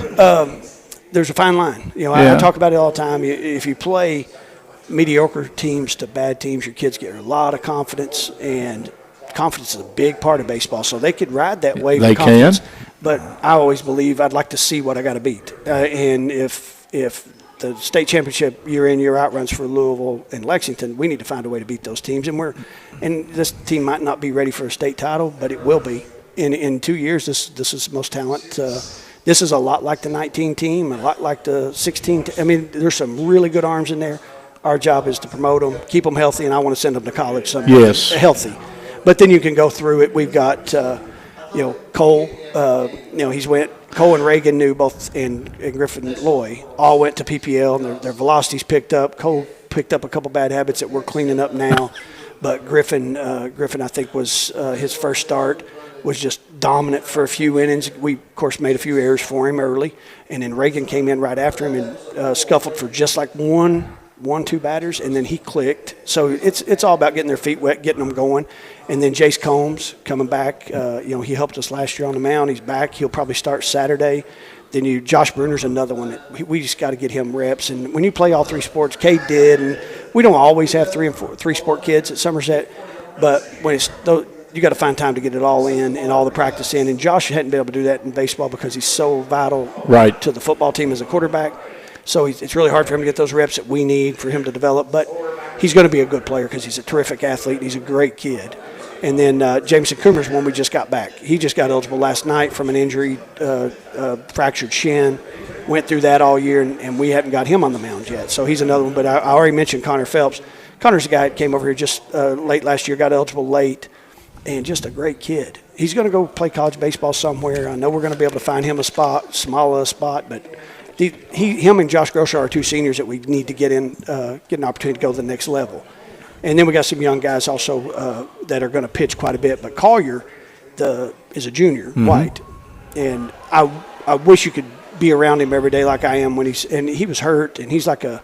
Speaker 9: there's a fine line. You know,
Speaker 1: Yeah.
Speaker 9: I talk about it all the time. If you play mediocre teams to bad teams, your kids get a lot of confidence, and confidence is a big part of baseball. So they could ride that wave
Speaker 1: They
Speaker 9: of confidence.
Speaker 1: can.
Speaker 9: But I always believe I'd like to see what I got to beat. And if the state championship year in, year out runs for Louisville and Lexington, we need to find a way to beat those teams. And this team might not be ready for a state title, but it will be. In 2 years, this is the most talent. This is a lot like the 19 team, a lot like the 16. I mean, there's some really good arms in there. Our job is to promote them, keep them healthy, and I want to send them to college someday.
Speaker 1: Yes.
Speaker 9: Healthy. But then you can go through it. We've got, Cole. Cole and Reagan knew both, and Griffin Loy all went to PPL, and their velocities picked up. Cole picked up a couple bad habits that we're cleaning up now. But Griffin, I think, was his first start, was just dominant for a few innings. We, of course, made a few errors for him early. And then Reagan came in right after him and scuffled for just like two batters, and then he clicked. So it's all about getting their feet wet, getting them going. And then Jace Combs coming back. He helped us last year on the mound. He's back. He'll probably start Saturday. Then Josh Bruner's another one that we just got to get him reps. And when you play all 3 sports, Cade did, and we don't always have 3 sport kids at Somerset, but when it's you got to find time to get it all in and all the practice in. And Josh hadn't been able to do that in baseball because he's so vital
Speaker 1: Right.
Speaker 9: to the football team as a quarterback. So it's really hard for him to get those reps that we need for him to develop. But he's going to be a good player because he's a terrific athlete. He's a great kid. And then Jameson Coomer's one we just got back. He just got eligible last night from an injury, fractured shin. Went through that all year, and we haven't got him on the mound yet. So he's another one. But I already mentioned Connor Phelps. Connor's a guy that came over here just late last year, got eligible late, and just a great kid. He's going to go play college baseball somewhere. I know we're going to be able to find him a spot, Smala a spot, but him and Josh Grosher are 2 seniors that we need to get an opportunity to go to the next level. And then we got some young guys also that are going to pitch quite a bit. But Collier is a junior, White, and I wish you could be around him every day like I am and he was hurt, and he's like a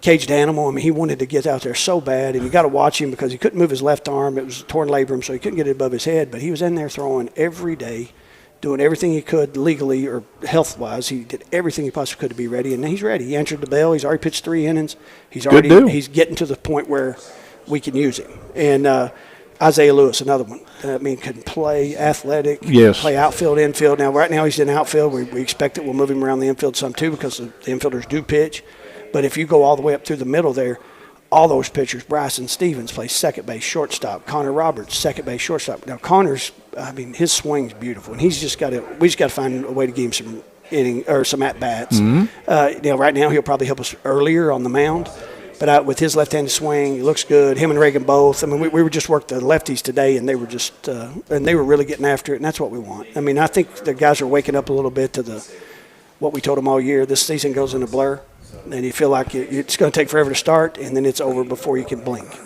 Speaker 9: caged animal. I mean, he wanted to get out there so bad, and you got to watch him because he couldn't move his left arm. It was a torn labrum, so he couldn't get it above his head. But he was in there throwing every day, doing everything he could legally or health-wise. He did everything he possibly could to be ready, and he's ready. He answered the bell. He's already pitched 3 innings. He's getting to the point where we can use him. And Isaiah Lewis, another one. Can play athletic,
Speaker 1: Yes.
Speaker 9: play outfield, infield. Now, right now he's in outfield. We expect that we'll move him around the infield some too because the infielders do pitch. But if you go all the way up through the middle there, all those pitchers, Bryson Stevens plays second base, shortstop. Connor Roberts, second base, shortstop. Now, Connor's, his swing's beautiful, and we just got to find a way to give him some at-bats. Right now he'll probably help us earlier on the mound. But with his left-handed swing, he looks good. Him and Reagan both. We were just worked the lefties today, and they were just they were really getting after it, and that's what we want. I think the guys are waking up a little bit to what we told them all year. This season goes in a blur, and you feel like it's going to take forever to start, and then it's over before you can blink.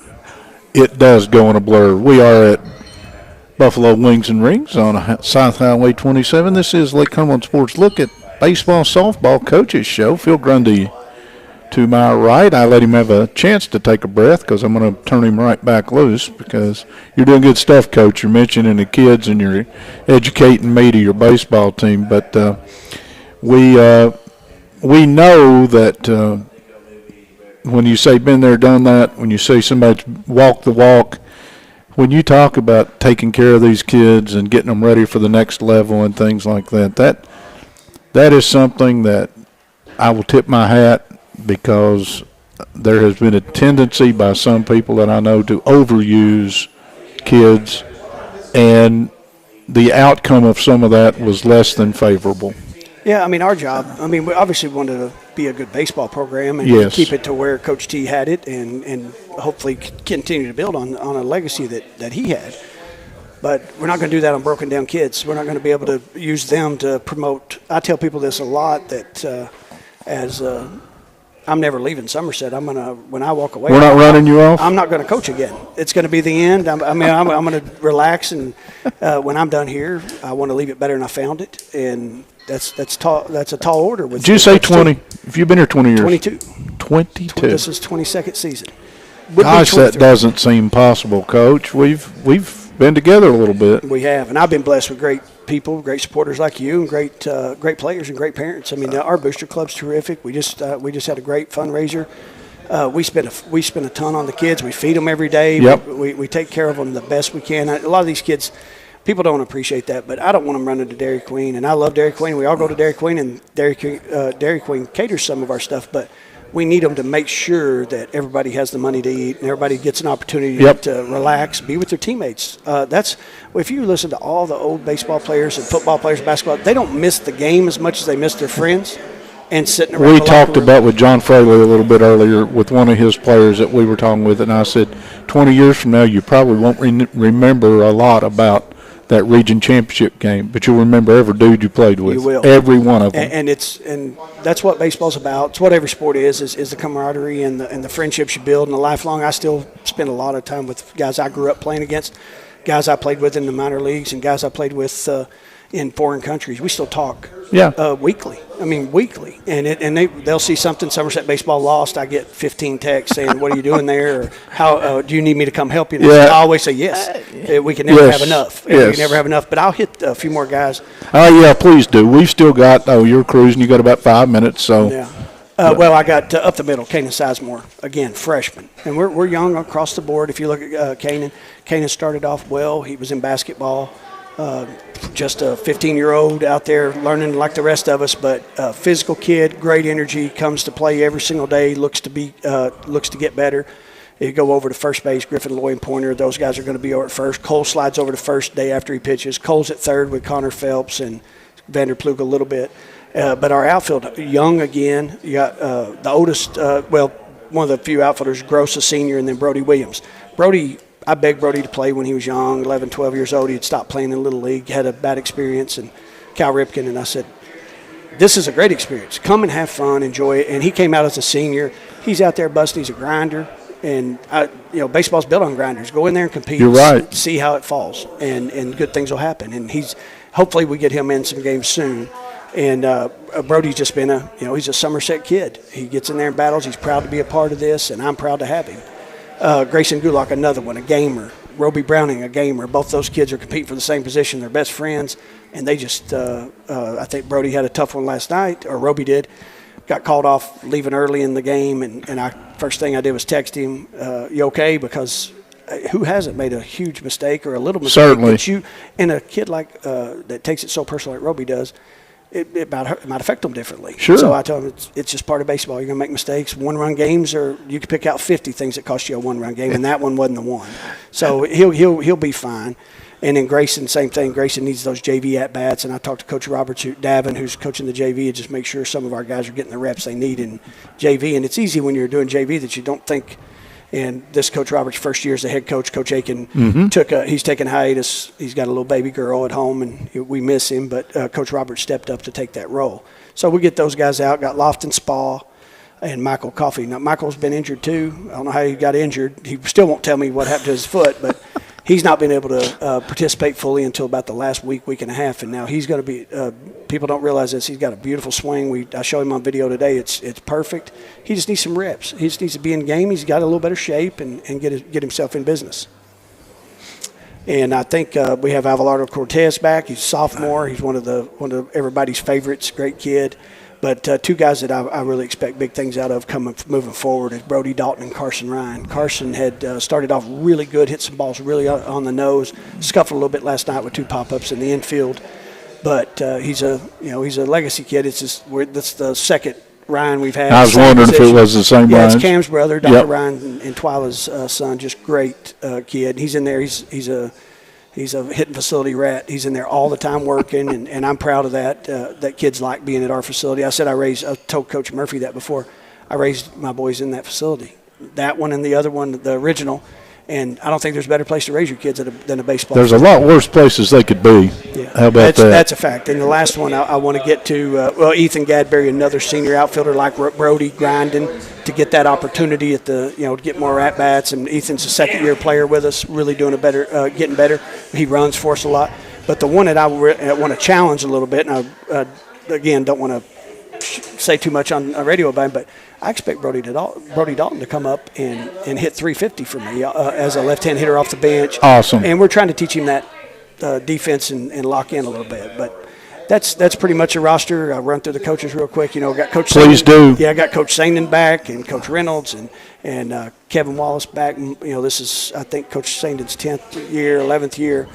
Speaker 1: It does go in a blur. We are at Buffalo Wings and Rings on South Highway 27. This is Lake Cumberland Sports Look at Baseball Softball Coaches Show. Phil Grundy to my right. I let him have a chance to take a breath because I'm going to turn him right back loose because you're doing good stuff, Coach. You're mentioning the kids and you're educating me to your baseball team. But we know that when you say been there, done that, when you say somebody's walked the walk, when you talk about taking care of these kids and getting them ready for the next level and things like that, that is something that I will tip my hat, because there has been a tendency by some people that I know to overuse kids, and the outcome of some of that was less than favorable.
Speaker 9: Yeah, our job, we obviously wanted to be a good baseball program and
Speaker 1: Yes.
Speaker 9: keep it to where Coach T had it and hopefully continue to build on a legacy that he had. But we're not going to do that on broken down kids. We're not going to be able to use them to promote. I tell people this a lot, that I'm never leaving Somerset. When I walk away,
Speaker 1: We're not running you off?
Speaker 9: I'm not going to coach again. It's going to be the end. I'm going to relax, and when I'm done here, I want to leave it better than I found it. And that's a tall order.
Speaker 1: Did you say 20? If you've been here 20 years.
Speaker 9: 22.
Speaker 1: 22.
Speaker 9: This is 22nd season. Would be
Speaker 1: Gosh, that
Speaker 9: 23.
Speaker 1: doesn't seem possible, Coach. We've been together a little bit.
Speaker 9: We have, and I've been blessed with great people, great supporters like you, and great players and great parents. I mean, our booster club's terrific. We just had a great fundraiser. We spend a ton on the kids. We feed them every day.
Speaker 1: Yep.
Speaker 9: We take care of them the best we can. A lot of these kids, people don't appreciate that, but I don't want them running to Dairy Queen, and I love Dairy Queen. We all go to Dairy Queen, and Dairy Queen caters some of our stuff, but we need them to make sure that everybody has the money to eat and everybody gets an opportunity
Speaker 1: Yep.
Speaker 9: to relax, be with their teammates. If you listen to all the old baseball players and football players, basketball, they don't miss the game as much as they miss their friends and sitting around
Speaker 1: We
Speaker 9: the locker
Speaker 1: talked
Speaker 9: room.
Speaker 1: about with John Fraley a little bit earlier with one of his players that we were talking with, and I said, 20 years from now, you probably won't remember a lot about that region championship game, but you'll remember every dude you played with.
Speaker 9: You will.
Speaker 1: Every one of them.
Speaker 9: And that's what baseball's about. It's what every sport is the camaraderie and the friendships you build and the lifelong. I still spend a lot of time with guys I grew up playing against, guys I played with in the minor leagues, and guys I played with in foreign countries. We still talk weekly. I mean, weekly. And they'll see something, Somerset baseball lost. I get 15 texts saying, what are you doing there? Or how do you need me to come help you? And I always say yes. We can never have enough. We can never have enough. But I'll hit a few more guys.
Speaker 1: Oh, yeah, please do. We've still got, you're cruising. You got about 5 minutes, so.
Speaker 9: Yeah. Well, I got up the middle, Kanan Sizemore, again, freshman. And we're young across the board. If you look at Kanan started off well. He was in basketball. Just a 15-year-old out there learning like the rest of us, but physical kid, great energy, comes to play every single day, looks to get better. You go over to first base, Griffin, Lloyd, and Pointer. Those guys are going to be over at first. Cole slides over to first day after he pitches. Cole's at third with Connor Phelps and Vander Plug a little bit. But our outfield, young again. You got the oldest, one of the few outfielders, Gross, a senior, and then Brody Williams. I begged Brody to play when he was young, 11, 12 years old. He had stopped playing in Little League, had a bad experience, and Cal Ripken, and I said, this is a great experience. Come and have fun, enjoy it. And he came out as a senior. He's out there busting. He's a grinder. And, baseball's built on grinders. Go in there and compete.
Speaker 1: You're right.
Speaker 9: See how it falls, and good things will happen. And hopefully we get him in some games soon. And Brody's just been he's a Somerset kid. He gets in there and battles. He's proud to be a part of this, and I'm proud to have him. Grayson Gulak, another one, a gamer. Roby Browning, a gamer. Both those kids are competing for the same position. They're best friends, and they just I think Brody had a tough one last night, or Roby did. Got called off leaving early in the game, and first thing I did was text him, you okay? Because who hasn't made a huge mistake or a little mistake?
Speaker 1: Certainly.
Speaker 9: And a kid like that takes it so personal like Roby does, it might affect them differently.
Speaker 1: Sure.
Speaker 9: So I told him it's just part of baseball. You're going to make mistakes. One-run games, or you can pick out 50 things that cost you a one-run game, and that one wasn't the one. So he'll be fine. And then Grayson, same thing. Grayson needs those JV at-bats, and I talked to Coach Roberts, Davin, who's coaching the JV, and just make sure some of our guys are getting the reps they need in JV. And it's easy when you're doing JV that you don't think. And this Coach Roberts' first year as the head coach, Coach Aiken, he's taking hiatus. He's got a little baby girl at home, and we miss him. But Coach Roberts stepped up to take that role. So we get those guys out. Got Lofton Spa and Michael Coffey. Now, Michael's been injured too. I don't know how he got injured. He still won't tell me what happened to his foot, but he's not been able to participate fully until about the last week and a half. And now he's going to be people don't realize this. He's got a beautiful swing. I showed him on video today. It's perfect. He just needs some reps. He just needs to be in game. He's got a little better shape and get himself in business. And I think we have Abelardo Cortez back. He's a sophomore. He's one of everybody's favorites. Great kid. But two guys that I really expect big things out of moving forward is Brody Dalton and Carson Ryan. Carson had started off really good, hit some balls really on the nose, scuffled a little bit last night with 2 pop-ups in the infield. But he's a legacy kid. That's the second Ryan we've had.
Speaker 1: I was wondering if it was the same Ryan.
Speaker 9: Yeah, it's Cam's brother, Dr. Ryan, and Twyla's son. Just great kid. He's in there. He's a hitting facility rat. He's in there all the time working, and I'm proud of that. That kids like being at our facility. I told Coach Murphy that before. I raised my boys in that facility. That one and the other one, the original. And I don't think there's a better place to raise your kids than a baseball
Speaker 1: There's
Speaker 9: field.
Speaker 1: a lot worse places they could be.
Speaker 9: Yeah.
Speaker 1: How about that?
Speaker 9: That's a fact. And the last one I want to get to, Ethan Gadberry, another senior outfielder like Brody, grinding to get that opportunity to get more at-bats. And Ethan's a second-year player with us, really doing getting better. He runs for us a lot. But the one that I want to challenge a little bit, and I, again, don't want to say too much on radio about him, but I expect Brody Dalton to come up and hit 350 for me as a left-hand hitter off the bench.
Speaker 1: Awesome.
Speaker 9: And we're trying to teach him that defense and lock in a little bit. But that's pretty much a roster. I'll run through the coaches real quick. Got Coach
Speaker 1: Please
Speaker 9: Sandin.
Speaker 1: do.
Speaker 9: Yeah, I got Coach Sandin back and Coach Reynolds and Kevin Wallace back. This is, I think, Coach Sandin's 10th year, 11th year.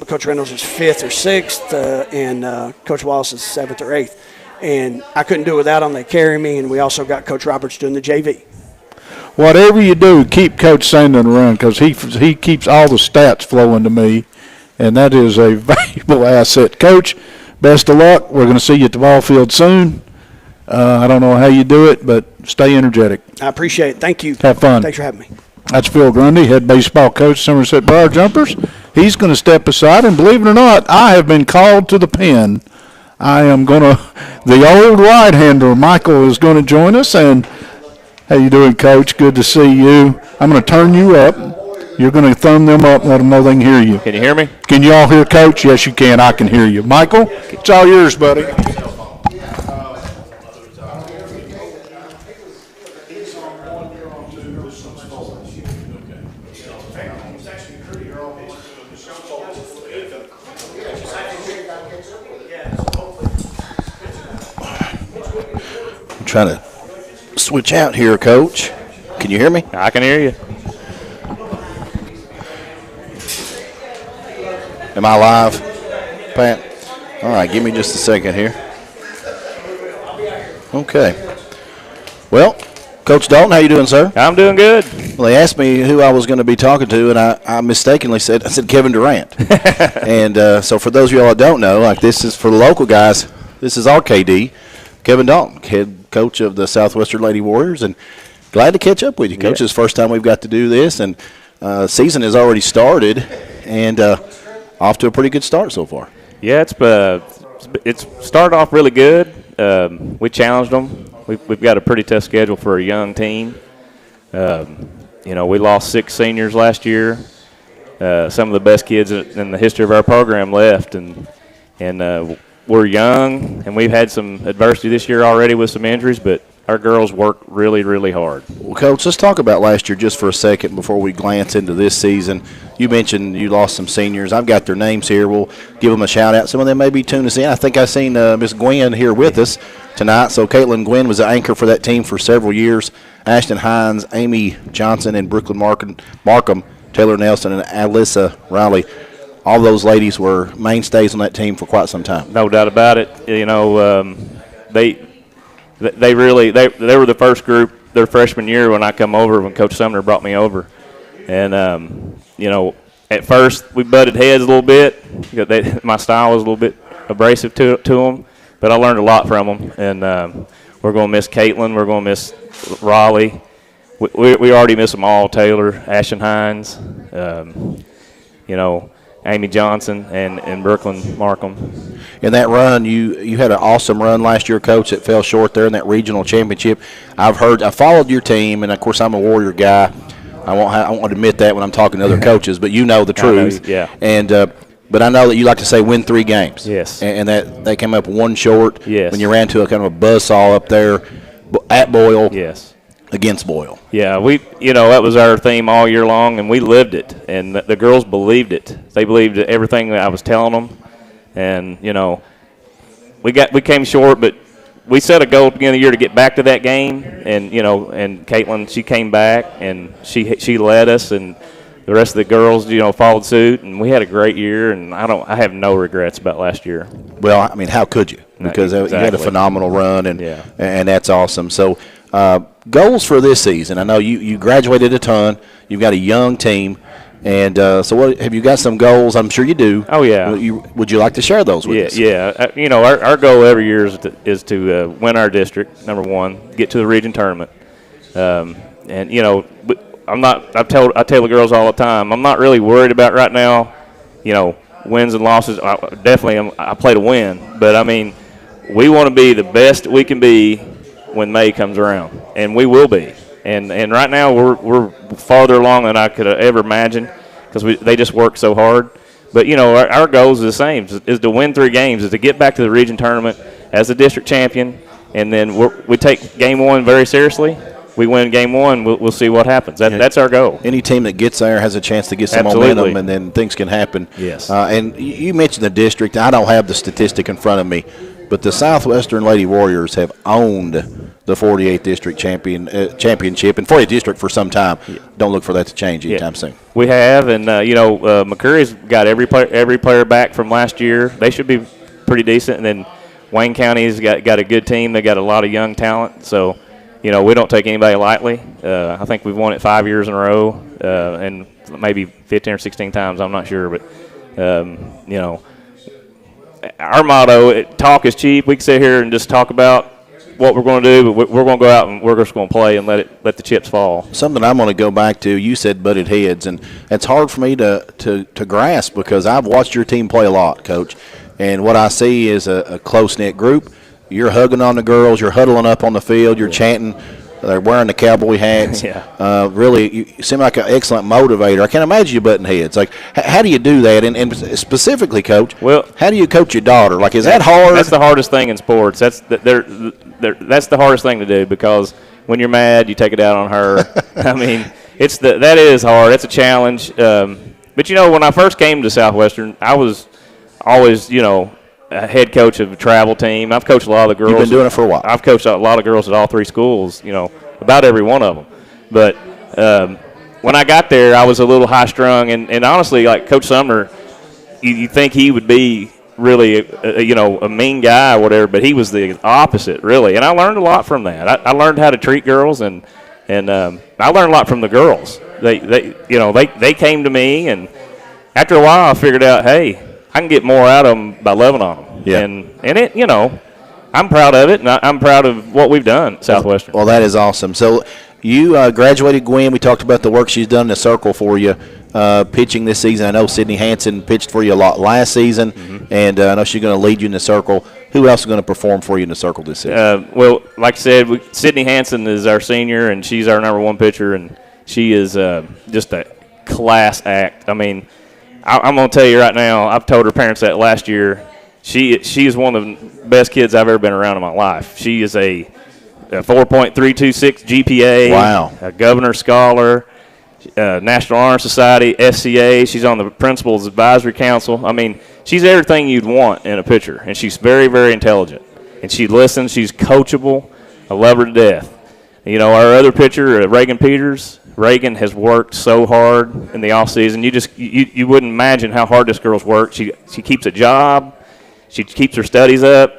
Speaker 9: Coach Reynolds is 5th or 6th, and Coach Wallace is 7th or 8th. And I couldn't do it without them. They carry me, and we also got Coach Roberts doing the JV.
Speaker 1: Whatever you do, keep Coach Sandin around because he keeps all the stats flowing to me, and that is a valuable asset. Coach, best of luck. We're going to see you at the ball field soon. I don't know how you do it, but stay energetic.
Speaker 9: I appreciate it. Thank you.
Speaker 1: Have fun.
Speaker 9: Thanks for having me.
Speaker 1: That's Phil Grundy, head baseball coach, Somerset Bar Jumpers. He's going to step aside, and believe it or not, I have been called to the pen. I am going to – the old right-hander, Michael, is going to join us. And how you doing, Coach? Good to see you. I'm going to turn you up. You're going to thumb them up and let them know they can hear you.
Speaker 10: Can you hear me?
Speaker 1: Can you all hear Coach? Yes, you can. I can hear you. Michael, it's all yours, buddy.
Speaker 11: Trying to switch out here, Coach. Can you hear me?
Speaker 10: I can hear you.
Speaker 11: Am I live, Pat? All right, give me just a second here. Okay. Well, Coach Dalton, how you doing, sir?
Speaker 10: I'm doing good.
Speaker 11: Well, they asked me who I was going to be talking to, and I mistakenly said Kevin Durant. And so for those of y'all that don't know, like this is for the local guys, this is our KD, Kevin Dalton, head coach of the Southwestern Lady Warriors, and glad to catch up with you, Coach.
Speaker 10: Yeah.
Speaker 11: It's the first time we've got to do this, and season has already started, and off to a pretty good start so far.
Speaker 10: Yeah, it's started off really good. We challenged them. We've got a pretty tough schedule for a young team. We lost 6 seniors last year. Some of the best kids in the history of our program left, and we're young, and we've had some adversity this year already with some injuries, but our girls work really, really hard.
Speaker 11: Well, Coach, let's talk about last year just for a second before we glance into this season. You mentioned you lost some seniors. I've got their names here. We'll give them a shout-out. Some of them may be tuning us in. I think I've seen Miss Gwen here with us tonight. So Caitlin Gwen was the anchor for that team for several years. Ashton Hines, Amy Johnson, and Brooklyn Markham, Taylor Nelson, and Alyssa Riley. All those ladies were mainstays on that team for quite some time.
Speaker 10: No doubt about it. They were the first group their freshman year when I come over, when Coach Sumner brought me over. And, at first we butted heads a little bit. My style was a little bit abrasive to them, but I learned a lot from them. And we're going to miss Caitlin. We're going to miss Raleigh. We already miss them all, Taylor, Ashton Hines, Amy Johnson, and Brooklyn Markham.
Speaker 11: In that run, you had an awesome run last year, Coach, that fell short there in that regional championship. I followed your team, and, of course, I'm a Warrior guy. I won't admit that when I'm talking to other coaches, but you know the truth.
Speaker 10: Yeah.
Speaker 11: And but I know that you like to say win 3 games.
Speaker 10: Yes.
Speaker 11: And that they came up one short.
Speaker 10: Yes.
Speaker 11: When you ran to a kind of a buzzsaw up there at Boyle.
Speaker 10: Yes.
Speaker 11: Against Boyle.
Speaker 10: Yeah, that was our theme all year long, and we lived it, and the girls believed it. They believed everything that I was telling them, and we came short, but we set a goal at the beginning of the year to get back to that game, and and Caitlin, she came back and she led us, and the rest of the girls followed suit, and we had a great year, and I have no regrets about last year.
Speaker 11: Well, I mean, how could you? Because you had a phenomenal run, and that's awesome. So. Goals for this season. I know you graduated a ton. You've got a young team. And so what have you got some goals? I'm sure you do.
Speaker 10: Oh, yeah.
Speaker 11: Would you like to share those with us?
Speaker 10: Yeah. Our goal every year is to win our district, number one, get to the region tournament. I tell the girls all the time, I'm not really worried about right now, wins and losses. I play to win. But, I mean, we want to be the best we can be when May comes around, and we will be. And right now we're farther along than I could have ever imagined because they just work so hard. But our goals are the same: is to win 3 games, is to get back to the region tournament as the district champion, and then we take game one very seriously. We win game one, we'll see what happens. That's our goal.
Speaker 11: Any team that gets there has a chance to get some
Speaker 10: Absolutely.
Speaker 11: momentum, and then things can happen.
Speaker 10: Yes.
Speaker 11: And you mentioned the district. I don't have the statistic in front of me, but the Southwestern Lady Warriors have owned the 48th District championship and 48th District for some time. Yeah. Don't look for that to change anytime soon.
Speaker 10: We have, and McCurry's got every player back from last year. They should be pretty decent, and then Wayne County's got a good team. They got a lot of young talent, so we don't take anybody lightly. I think we've won it 5 years in a row, and maybe 15 or 16 times. I'm not sure, but our motto: talk is cheap. We can sit here and just talk about what we're going to do, but we're going to go out and we're just going to play and let the chips fall.
Speaker 11: Something I'm going to go back to, you said butted heads, and it's hard for me to grasp because I've watched your team play a lot, Coach, and what I see is a close-knit group. You're hugging on the girls, you're huddling up on the field, you're chanting, they're wearing the cowboy hats.
Speaker 10: Yeah.
Speaker 11: Really, you seem like an excellent motivator. I can't imagine you butting heads. Like, how do you do that? And specifically, Coach, how do you coach your daughter? Like, is that hard?
Speaker 10: That's the hardest thing in sports. That's the hardest thing to do because when you're mad, you take it out on her. I mean, that is hard. It's a challenge. But when I first came to Southwestern, I was always a head coach of a travel team. I've coached a lot of the girls.
Speaker 11: You've been doing it for a while.
Speaker 10: I've coached a lot of girls at all three schools. About every one of them. But when I got there, I was a little high strung, and honestly, like Coach Sumner, you think he would be really a mean guy or whatever, but he was the opposite, really. And I learned a lot from that. I learned how to treat girls, and I learned a lot from the girls. They came to me, and after a while, I figured out, hey, I can get more out of them by loving on them.
Speaker 11: Yeah.
Speaker 10: And it, I'm proud of it, and I'm proud of what we've done at Southwestern.
Speaker 11: Well, that is awesome. So you graduated Gwen. We talked about the work she's done in the circle for you, pitching this season. I know Sydney Hanson pitched for you a lot last season, and I know she's going to lead you in the circle. Who else is going to perform for you in the circle this season?
Speaker 10: Well, like I said, Sydney Hanson is our senior, and she's our number one pitcher, and she is just a class act. I mean, I'm going to tell you right now, I've told her parents that last year. She is one of the best kids I've ever been around in my life. She is a 4.326 GPA.
Speaker 11: Wow.
Speaker 10: A Governor's Scholar, National Honor Society, SCA. She's on the Principal's Advisory Council. I mean, she's everything you'd want in a pitcher, and she's very, very intelligent. And she listens. She's coachable. I love her to death. Our other pitcher, Reagan Peters. Reagan has worked so hard in the off season. You wouldn't imagine how hard this girl's worked. She keeps a job. She keeps her studies up.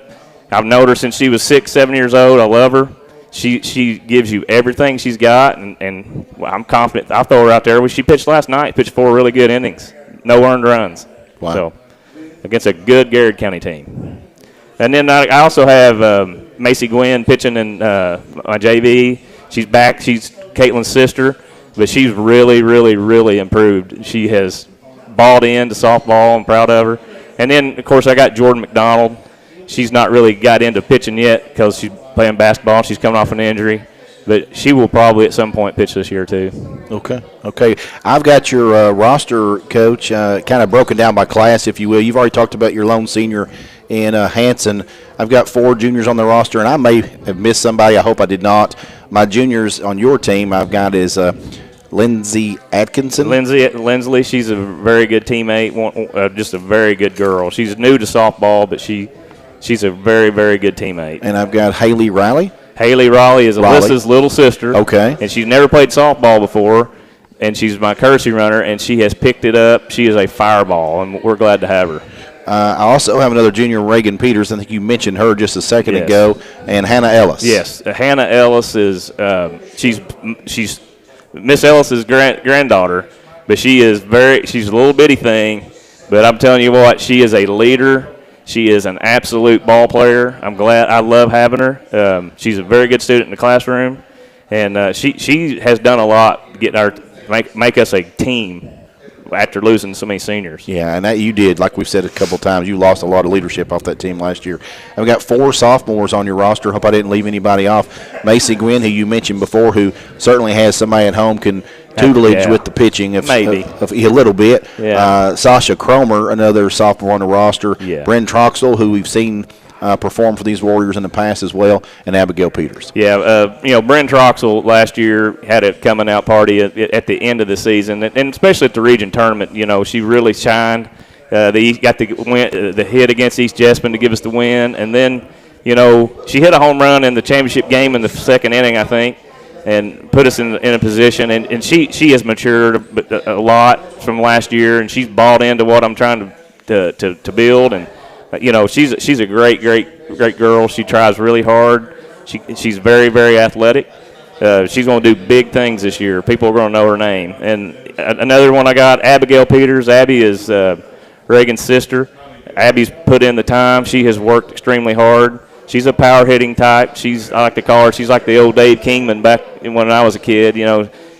Speaker 10: I've known her since she was 6, 7 years old. I love her. She gives you everything she's got, and I'm confident. I'll throw her out there. She pitched last night. Pitched 4 really good innings. No earned runs.
Speaker 11: Wow.
Speaker 10: So against a good Garrett County team. And then I also have Macy Gwynn pitching in my JV. She's back. She's Caitlin's sister, but she's really, really, really improved. She has balled into softball. I'm proud of her. And then, of course, I got Jordan McDonald. She's not really got into pitching yet because she's playing basketball. She's coming off an injury. But she will probably at some point pitch this year, too.
Speaker 11: Okay. I've got your roster, Coach, kind of broken down by class, if you will. You've already talked about your lone senior in Hanson. I've got 4 juniors on the roster, and I may have missed somebody. I hope I did not. My juniors on your team I've got is Lindsay Atkinson.
Speaker 10: Lindsley, she's a very good teammate, just a very good girl. She's new to softball, but she's a very, very good teammate.
Speaker 11: And I've got Haley Riley.
Speaker 10: Haley Riley is Alyssa's little sister.
Speaker 11: Okay.
Speaker 10: And she's never played softball before, and she's my courtesy runner, and she has picked it up. She is a fireball, and we're glad to have her.
Speaker 11: I also have another junior, Reagan Peters. I think you mentioned her just a second ago, and Hannah Ellis.
Speaker 10: Yes, Hannah Ellis is she's Miss Ellis's granddaughter, but she's a little bitty thing. But I'm telling you what, she is a leader. She is an absolute ball player. I love having her. She's a very good student in the classroom, and she has done a lot to get make us a team after losing so many seniors.
Speaker 11: Yeah, and that you did, like we've said a couple of times, you lost a lot of leadership off that team last year. And we got 4 sophomores on your roster. Hope I didn't leave anybody off. Macy Gwynn, who you mentioned before, who certainly has somebody at home can tutelage with the pitching
Speaker 10: maybe
Speaker 11: a little bit.
Speaker 10: Yeah.
Speaker 11: Sasha Cromer, another sophomore on the roster.
Speaker 10: Yeah.
Speaker 11: Bryn Troxel, who we've seen performed for these Warriors in the past as well, and Abigail Peters.
Speaker 10: Yeah, Bryn Troxel last year had a coming out party at the end of the season, and especially at the region tournament. She really shined. They got the hit against East Jessamine to give us the win, and then she hit a home run in the championship game in the second inning, I think, and put us in a position. And she has matured a lot from last year, and she's bought into what I'm trying to build. And she's a great girl. She tries really hard. She's very, very athletic. She's going to do big things this year. People are going to know her name. And another one I got, Abigail Peters. Abby is Reagan's sister. Abby's put in the time. She has worked extremely hard. She's a power hitting type. I like to call her. She's like the old Dave Kingman back when I was a kid.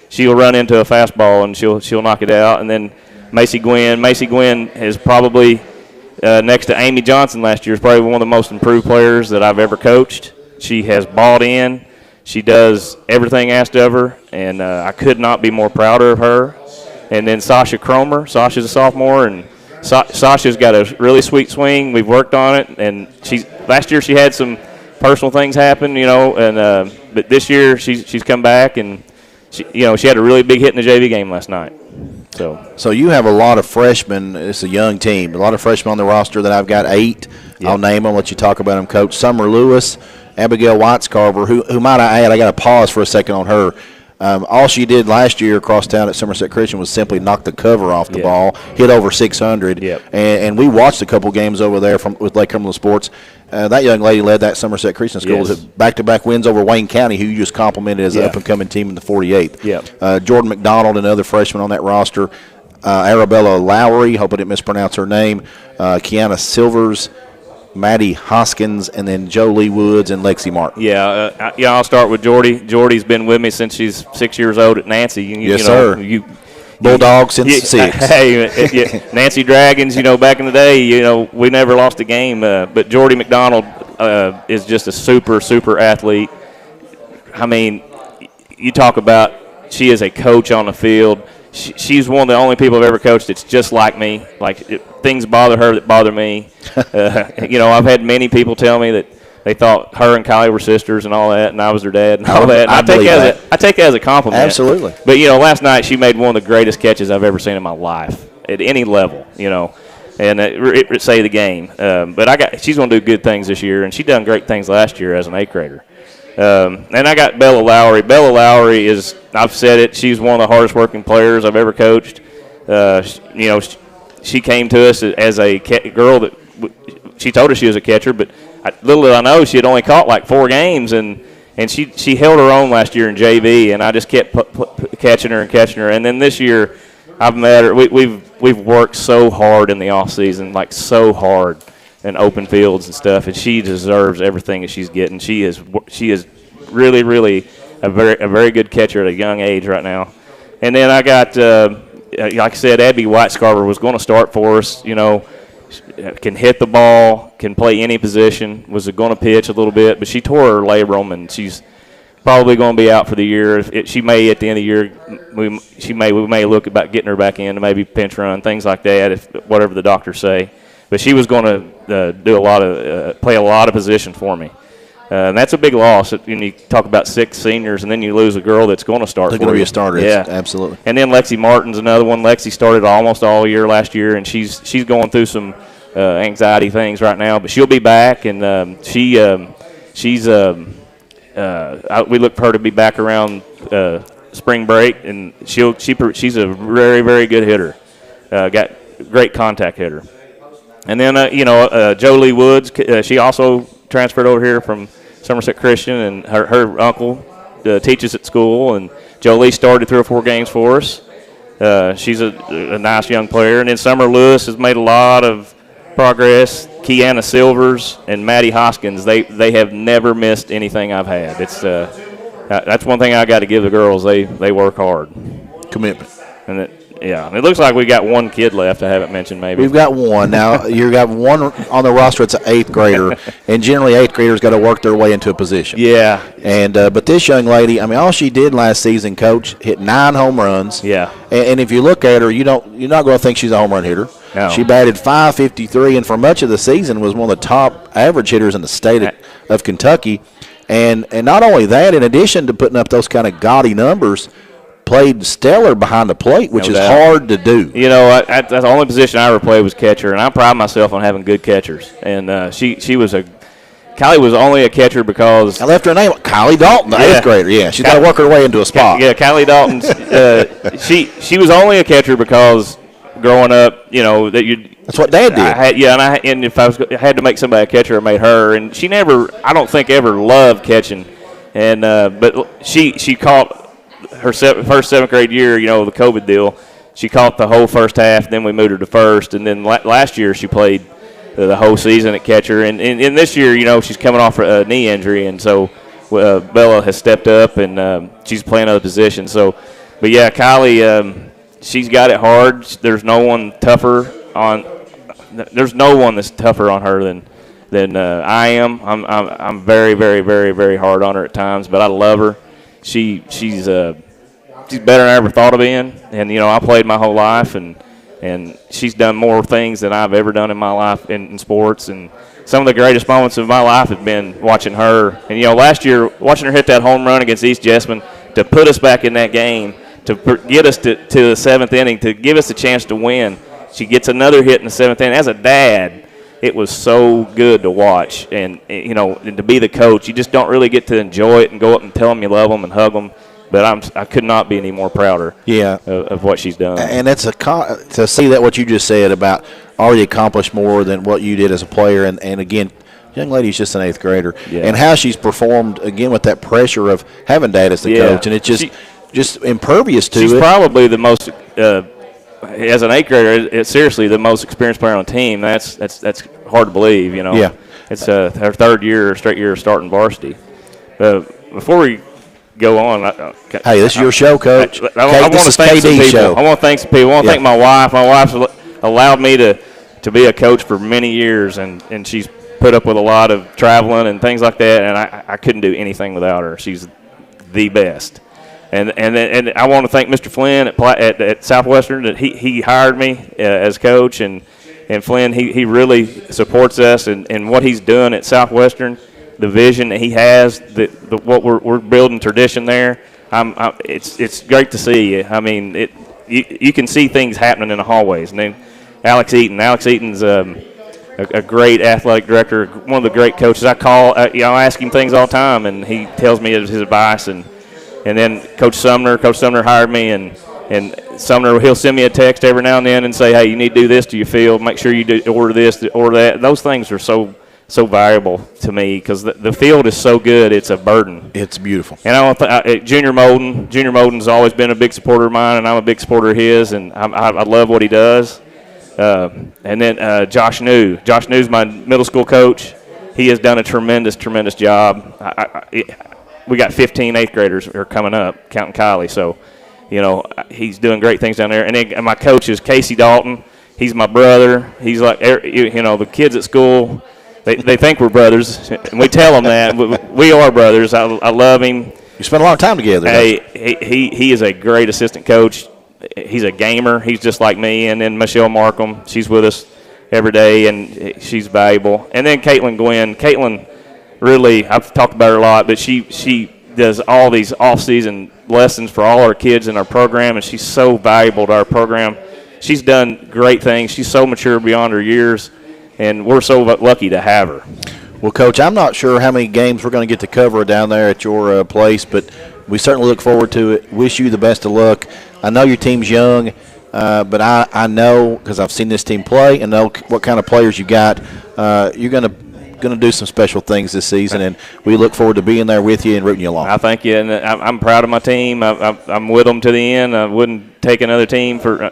Speaker 10: She'll run into a fastball and she'll knock it out. And then Macy Gwynn. Macy Gwynn is probably next to Amy Johnson last year. Is probably one of the most improved players that I've ever coached. She has bought in. She does everything asked of her, and I could not be more prouder of her. And then Sasha Cromer. Sasha's a sophomore, and Sasha's got a really sweet swing. We've worked on it, and last year she had some personal things happen, but this year she's come back, and she had a really big hit in the JV game last night.
Speaker 11: So you have a lot of freshmen. It's a young team. A lot of freshmen on the roster that I've got 8. Yep. I'll name them, let you talk about them, Coach. Summer Lewis, Abigail Watts-Carver, who might I add, I got to pause for a second on her. All she did last year across town at Somerset Christian was simply knock the cover off the ball, hit over 600.
Speaker 10: Yep.
Speaker 11: And we watched a couple games over there with Lake Cumberland Sports. That young lady led that Somerset Christian School to back-to-back wins over Wayne County, who you just complimented as an up-and-coming team in the 48th.
Speaker 10: Yep.
Speaker 11: Jordan McDonald, another freshman on that roster. Arabella Lowry, hope I didn't mispronounce her name. Kiana Silvers, Maddie Hoskins, and then Jolie Woods and Lexi Martin.
Speaker 10: Yeah, I'll start with Jordy. Jordy's been with me since she's 6 years old at Nancy.
Speaker 11: Yes, sir. Bulldogs since 6.
Speaker 10: Hey, Nancy Dragons, back in the day, we never lost a game. But Jordy McDonald is just a super, super athlete. I mean, you talk about she is a coach on the field. She's one of the only people I've ever coached that's just like me. Things bother her that bother me. I've had many people tell me that they thought her and Kylie were sisters and all that, and I was her dad and all that. And I take it as a compliment.
Speaker 11: Absolutely.
Speaker 10: But, last night she made one of the greatest catches I've ever seen in my life at any level, and it saved the game. But she's going to do good things this year, and she done great things last year as an 8th grader. And I got Bella Lowry. Bella Lowry is, I've said it, she's one of the hardest working players I've ever coached. She came to us as a girl that she told us she was a catcher, but little did I know she had only caught like 4 games, and she held her own last year in JV, and I just kept catching her. And then this year I've met her. We've worked so hard in the off season, like so hard. And open fields and stuff, and she deserves everything that she's getting. She is really, really a very good catcher at a young age right now. And then I got, like I said, Abby Watts-Carver was going to start for us. Can hit the ball, can play any position. Was going to pitch a little bit, but she tore her labrum, and she's probably going to be out for the year. She may at the end of the year, we may look about getting her back in to maybe pinch run, things like that, if whatever the doctors say. But she was going to play a lot of position for me. And that's a big loss. When you talk about 6 seniors, and then you lose a girl that's going to start.
Speaker 11: They're going to be a starter. Yeah, absolutely.
Speaker 10: And then Lexi Martin's another one. Lexi started almost all year last year, and she's going through some anxiety things right now. But she'll be back, and we look for her to be back around spring break, and she's a very, very good hitter. Got great contact hitter. And then, Jolie Woods, she also transferred over here from Somerset Christian, and her uncle teaches at school. And Jolie started 3 or 4 games for us. She's a nice young player. And then Summer Lewis has made a lot of progress. Kiana Silvers and Maddie Hoskins, they have never missed anything I've had. That's one thing I got to give the girls. They work hard.
Speaker 11: Commitment.
Speaker 10: And it looks like we got 1 kid left I haven't mentioned maybe.
Speaker 11: We've got 1. Now, you've got 1 on the roster. It's an 8th grader, and generally 8th graders got to work their way into a position.
Speaker 10: Yeah.
Speaker 11: And but this young lady, all she did last season, Coach, hit 9 home runs.
Speaker 10: Yeah.
Speaker 11: And if you look at her, you're not going to think she's a home run hitter.
Speaker 2: No.
Speaker 11: She batted .553, and for much of the season was one of the top average hitters in the state of Kentucky. And not only that, in addition to putting up those kind of gaudy numbers, played stellar behind the plate, which is hard to do.
Speaker 10: You know, that's the only position I ever played was catcher, and I pride myself on having good catchers. And Kylie was only a catcher because
Speaker 11: I left her name, Kylie Dalton, the 8th grader. Yeah, she's got to work her way into a spot.
Speaker 10: Yeah, Kylie Dalton. She was only a catcher because growing up, you know
Speaker 11: that's what Dad did.
Speaker 10: And if I had to make somebody a catcher, I made her. And she never, I don't think, ever loved catching. And but she caught her first 7th grade year, you know, the COVID deal. She caught the whole first half. Then we moved her to first, and then last year she played the whole season at catcher. And this year, you know, she's coming off a knee injury, and so Bella has stepped up, and she's playing other positions. So, but yeah, Kylie, she's got it hard. There's no one tougher on. There's no one that's tougher on her than I am. I'm very, very, very, very hard on her at times, but I love her. She's better than I ever thought of being. And you know, I played my whole life, and she's done more things than I've ever done in my life in sports. And some of the greatest moments of my life have been watching her. And, you know, last year, watching her hit that home run against East Jessamine to put us back in that game, to get us to the 7th inning, to give us a chance to win. She gets another hit in the 7th inning. As a dad, it was so good to watch. And, you know, and to be the coach, you just don't really get to enjoy it and go up and tell them you love them and hug them. But I could not be any more prouder of what she's done.
Speaker 11: And it's to see that what you just said about already accomplished more than what you did as a player. And again, young lady's just an 8th grader. Yeah. And how she's performed, again, with that pressure of having Dad as the coach. And it's just impervious to it.
Speaker 10: She's probably the most, as an 8th grader, it's seriously the most experienced player on the team. That's hard to believe, you know.
Speaker 11: Yeah.
Speaker 10: It's her 3rd straight year starting varsity. Before we go on.
Speaker 11: Hey, this is your show, Coach.
Speaker 10: I want to thank some people.
Speaker 11: Show.
Speaker 10: I want to thank some people. I want to thank my wife. My wife's allowed me to be a coach for many years, and she's put up with a lot of traveling and things like that, and I couldn't do anything without her. She's the best. And I want to thank Mr. Flynn at Southwestern that he hired me as coach, and Flynn, he really supports us and what he's done at Southwestern. The vision that he has, what we're building tradition there. It's great to see. I mean, you can see things happening in the hallways. And then Alex Eaton's a great athletic director, one of the great coaches. I ask him things all the time, and he tells me his advice. And then Coach Sumner hired me, and Sumner, he'll send me a text every now and then and say, hey, you need to do this to your field. Make sure you order this, order that. Those things are so valuable to me because the field is so good. It's a burden.
Speaker 11: It's beautiful.
Speaker 10: And Junior Molden's always been a big supporter of mine, and I'm a big supporter of his, and I love what he does. And then Josh New's my middle school coach. He has done a tremendous job. We got 15 8th graders who are coming up, counting Kylie. So, you know, he's doing great things down there. And my coach is Casey Dalton. He's my brother. He's like, you know, the kids at school, They think we're brothers, and we tell them that. We are brothers. I love him.
Speaker 11: You spent a lot of time together.
Speaker 10: Hey, he is a great assistant coach. He's a gamer. He's just like me. And then Michelle Markham, she's with us every day, and she's valuable. And then Caitlin Gwynn. Caitlin, really, I've talked about her a lot, but she does all these off-season lessons for all our kids in our program, and she's so valuable to our program. She's done great things. She's so mature beyond her years. And we're so lucky to have her.
Speaker 11: Well, Coach, I'm not sure how many games we're going to get to cover down there at your place, but we certainly look forward to it. Wish you the best of luck. I know your team's young, but I know because I've seen this team play and know what kind of players you got. You're going to do some special things this season, and we look forward to being there with you and rooting you along.
Speaker 10: I thank you, and I'm proud of my team. I'm with them to the end. I wouldn't take another team to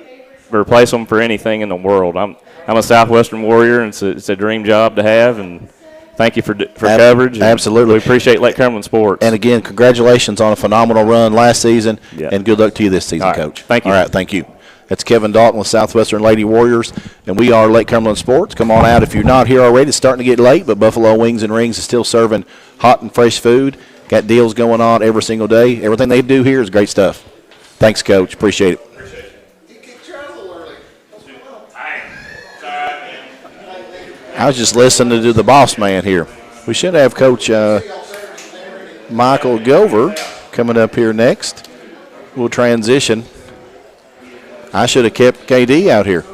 Speaker 10: replace them for anything in the world. I'm a Southwestern Warrior, and it's a dream job to have, and thank you for coverage.
Speaker 11: Absolutely.
Speaker 10: We appreciate Lake Cumberland Sports.
Speaker 11: And, again, congratulations on a phenomenal run last season, and good luck to you this season, Coach.
Speaker 10: Thank you.
Speaker 11: All right, thank you. That's Kevin Dalton with Southwestern Lady Warriors, and we are Lake Cumberland Sports. Come on out if you're not here already. It's starting to get late, but Buffalo Wings and Rings is still serving hot and fresh food. Got deals going on every single day. Everything they do here is great stuff. Thanks, Coach. Appreciate it. I was just listening to the boss man here. We should have Coach Michael Gover coming up here next. We'll transition. I should have kept KD out here.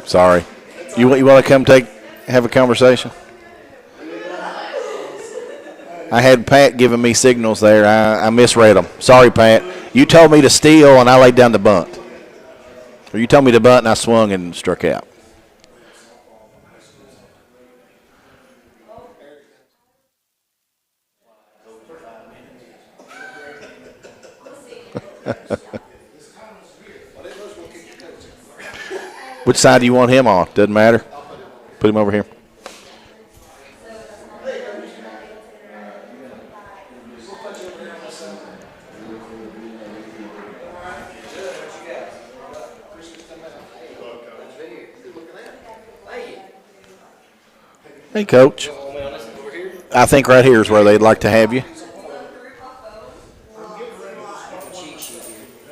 Speaker 11: Sorry. You want to come have a conversation? I had Pat giving me signals there. I misread them. Sorry, Pat. You told me to steal, and I laid down the bunt. Or you told me to bunt, and I swung and struck out. Which side do you want him on? Doesn't matter. Put him over here. Hey, Coach. I think right here is where they'd like to have you.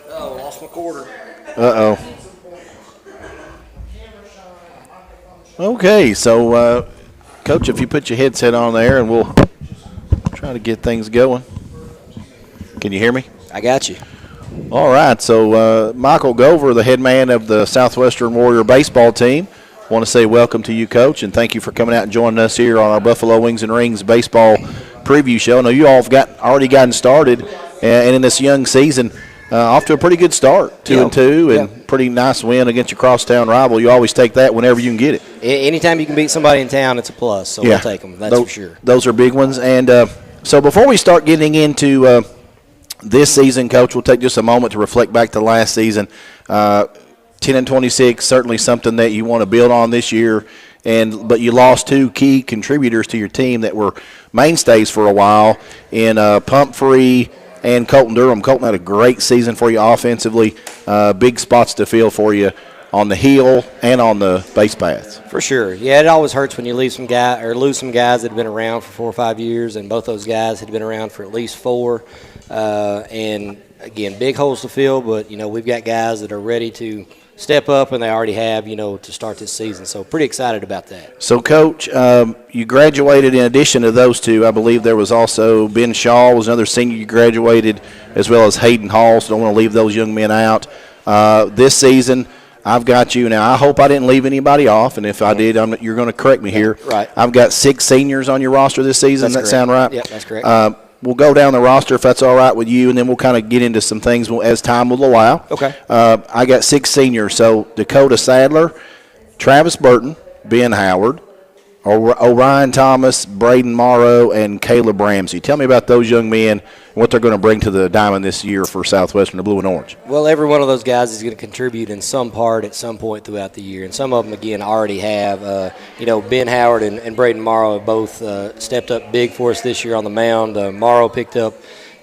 Speaker 6: Oh, lost my quarter.
Speaker 11: Uh-oh. Okay, so, Coach, if you put your headset on there, and we'll try to get things going. Can you hear me?
Speaker 12: I got you.
Speaker 11: All right, so Michael Gover, the head man of the Southwestern Warrior baseball team, want to say welcome to you, Coach, and thank you for coming out and joining us here on our Buffalo Wings and Rings baseball preview show. I know you all have already gotten started, and in this young season, off to a pretty good start, 2-2, and pretty nice win against your crosstown rival. You always take that whenever you can get it.
Speaker 12: Anytime you can beat somebody in town, it's a plus, so we'll take them, that's for sure.
Speaker 11: Those are big ones. And so before we start getting into this season, Coach, we'll take just a moment to reflect back to last season. 10-26, certainly something that you want to build on this year. But you lost two key contributors to your team that were mainstays for a while in Pumphrey and Colton Durham. Colton had a great season for you offensively. Big spots to fill for you on the hill and on the base paths.
Speaker 12: For sure. Yeah, it always hurts when you lose some guys that have been around for 4 or 5 years, and both those guys had been around for at least 4. And again, big holes to fill, but we've got guys that are ready to step up, and they already have, to start this season. So pretty excited about that.
Speaker 11: So, Coach, you graduated in addition to those two. I believe there was also Ben Shaw was another senior you graduated, as well as Hayden Hall, so don't want to leave those young men out. This season, I've got you. Now, I hope I didn't leave anybody off, and if I did, you're going to correct me here.
Speaker 12: Right.
Speaker 11: I've got 6 seniors on your roster this season.
Speaker 12: That's
Speaker 11: Does that sound right?
Speaker 12: Yep, that's correct.
Speaker 11: We'll go down the roster if that's all right with you, and then we'll kind of get into some things as time will allow.
Speaker 12: Okay.
Speaker 11: I got 6 seniors. So Dakota Sadler, Travis Burton, Ben Howard, Orion Thomas, Braden Morrow, and Caleb Ramsey. Tell me about those young men and what they're going to bring to the diamond this year for Southwestern, the blue and orange.
Speaker 12: Well, every one of those guys is going to contribute in some part at some point throughout the year, and some of them, again, already have. Ben Howard and Braden Morrow have both stepped up big for us this year on the mound. Morrow picked up,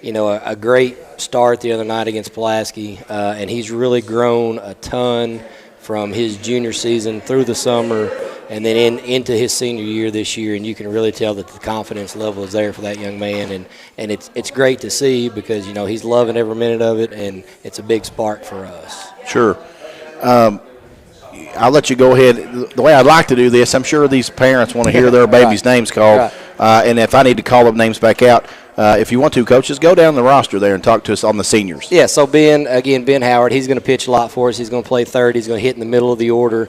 Speaker 12: a great start the other night against Pulaski, and he's really grown a ton from his junior season through the summer and then into his senior year this year, and you can really tell that the confidence level is there for that young man, and it's great to see because, he's loving every minute of it, and it's a big spark for us.
Speaker 11: Sure. I'll let you go ahead. The way I'd like to do this, I'm sure these parents want to hear their babies' names called, and if I need to call them names back out, if you want to, Coach, just go down the roster there and talk to us on the seniors.
Speaker 12: Yeah, so Ben Howard, he's going to pitch a lot for us. He's going to play third. He's going to hit in the middle of the order.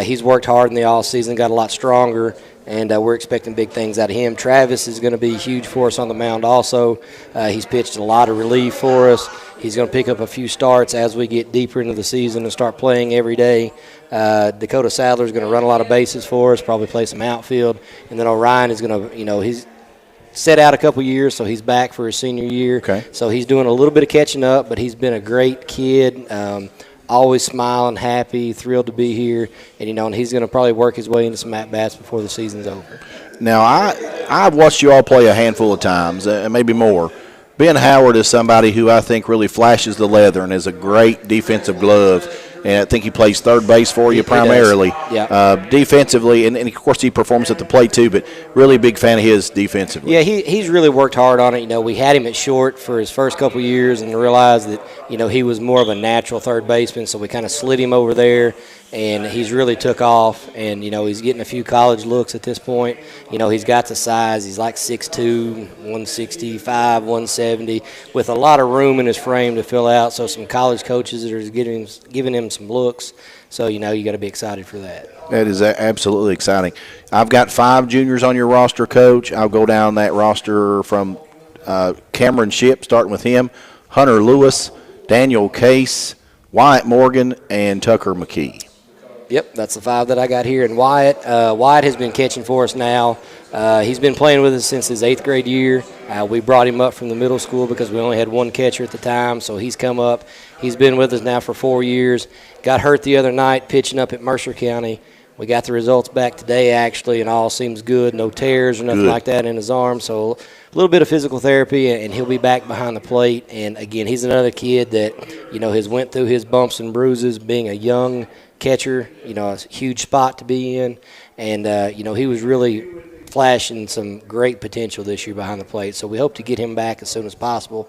Speaker 12: He's worked hard in the offseason, got a lot stronger, and we're expecting big things out of him. Travis is going to be huge for us on the mound also. He's pitched a lot of relief for us. He's going to pick up a few starts as we get deeper into the season and start playing every day. Dakota Sadler is going to run a lot of bases for us, probably play some outfield. And then Orion is going to, he's set out a couple years, so he's back for his senior year.
Speaker 11: Okay.
Speaker 12: So he's doing a little bit of catching up, but he's been a great kid, always smiling, happy, thrilled to be here. And, he's going to probably work his way into some at-bats before the season's over.
Speaker 11: Now, I've watched you all play a handful of times, maybe more. Ben Howard is somebody who I think really flashes the leather and is a great defensive glove. and I think he plays third base for you
Speaker 12: He
Speaker 11: primarily.
Speaker 12: does. Yeah.
Speaker 11: Defensively, and of course he performs at the plate too, but really a big fan of his defensively.
Speaker 12: Yeah, he's really worked hard on it. You know, we had him at short for his first couple years and realized that, you know, he was more of a natural third baseman, so we kind of slid him over there, and he's really took off. And, you know, he's getting a few college looks at this point. You know, he's got the size. He's like 6'2", 165, 170, with a lot of room in his frame to fill out. So some college coaches are giving him some looks. So, you know, you got to be excited for that.
Speaker 11: That is absolutely exciting. I've got 5 juniors on your roster, Coach. I'll go down that roster from Cameron Shipp, starting with him, Hunter Lewis, Daniel Case, Wyatt Morgan, and Tucker McKee.
Speaker 12: Yep, that's the 5 that I got here. And Wyatt has been catching for us now. He's been playing with us since his 8th grade year. We brought him up from the middle school because we only had one catcher at the time, so he's come up. He's been with us now for 4 years. Got hurt the other night pitching up at Mercer County. We got the results back today, actually, and all seems good. No tears or nothing like that in his arm. So a little bit of physical therapy, and he'll be back behind the plate. And, again, he's another kid that, you know, has went through his bumps and bruises being a young catcher, you know, a huge spot to be in. And, you know, he was really flashing some great potential this year behind the plate. So we hope to get him back as soon as possible.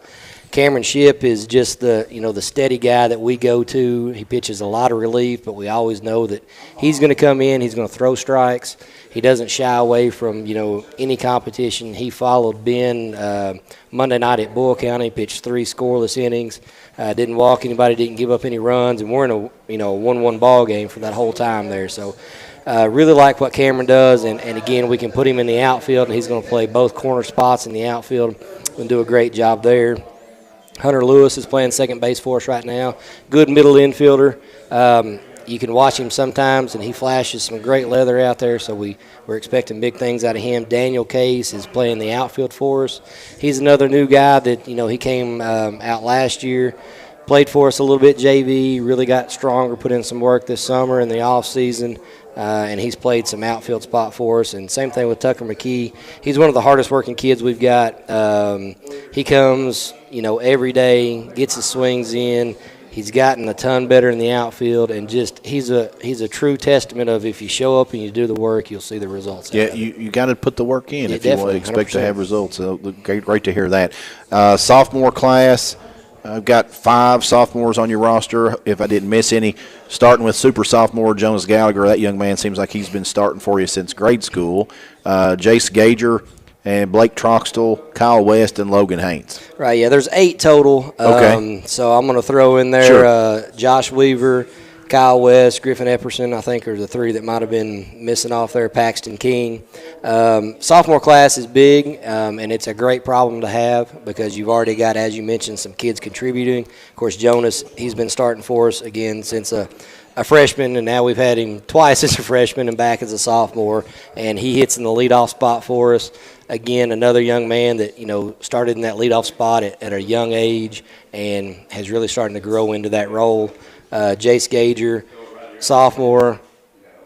Speaker 12: Cameron Shipp is just the steady guy that we go to. He pitches a lot of relief, but we always know that he's going to come in, he's going to throw strikes. He doesn't shy away from, you know, any competition. He followed Ben Monday night at Bull County, pitched 3 scoreless innings, didn't walk anybody, didn't give up any runs, and we're in a 1-1 ball game for that whole time there. So really like what Cameron does, and again, we can put him in the outfield, and he's going to play both corner spots in the outfield and do a great job there. Hunter Lewis is playing second base for us right now. Good middle infielder. You can watch him sometimes, and he flashes some great leather out there, so we're expecting big things out of him. Daniel Case is playing the outfield for us. He's another new guy that, you know, he came out last year, played for us a little bit JV, really got stronger, put in some work this summer in the off season. And he's played some outfield spot for us. And same thing with Tucker McKee. He's one of the hardest working kids we've got. He comes, you know, every day, gets his swings in. He's gotten a ton better in the outfield, and just he's a true testament of if you show up and you do the work, you'll see the results.
Speaker 11: Yeah, you got to put the work in if you want to expect
Speaker 12: 100%.
Speaker 11: to have results. So great to hear that. Sophomore class. I've got 5 sophomores on your roster, if I didn't miss any, starting with super sophomore Jonas Gallagher. That young man seems like he's been starting for you since grade school. Jace Gager and Blake Troxtel, Kyle West, and Logan Haynes.
Speaker 12: Right, yeah, there's 8 total.
Speaker 11: Okay.
Speaker 12: So I'm going to throw in there Josh Weaver, Kyle West, Griffin Epperson, I think are the 3 that might have been missing off there, Paxton King. Sophomore class is big, and it's a great problem to have because you've already got, as you mentioned, some kids contributing. Of course, Jonas, he's been starting for us, again, since a freshman, and now we've had him twice as a freshman and back as a sophomore, and he hits in the leadoff spot for us. Again, another young man that, you know, started in that leadoff spot at a young age and has really starting to grow into that role. Jace Gager, sophomore,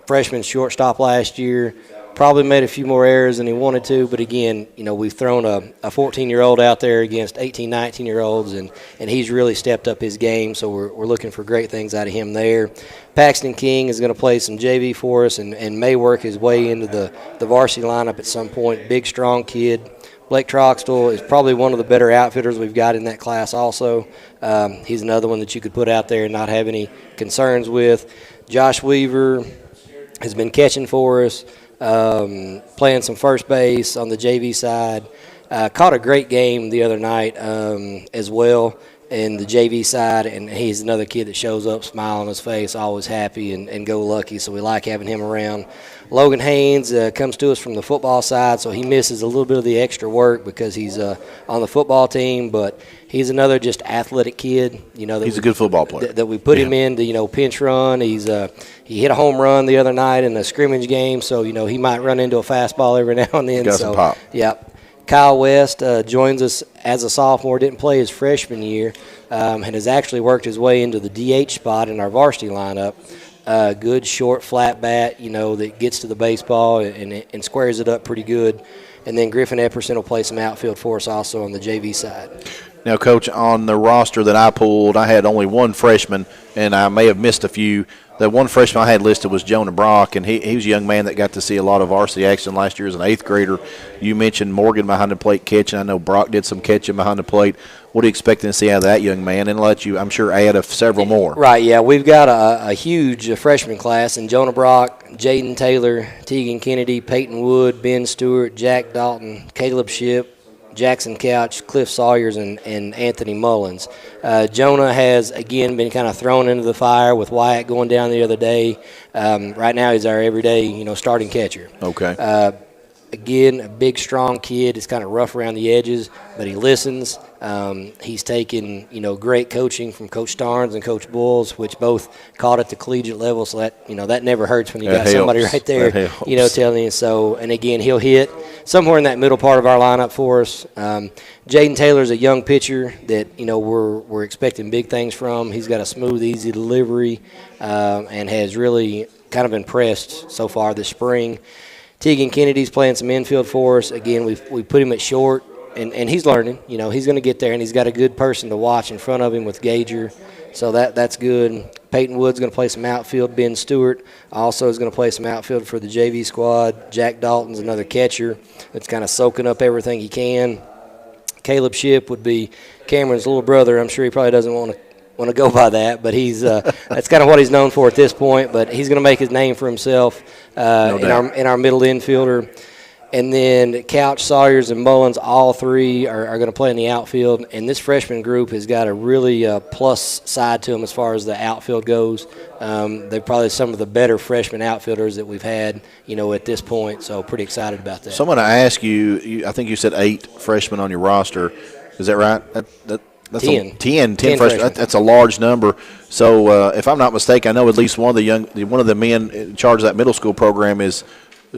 Speaker 12: freshman shortstop last year, probably made a few more errors than he wanted to, but again, you know, we've thrown a 14-year-old out there against 18, 19-year-olds, and he's really stepped up his game, so we're looking for great things out of him there. Paxton King is going to play some JV for us and may work his way into the varsity lineup at some point. Big, strong kid. Blake Troxtel is probably one of the better outfitters we've got in that class also. He's another one that you could put out there and not have any concerns with. Josh Weaver has been catching for us, playing some first base on the JV side. Caught a great game the other night as well in the JV side, and he's another kid that shows up, smile on his face, always happy and go lucky, so we like having him around. Logan Haynes comes to us from the football side, so he misses a little bit of the extra work because he's on the football team, but he's another just athletic kid. You know,
Speaker 11: he's a good football player.
Speaker 12: That we put him in to, you know, pinch run. He hit a home run the other night in a scrimmage game, so, you know, he might run into a fastball every now and then.
Speaker 11: Got some pop.
Speaker 12: Yep. Kyle West joins us as a sophomore, didn't play his freshman year, and has actually worked his way into the DH spot in our varsity lineup. Good, short, flat bat, you know, that gets to the baseball and squares it up pretty good. And then Griffin Epperson will play some outfield for us also on the JV side.
Speaker 11: Now, Coach, on the roster that I pulled, I had only one freshman, and I may have missed a few. The one freshman I had listed was Jonah Brock, and he was a young man that got to see a lot of varsity action last year as an 8th grader. You mentioned Morgan behind the plate catching. I know Brock did some catching behind the plate. What are you expecting to see out of that young man? And let you, I'm sure, add several more.
Speaker 12: Right, yeah. We've got a huge freshman class, and Jonah Brock, Jaden Taylor, Tegan Kennedy, Peyton Wood, Ben Stewart, Jack Dalton, Caleb Shipp, Jackson Couch, Cliff Sawyers, and Anthony Mullins. Jonah has, again, been kind of thrown into the fire with Wyatt going down the other day. Right now he's our everyday, starting catcher.
Speaker 11: Okay.
Speaker 12: Again, a big, strong kid. He's kind of rough around the edges, but he listens. He's taken, great coaching from Coach Starnes and Coach Bulls, which both caught at the collegiate level. So that, that never hurts when you got somebody right there, telling you. So, and again, he'll hit somewhere in that middle part of our lineup for us. Jaden Taylor's a young pitcher that, we're expecting big things from. He's got a smooth, easy delivery, and has really kind of impressed so far this spring. Tegan Kennedy's playing some infield for us. Again, we put him at short, and he's learning. He's going to get there, and he's got a good person to watch in front of him with Gager. So that's good. Peyton Wood's going to play some outfield. Ben Stewart also is going to play some outfield for the JV squad. Jack Dalton's another catcher that's kind of soaking up everything he can. Caleb Shipp would be Cameron's little brother. I'm sure he probably doesn't want to go by that, but he's that's kind of what he's known for at this point. But he's going to make his name for himself in our middle infielder. And then Couch, Sawyers, and Mullins, all three are going to play in the outfield. And this freshman group has got a really plus side to them as far as the outfield goes. They're probably some of the better freshman outfielders that we've had, at this point. So pretty excited about that.
Speaker 11: So I'm going to ask you, I think you said 8 freshmen on your roster. Is that right? That's
Speaker 12: 10.
Speaker 11: 10 freshmen. That's a large number. So if I'm not mistaken, I know at least one of the men in charge of that middle school program is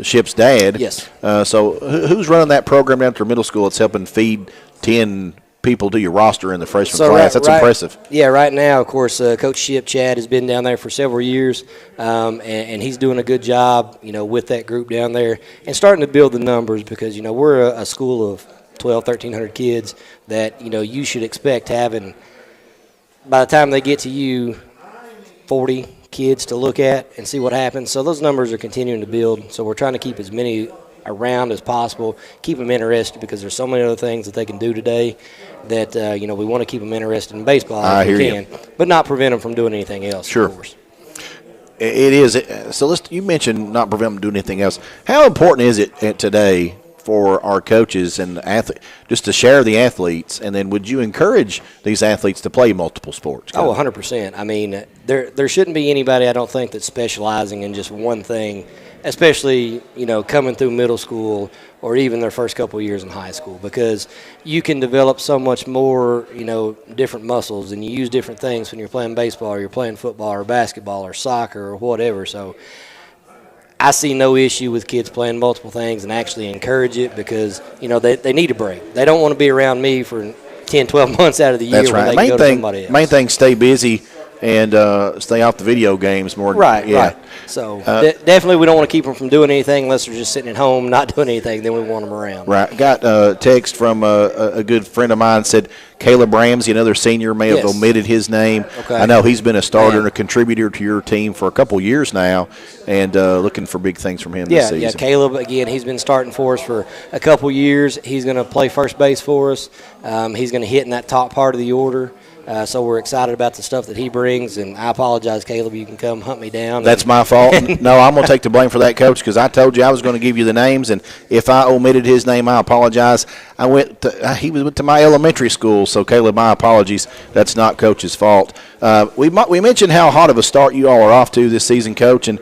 Speaker 11: Shipp's dad.
Speaker 12: Yes.
Speaker 11: So who's running that program down through middle school that's helping feed 10 people to your roster in the freshman class? That's impressive.
Speaker 12: Yeah, right now, of course, Coach Shipp, Chad, has been down there for several years, and he's doing a good job, with that group down there and starting to build the numbers because, we're a school of 1,300 kids that, you should expect having, by the time they get to you, 40 kids to look at and see what happens. So those numbers are continuing to build. So we're trying to keep as many around as possible, keep them interested because there's so many other things that they can do today that, we want to keep them interested in baseball if we can, but not prevent them from doing anything else,
Speaker 11: Sure.
Speaker 12: of course.
Speaker 11: It is. So you mentioned not prevent them from doing anything else. How important is it today for our coaches and just to share the athletes, and then would you encourage these athletes to play multiple sports?
Speaker 12: Oh, 100%. I mean, there shouldn't be anybody, I don't think, that's specializing in just one thing, especially, coming through middle school or even their first couple of years in high school, because you can develop so much more, different muscles, and you use different things when you're playing baseball or you're playing football or basketball or soccer or whatever. So I see no issue with kids playing multiple things and actually encourage it because, they need a break. They don't want to be around me for 10, 12 months out of the year.
Speaker 11: That's right.
Speaker 12: When they go to somebody else.
Speaker 11: Main thing, stay busy and stay off the video games more.
Speaker 12: Right,
Speaker 11: yeah.
Speaker 12: right. So definitely we don't want to keep them from doing anything unless they're just sitting at home not doing anything. Then we want them around.
Speaker 11: Right. Got a text from a good friend of mine said Caleb Ramsey, another senior, may have omitted his name.
Speaker 12: Okay.
Speaker 11: I know he's been a starter and a contributor to your team for a couple years now, and looking for big things from him this season.
Speaker 12: Yeah, Caleb, again, he's been starting for us for a couple years. He's going to play first base for us. He's going to hit in that top part of the order. So we're excited about the stuff that he brings, and I apologize, Caleb. You can come hunt me down.
Speaker 11: That's my fault. No, I'm going to take the blame for that, Coach, because I told you I was going to give you the names, and if I omitted his name, I apologize. He went to my elementary school, so Caleb, my apologies. That's not Coach's fault. We mentioned how hot of a start you all are off to this season, Coach, and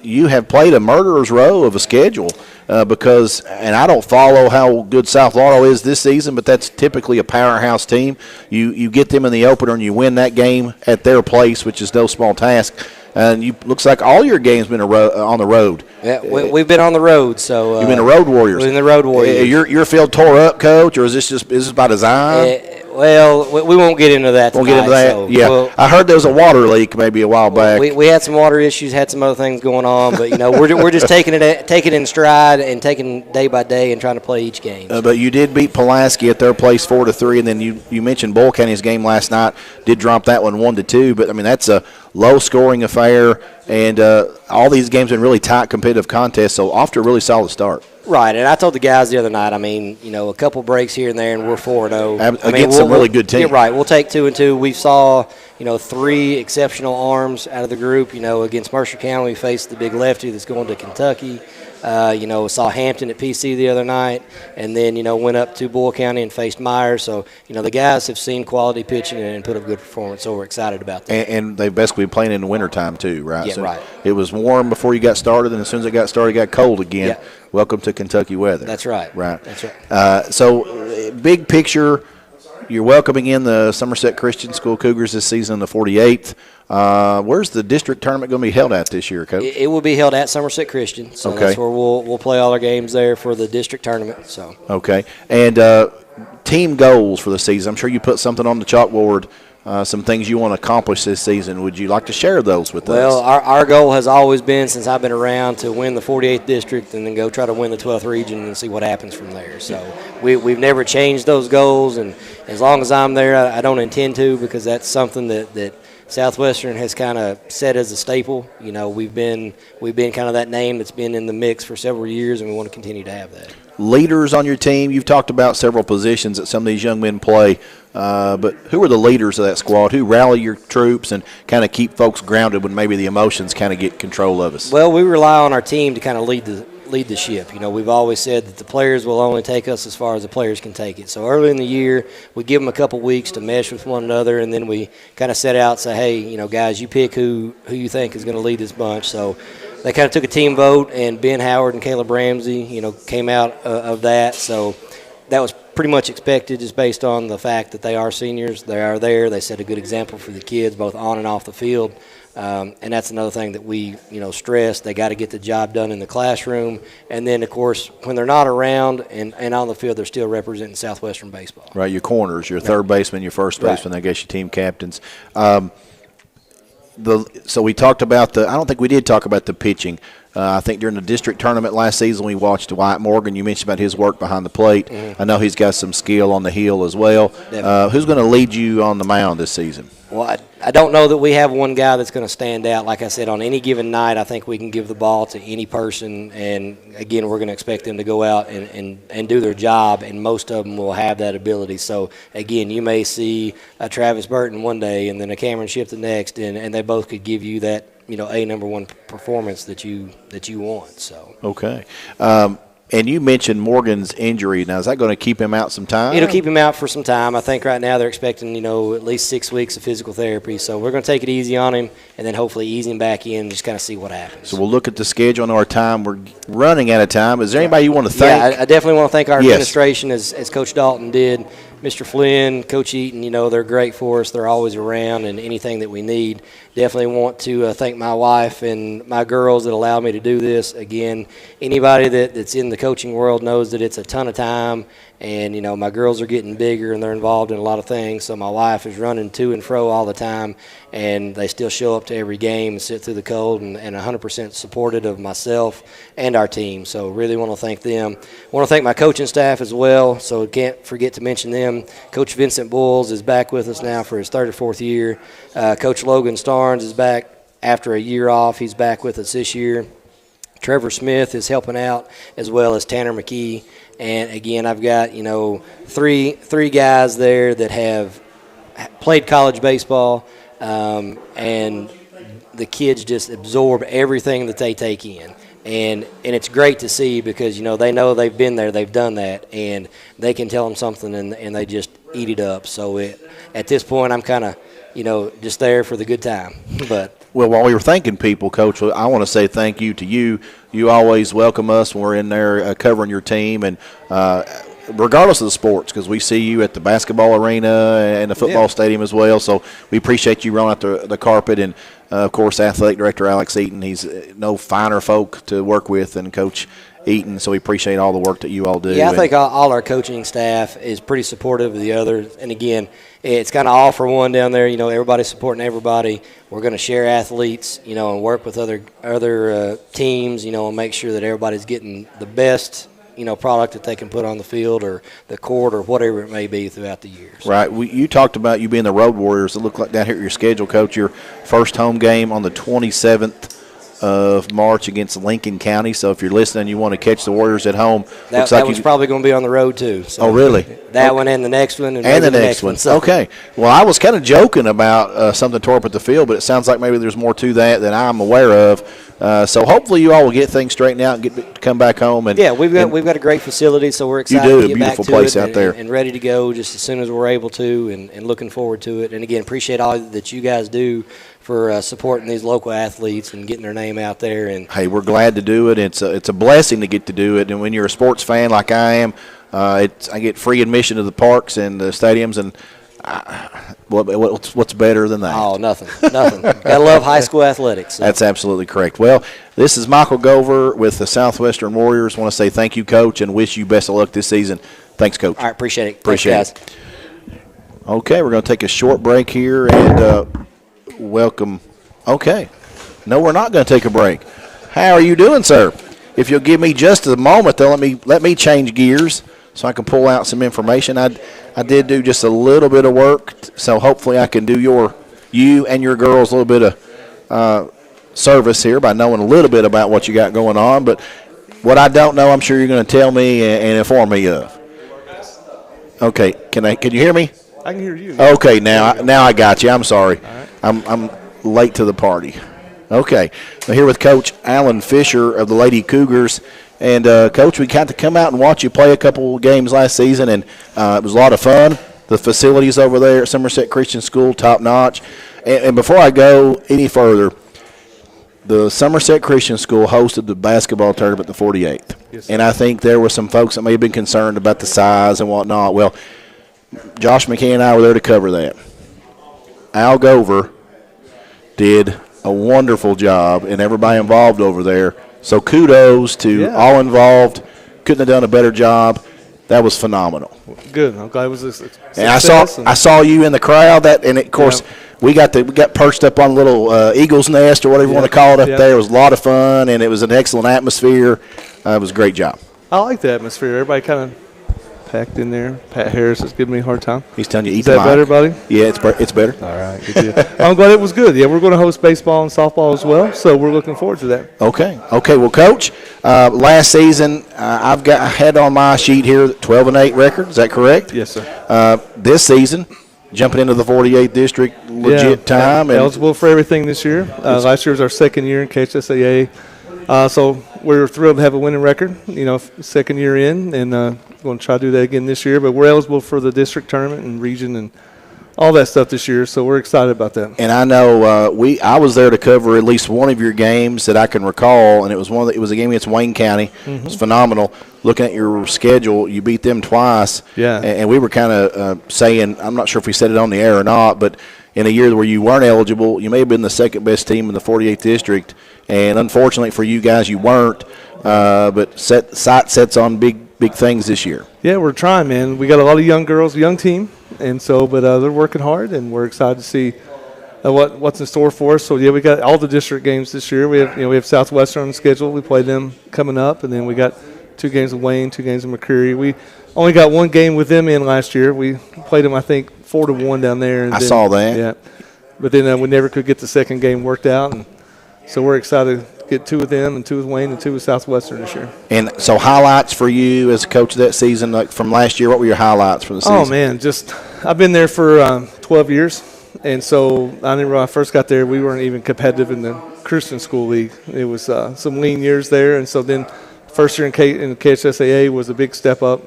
Speaker 11: you have played a murderer's row of a schedule. Because I don't follow how good South Laurel is this season, but that's typically a powerhouse team. You get them in the opener and you win that game at their place, which is no small task. And looks like all your games been on the road.
Speaker 12: Yeah, we've been on the road, so
Speaker 11: you've been the Road Warriors.
Speaker 12: We've been the Road Warriors.
Speaker 11: Your field tore up, Coach, or is this by design?
Speaker 12: Well, we won't get into that
Speaker 11: We'll
Speaker 12: tonight.
Speaker 11: get into that.
Speaker 12: So
Speaker 11: Yeah, I heard there was a water leak maybe a while back.
Speaker 12: we had some water issues, had some other things going on, but we're just taking it in stride and taking day by day and trying to play each game.
Speaker 11: But you did beat Pulaski at their place 4-3, and then you mentioned Boyle County's game last night. Did drop that one 1-2, but I mean that's a low-scoring affair, and all these games have been really tight, competitive contests. So off to a really solid start.
Speaker 12: Right, and I told the guys the other night, I mean, a couple breaks here and there, and we're 4-0.
Speaker 11: Against some really good teams.
Speaker 12: Yeah, right, we'll take 2-2. We saw, 3 exceptional arms out of the group. Against Mercer County, we faced the big lefty that's going to Kentucky. Saw Hampton at PC the other night, and then, went up to Boyle County and faced Myers. So, the guys have seen quality pitching and put up good performance, so we're excited about that.
Speaker 11: And they've basically been playing in the wintertime too, right?
Speaker 12: Yeah,
Speaker 11: so
Speaker 12: right.
Speaker 11: It was warm before you got started, and as soon as it got started, it got cold again.
Speaker 12: Yeah.
Speaker 11: Welcome to Kentucky weather.
Speaker 12: That's right.
Speaker 11: Right.
Speaker 12: That's right.
Speaker 11: So, big picture, you're welcoming in the Somerset Christian School Cougars this season in the 48th. Where's the district tournament going to be held at this year, Coach?
Speaker 12: It will be held at Somerset Christian, so
Speaker 11: Okay.
Speaker 12: that's where we'll play all our games there for the district tournament. So
Speaker 11: Okay. And team goals for the season. I'm sure you put something on the chalkboard, some things you want to accomplish this season. Would you like to share those with
Speaker 12: Well,
Speaker 11: us?
Speaker 12: our goal has always been, since I've been around, to win the 48th district and then go try to win the 12th region and see what happens from there. So we've never changed those goals, and as long as I'm there, I don't intend to, because that's something that Southwestern has kind of set as a staple. We've been kind of that name that's been in the mix for several years, and we want to continue to have that.
Speaker 11: Leaders on your team, you've talked about several positions that some of these young men play, but who are the leaders of that squad? Who rally your troops and kind of keep folks grounded when maybe the emotions kind of get control of us?
Speaker 12: Well, we rely on our team to kind of lead the ship. We've always said that the players will only take us as far as the players can take it. So early in the year, we give them a couple weeks to mesh with one another, and then we kind of set out and say, hey, guys, you pick who you think is going to lead this bunch. So they kind of took a team vote, and Ben Howard and Caleb Ramsey, came out of that. So that was pretty much expected, just based on the fact that they are seniors. They are there. They set a good example for the kids, both on and off the field. And that's another thing that we, stress. They got to get the job done in the classroom. And then, of course, when they're not around and on the field, they're still representing Southwestern baseball.
Speaker 11: Right, your corners, your third baseman, your first baseman, I guess your team captains. So we talked about I don't think we did talk about the pitching. I think during the district tournament last season, we watched Wyatt Morgan. You mentioned about his work behind the plate. Mm-hmm. I know he's got some skill on the hill as well. Who's going to lead you on the mound this season?
Speaker 12: Well, I don't know that we have one guy that's going to stand out. Like I said, on any given night, I think we can give the ball to any person. And, again, we're going to expect them to go out and do their job, and most of them will have that ability. So, again, you may see a Travis Burton one day and then a Cameron Shipp the next, and they both could give you that, a number one performance that you want. So
Speaker 11: Okay. And you mentioned Morgan's injury. Now, is that going to keep him out some time?
Speaker 12: It'll keep him out for some time. I think right now they're expecting, at least 6 weeks of physical therapy. So we're going to take it easy on him and then hopefully ease him back in and just kind of see what happens.
Speaker 11: So we'll look at the schedule and our time. We're running out of time. Is there anybody you want to thank?
Speaker 12: Yeah, I definitely want to thank our administration, as Coach Dalton did. Mr. Flynn, Coach Eaton, they're great for us. They're always around, and anything that we need. Definitely want to thank my wife and my girls that allow me to do this. Again, anybody that's in the coaching world knows that it's a ton of time, and, my girls are getting bigger and they're involved in a lot of things. So my wife is running to and fro all the time, and they still show up to every game and sit through the cold and 100% supportive of myself and our team. So really want to thank them. I want to thank my coaching staff as well, so can't forget to mention them. Coach Vincent Bulls is back with us now for his third or fourth year. Coach Logan Starnes is back after a year off. He's back with us this year. Trevor Smith is helping out, as well as Tanner McKee. And, again, I've got, three guys there that have played college baseball, and the kids just absorb everything that they take in. And it's great to see because, they know they've been there, they've done that, and they can tell them something and they just eat it up. So at this point, I'm kind of, just there for the good time. But
Speaker 11: Well, while we were thanking people, Coach, I want to say thank you to you. You always welcome us when we're in there covering your team, and regardless of the sports, because we see you at the basketball arena and the football stadium as well. So we appreciate you rolling out the carpet. And, of course, Athletic Director Alex Eaton, he's no finer folk to work with than Coach Eaton. So we appreciate all the work that you all do.
Speaker 12: Yeah, I think all our coaching staff is pretty supportive of the others. And again, it's kind of all for one down there. You know, everybody's supporting everybody. We're going to share athletes, you know, and work with other teams, you know, and make sure that everybody's getting the best, you know, product that they can put on the field or the court or whatever it may be throughout the years.
Speaker 11: Right. You talked about you being the Road Warriors. It looked like down here at your schedule, Coach, your first home game on the 27th of March against Lincoln County. So if you're listening, you want to catch the Warriors at home.
Speaker 12: That was probably going to be on the road too. So
Speaker 11: oh, really?
Speaker 12: That one and the next one.
Speaker 11: And the next one.
Speaker 12: So.
Speaker 11: Okay. Well, I was kind of joking about something tore up at the field, but it sounds like maybe there's more to that than I'm aware of. So hopefully you all will get things straightened out and get to come back home. And
Speaker 12: yeah, we've got a great facility, so we're excited
Speaker 11: you do,
Speaker 12: to get
Speaker 11: a beautiful
Speaker 12: back to
Speaker 11: place
Speaker 12: it
Speaker 11: out there.
Speaker 12: and ready to go just as soon as we're able to, and looking forward to it. And again, appreciate all that you guys do for supporting these local athletes and getting their name out there. And
Speaker 11: hey, we're glad to do it. It's a blessing to get to do it. And when you're a sports fan like I am, I get free admission to the parks and the stadiums, and what's better than that?
Speaker 12: Oh, nothing. Gotta love high school athletics. So.
Speaker 11: That's absolutely correct. Well, this is Michael Gover with the Southwestern Warriors. I want to say thank you, Coach, and wish you best of luck this season. Thanks, Coach.
Speaker 12: All right, appreciate it.
Speaker 11: Appreciate
Speaker 12: Thanks, guys.
Speaker 11: it. Okay, we're going to take a short break here and welcome. Okay. No, we're not going to take a break. How are you doing, sir? If you'll give me just a moment, though, let me change gears so I can pull out some information. I did do just a little bit of work, so hopefully I can do you and your girls a little bit of service here by knowing a little bit about what you got going on. But what I don't know, I'm sure you're going to tell me and inform me of. Okay, can you hear me?
Speaker 13: I can hear you.
Speaker 11: Okay, now I got you. I'm sorry. Right. I'm late to the party. Okay, I'm here with Coach Alan Fisher of the Lady Cougars. And, Coach, we got to come out and watch you play a couple games last season, and it was a lot of fun. The facilities over there at Somerset Christian School, top-notch. And before I go any further, the Somerset Christian School hosted the basketball tournament, the 48th. Yes, and I think there were some folks that may have been concerned about the size and whatnot. Well, Josh McKay and I were there to cover that. Al Gover did a wonderful job, and everybody involved over there. So kudos to all involved. Couldn't have done a better job. That was phenomenal.
Speaker 13: Good. I'm glad it was a success.
Speaker 11: And I saw you in the crowd. And of course we got perched up on a little eagle's nest or whatever you want to call it up there. It was a lot of fun, and it was an excellent atmosphere. It was a great job.
Speaker 13: I like the atmosphere. Everybody kind of packed in there. Pat Harris is giving me a hard time.
Speaker 11: He's telling you, eat
Speaker 13: is that better, buddy?
Speaker 11: Yeah, it's better.
Speaker 13: All right, good deal. I'm glad it was good. Yeah, we're going to host baseball and softball as well, so we're looking forward to that.
Speaker 11: Okay. Well, Coach, last season I had on my sheet here 12-8 record. Is that correct?
Speaker 13: Yes, sir.
Speaker 11: This season, jumping into the 48th district, legit time. And
Speaker 13: eligible for everything this year. Last year was our second year in KHSAA. So we're thrilled to have a winning record, second year in, and going to try to do that again this year. But we're eligible for the district tournament and region and all that stuff this year, so we're excited about that.
Speaker 11: And I know I was there to cover at least one of your games that I can recall, and it was a game against Wayne County. Mm-hmm. It was phenomenal. Looking at your schedule, you beat them twice.
Speaker 13: Yeah.
Speaker 11: And we were kind of saying, I'm not sure if we said it on the air or not, but in a year where you weren't eligible, you may have been the second best team in the 48th district. And unfortunately for you guys, you weren't. But sight sets on big things this year.
Speaker 13: Yeah, we're trying, man. We got a lot of young girls, young team, and so but they're working hard, and we're excited to see what's in store for us. So yeah, we got all the district games this year. We have Southwestern on the schedule. We play them coming up, and then we got 2 games with Wayne, 2 games with McCreary. We only got 1 game with them in last year. We played them, I think, 4-1 down there. And
Speaker 11: I saw that.
Speaker 13: Yeah, but then we never could get the second game worked out, and so we're excited to get 2 with them and 2 with Wayne and 2 with Southwestern this year.
Speaker 11: And so highlights for you as a coach of that season, like from last year, what were your highlights from the season?
Speaker 13: Oh, man, I've been there for 12 years. And so I remember when I first got there, we weren't even competitive in the Christian School League. It was some lean years there. And so then first year in the KHSAA was a big step up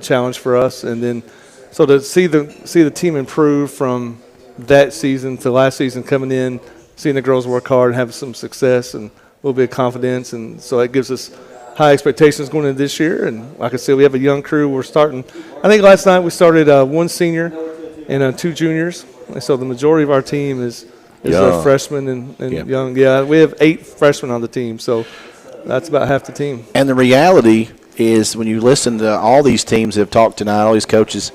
Speaker 13: challenge for us. And then so to see the team improve from that season to last season coming in, seeing the girls work hard and have some success and a little bit of confidence. And so it gives us high expectations going into this year. And like I said, we have a young crew. We're starting. I think last night we started 1 senior and 2 juniors. And so the majority of our team is freshmen and young. Yeah, we have 8 freshmen on the team. So That's about half the team.
Speaker 11: And the reality is when you listen to all these teams that have talked tonight, all these coaches,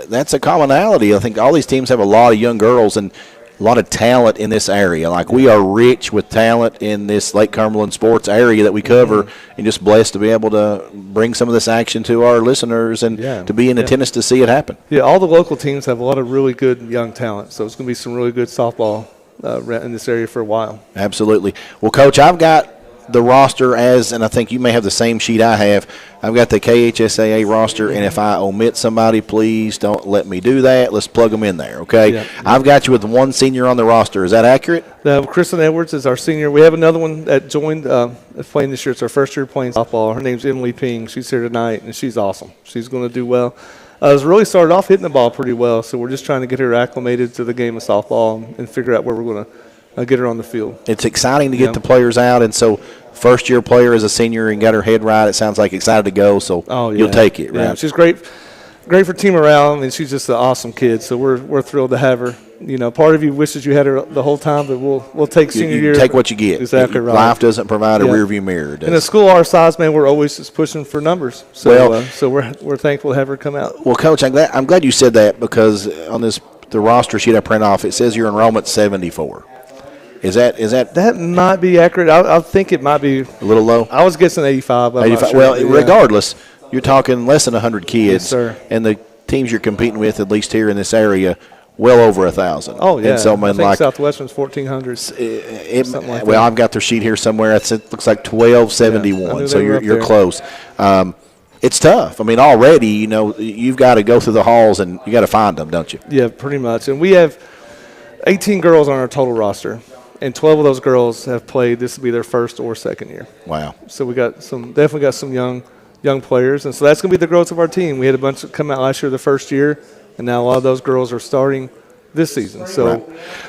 Speaker 11: that's a commonality. I think all these teams have a lot of young girls and a lot of talent in this area. Like, we are rich with talent in this Lake Cumberland sports area that we cover, and just blessed to be able to bring some of this action to our listeners and to be in attendance to see it happen.
Speaker 13: Yeah, all the local teams have a lot of really good young talent, so it's going to be some really good softball in this area for a while.
Speaker 11: Absolutely. Well, Coach, I've got the roster and I think you may have the same sheet I have. I've got the KHSAA roster, and if I omit somebody, please don't let me do that. Let's plug them in there, okay?
Speaker 13: Yeah.
Speaker 11: I've got you with one senior on the roster. Is that accurate?
Speaker 13: Kristen Edwards is our senior. We have another one that joined playing this year. It's our first year playing softball. Her name's Emily Ping. She's here tonight, and she's awesome. She's going to do well. Has really started off hitting the ball pretty well, so we're just trying to get her acclimated to the game of softball and figure out where we're going to get her on the field.
Speaker 11: It's exciting to get the players out, and so first-year player as a senior and got her head right. It sounds like excited to go, so you'll take it, right?
Speaker 13: Yeah, she's great for team morale, and she's just an awesome kid, so we're thrilled to have her. You know, part of you wishes you had her the whole time, but we'll take senior year.
Speaker 11: Take what you get.
Speaker 13: Exactly right.
Speaker 11: Life doesn't provide a rearview mirror.
Speaker 13: In a school our size, man, we're always just pushing for numbers. So, so we're thankful to have her come out.
Speaker 11: Well, Coach, I'm glad you said that, because on the roster sheet I print off, it says your enrollment's 74. Is that
Speaker 13: That might be accurate. I think it might be
Speaker 11: a little low.
Speaker 13: I was guessing 85. I'm
Speaker 11: 85.
Speaker 13: not sure.
Speaker 11: Well, regardless, you're talking less than 100 kids,
Speaker 13: Yes, sir.
Speaker 11: And the teams you're competing with, at least here in this area, well over 1,000.
Speaker 13: Oh yeah.
Speaker 11: And so,
Speaker 13: I think
Speaker 11: like
Speaker 13: Southwestern's 1,400. Something like that.
Speaker 11: I've got their sheet here somewhere. It looks like 1271. So you're close. It's tough. I mean, already, you know, you've got to go through the halls and you got to find them, don't you?
Speaker 13: Yeah, pretty much. And we have 18 girls on our total roster, and 12 of those girls have played. This will be their first or second year.
Speaker 11: Wow.
Speaker 13: So we definitely got some young players, and so that's going to be the growth of our team. We had a bunch that come out last year the first year, and now a lot of those girls are starting this season. So,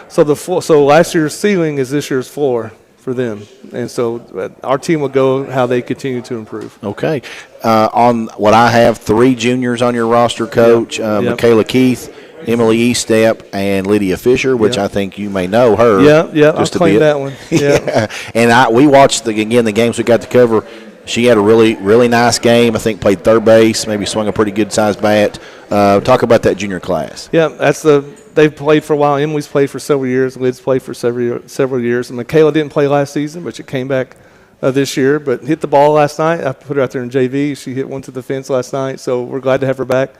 Speaker 13: so last year's ceiling is this year's floor for them, and so our team will go how they continue to improve.
Speaker 11: Okay. On what I have, 3 juniors on your roster, Coach. Michaela Keith, Emily Eastep, and Lydia Fisher, which I think you may know her.
Speaker 13: Yeah, I'll claim that one. Yeah.
Speaker 11: And we watched, the games we got to cover. She had a really, really nice game. I think played third base, maybe swung a pretty good-sized bat. Talk about that junior class.
Speaker 13: Yeah, they've played for a while. Emily's played for several years. Lid's played for several years. And Michaela didn't play last season, but she came back this year. But hit the ball last night. I put her out there in JV. She hit one to the fence last night, so we're glad to have her back.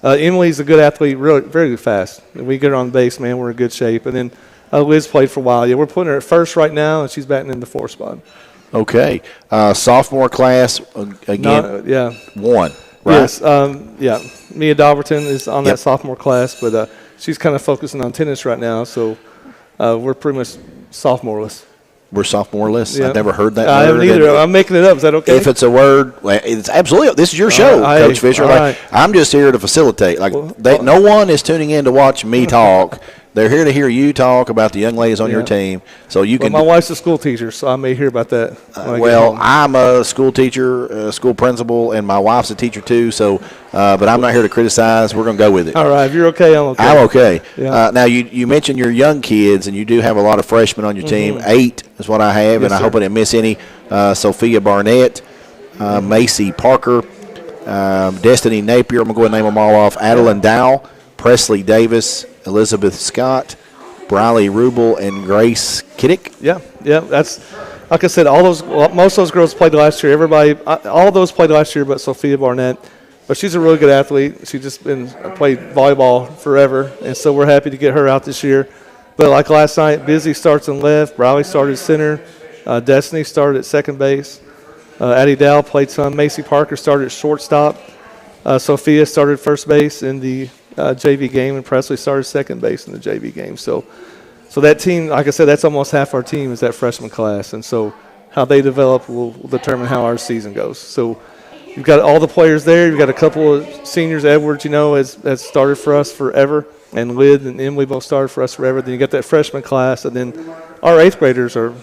Speaker 13: Emily's a good athlete, really, very fast. If we get her on base, man, we're in good shape. And then Liz played for a while. Yeah, we're putting her at first right now, and she's batting in the 4th spot.
Speaker 11: Okay. Sophomore class, again, 1, right?
Speaker 13: Yes. Mia Dauberton is on that sophomore class, but she's kind of focusing on tennis right now, so we're pretty much sophomoreless.
Speaker 11: We're sophomoreless.
Speaker 13: Yeah.
Speaker 11: I've never heard that
Speaker 13: I haven't either. I'm making it up. Is that okay?
Speaker 11: If it's a word, it's absolutely. This is your show, Coach Fisher.
Speaker 13: Right.
Speaker 11: I'm just here to facilitate. No one is tuning in to watch me talk. They're here to hear you talk about the young ladies on your team. So you can.
Speaker 13: My wife's a school teacher, so I may hear about that.
Speaker 11: I'm a school teacher, a school principal, and my wife's a teacher too. So, but I'm not here to criticize. We're going to go with it.
Speaker 13: All right. If you're okay, I'm okay.
Speaker 11: I'm okay.
Speaker 13: Yeah.
Speaker 11: Now you mentioned your young kids, and you do have a lot of freshmen on your team. 8 is what I have, and I hope I didn't miss any. Sophia Barnett, Macy Parker, Destiny Napier. I'm going to go ahead and name them all off. Adeline Dow, Presley Davis, Elizabeth Scott, Briley Rubel, and Grace Kiddick.
Speaker 13: Yeah. That's like I said. Most of those girls played last year. All of those played last year, but Sophia Barnett. But she's a really good athlete. She's just played volleyball forever, and so we're happy to get her out this year. But like last night, Busy starts in left, Briley started center, Destiny started at second base, Addie Dow played some, Macy Parker started at shortstop, Sophia started first base in the JV game, and Presley started second base in the JV game. So that team, like I said, that's almost half our team is that freshman class, and so how they develop will determine how our season goes. So you've got all the players there. You've got a couple of seniors. Edwards, has started for us forever, and Lyd and Emily both started for us forever. Then you got that freshman class, and then our 8th graders are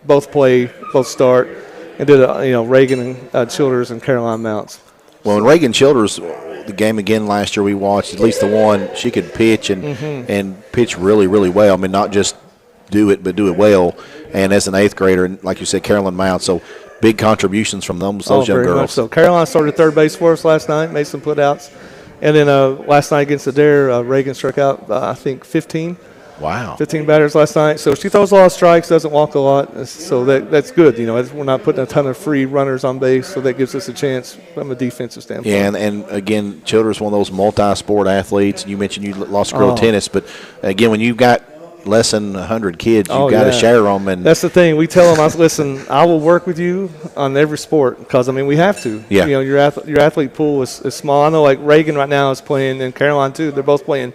Speaker 13: both start, and did Reagan and Childers and Caroline Mounts.
Speaker 11: Well, and Reagan Childers, the game again last year we watched, at least the one, she could pitch and pitch really, really well. I mean, not just do it, but do it well. And as an 8th grader, and like you said, Carolyn Mount, so big contributions from those young
Speaker 13: very
Speaker 11: girls.
Speaker 13: Much so. Caroline started third base for us last night, made some putouts. And then last night against Adair, Reagan struck out, I think, 15.
Speaker 11: Wow.
Speaker 13: 15 batters last night. So she throws a lot of strikes, doesn't walk a lot. So that's good. We're not putting a ton of free runners on base, so that gives us a chance from a defensive standpoint.
Speaker 11: Yeah, and again, Childress one of those multi-sport athletes. You mentioned you lost a girl tennis, but again, when you've got less than 100 kids, you've got to share them. And
Speaker 13: that's the thing. We tell them, listen, I will work with you on every sport because, we have to.
Speaker 11: Yeah.
Speaker 13: Your athlete pool is small. I know, like, Reagan right now is playing, and Caroline, too. They're both playing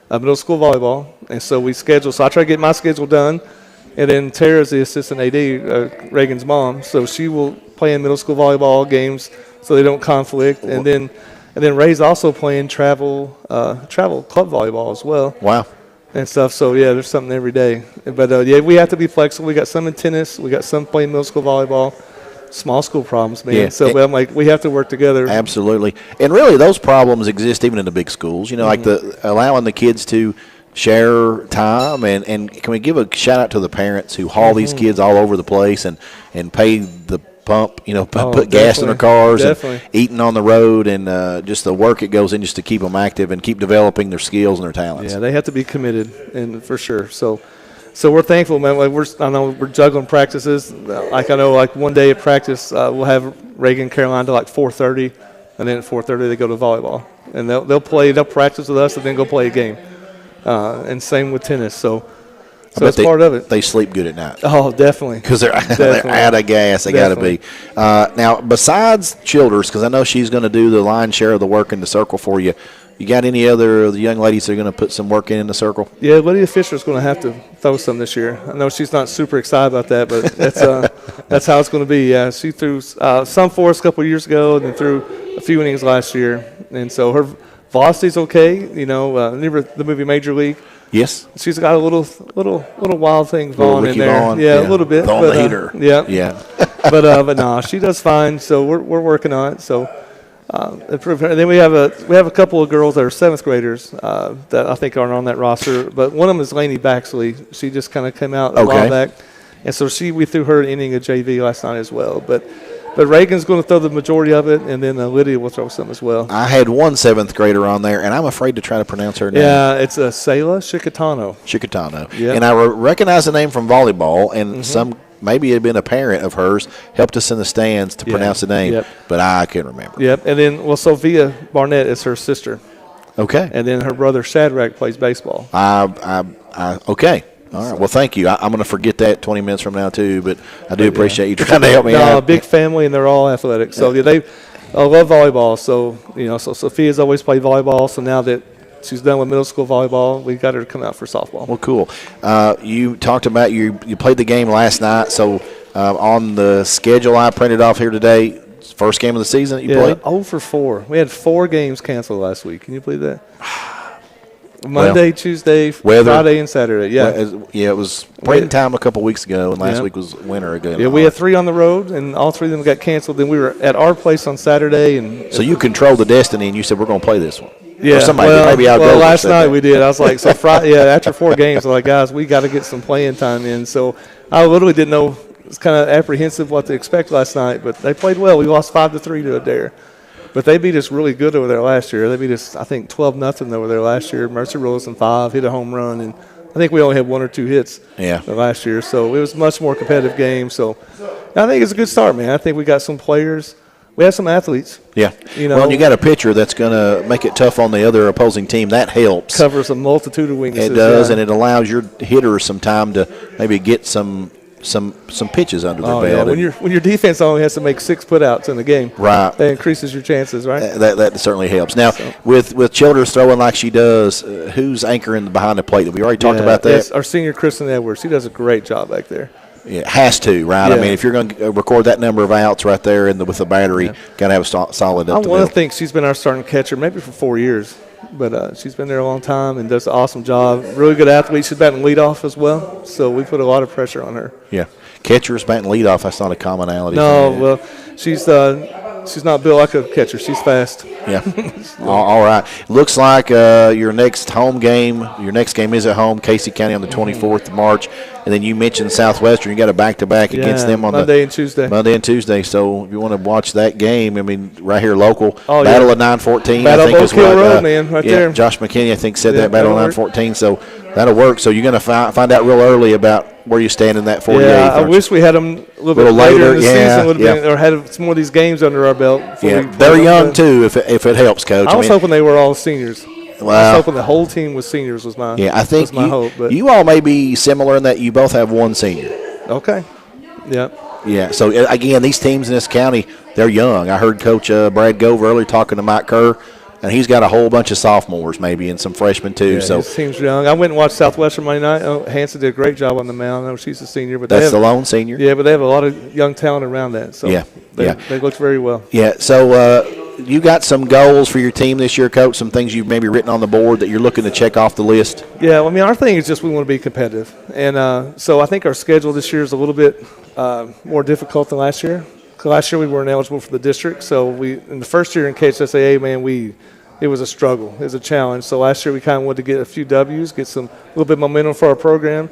Speaker 13: middle school volleyball. And so we schedule. So I try to get my schedule done. And then Tara's the assistant AD, Reagan's mom. So she will play in middle school volleyball games so they don't conflict. And then Ray's also playing travel club volleyball as well.
Speaker 11: Wow.
Speaker 13: And stuff. So, yeah, there's something every day. But, we have to be flexible. We got some in tennis. We got some playing middle school volleyball. Small school problems, man.
Speaker 11: Yeah.
Speaker 13: So, I'm like, we have to work together.
Speaker 11: Absolutely. And really, those problems exist even in the big schools. Like allowing the kids to share time. And can we give a shout-out to the parents who haul these kids all over the place and pay the pump, put gas in their cars and eating on the road and just the work it goes in just to keep them active and keep developing their skills and their talents.
Speaker 13: Yeah, they have to be committed, and for sure. So we're thankful, man. Like I know we're juggling practices. Like I know, like one day at practice, we'll have Reagan Caroline to like 4:30, and then at 4:30 they go to volleyball, and they'll practice with us, and then go play a game. And same with tennis. So that's part of it.
Speaker 11: They sleep good at night.
Speaker 13: Oh, definitely.
Speaker 11: Because they're out of gas. They got to be. Now, besides Childers, because I know she's going to do the lion's share of the work in the circle for you, you got any other of the young ladies that are going to put some work in the circle?
Speaker 13: Yeah, Lydia Fisher's going to have to throw some this year. I know she's not super excited about that, but that's how it's going to be. Yeah, she threw some for us a couple of years ago and then threw a few innings last year. And so her velocity's okay. Remember the movie Major League?
Speaker 11: Yes.
Speaker 13: She's got a little wild thing Vaughn in there.
Speaker 11: Vaughn.
Speaker 13: Yeah, a little bit.
Speaker 11: On the heater.
Speaker 13: Yeah. but no, she does fine. So we're working on it. So improve her. And then we have a couple of girls that are 7th graders that I think aren't on that roster. But one of them is Lainey Baxley. She just kind of came out a while back, and so we threw her an inning of JV last night as well. But Reagan's going to throw the majority of it, and then Lydia will throw some as well.
Speaker 11: I had one 7th grader on there, and I'm afraid to try to pronounce her name.
Speaker 13: Yeah, it's Sayla Chicatano.
Speaker 11: Yeah. And I recognize the name from volleyball, and maybe it had been a parent of hers helped us in the stands to pronounce the name, but I can't remember.
Speaker 13: Yep, and then, Sophia Barnett is her sister.
Speaker 11: Okay.
Speaker 13: And then her brother Shadrach plays baseball.
Speaker 11: Okay. All right. Well, thank you. I'm going to forget that 20 minutes from now, too, but I do appreciate you trying to help me out.
Speaker 13: Big family, and they're all athletic. So, they love volleyball. So, so Sophia's always played volleyball. So now that she's done with middle school volleyball, we got her to come out for softball.
Speaker 11: Well, cool. You talked about you played the game last night. So, on the schedule I printed off here today, first game of the season that you played?
Speaker 13: 0 for 4. We had 4 games canceled last week. Can you believe that? Monday, Tuesday, Friday, and Saturday. Yeah,
Speaker 11: it was springtime a couple weeks ago, and last week was winter again.
Speaker 13: Yeah, we had 3 on the road, and all 3 of them got canceled. Then we were at our place on Saturday, and
Speaker 11: so you controlled the destiny, and you said we're going to play this one.
Speaker 13: Yeah,
Speaker 11: or somebody maybe I'll go.
Speaker 13: Last night we did. I was like, so Friday, after 4 games, I was like, guys, we got to get some playing time in. So I literally didn't know. It was kind of apprehensive what to expect last night, but they played well. We lost 5-3 to Adair. But they beat us really good over there last year. They beat us, I think, 12-0 over there last year. Mercer rolled us in 5, hit a home run, and I think we only had 1 or 2 hits last year. So it was a much more competitive game. So I think it's a good start, man. I think we got some players. We have some athletes.
Speaker 11: Yeah. Well, you got a pitcher that's going to make it tough on the other opposing team. That helps.
Speaker 13: Covers a multitude of weaknesses.
Speaker 11: It does, and it allows your hitters some time to maybe get some pitches under their belt.
Speaker 13: Yeah. When your defense only has to make 6 putouts in the game,
Speaker 11: right,
Speaker 13: that increases your chances, right?
Speaker 11: That certainly helps. Now, with Childers throwing like she does, who's anchoring behind the plate? Have we already talked about that?
Speaker 13: Yes, our senior Kristen Edwards. She does a great job back there.
Speaker 11: Yeah, it has to, right?
Speaker 13: Yeah.
Speaker 11: I mean, if you're going to record that number of outs right there with the battery, got to have a solid up the middle.
Speaker 13: I want to think she's been our starting catcher maybe for 4 years. But she's been there a long time and does an awesome job. Really good athlete. She's batting leadoff as well, so we put a lot of pressure on her.
Speaker 11: Yeah. Catchers batting leadoff, that's not a commonality.
Speaker 13: No, well, she's she's not built like a catcher. She's fast.
Speaker 11: Yeah. All right. Looks like your next game is at home, Casey County on the 24th of March. And then you mentioned Southwestern. You got a back-to-back against them on
Speaker 13: Monday and Tuesday.
Speaker 11: Monday and Tuesday. So if you want to watch that game, I mean, right here local.
Speaker 13: Oh,
Speaker 11: Battle
Speaker 13: yeah.
Speaker 11: of 914.
Speaker 13: Battle
Speaker 11: I think
Speaker 13: of
Speaker 11: is
Speaker 13: Oak Hill
Speaker 11: what,
Speaker 13: Road, man, right there.
Speaker 11: Josh McKinney, I think, said
Speaker 13: Yeah,
Speaker 11: that, Battle of
Speaker 13: that'll work.
Speaker 11: 914. So that'll work. So you're going to find out real early about where you stand in that 48th.
Speaker 13: Yeah, I
Speaker 11: aren't you?
Speaker 13: wish we had them a little bit
Speaker 11: later,
Speaker 13: later in the
Speaker 11: yeah,
Speaker 13: season,
Speaker 11: yeah.
Speaker 13: or had some more of these games under our belt.
Speaker 11: Yeah, they're young, too, if it helps, Coach.
Speaker 13: I was hoping they were all seniors. I
Speaker 11: Well,
Speaker 13: was hoping the whole team was seniors was my,
Speaker 11: yeah, I think
Speaker 13: was my hope. But
Speaker 11: you all may be similar in that you both have one senior.
Speaker 13: okay. Yeah.
Speaker 11: Yeah, so again, these teams in this county, they're young. I heard Coach Brad Gove earlier talking to Mike Kerr, and he's got a whole bunch of sophomores maybe and some freshmen too.
Speaker 13: Yeah,
Speaker 11: so
Speaker 13: his team's young. I went and watched Southwestern Monday night. Oh, Hanson did a great job on the mound. I know she's a senior, but
Speaker 11: that's the lone senior.
Speaker 13: Yeah, but they have a lot of young talent around that. So
Speaker 11: Yeah,
Speaker 13: they looked very well.
Speaker 11: Yeah, so you got some goals for your team this year, Coach, some things you've maybe written on the board that you're looking to check off the list?
Speaker 13: Yeah, well, I mean, our thing is just we want to be competitive. And so I think our schedule this year is a little bit more difficult than last year. 'Cause last year we weren't eligible for the district. So in the first year in KHSAA, man, it was a struggle. It was a challenge. So last year we kind of wanted to get a few W's, get a little bit of momentum for our program.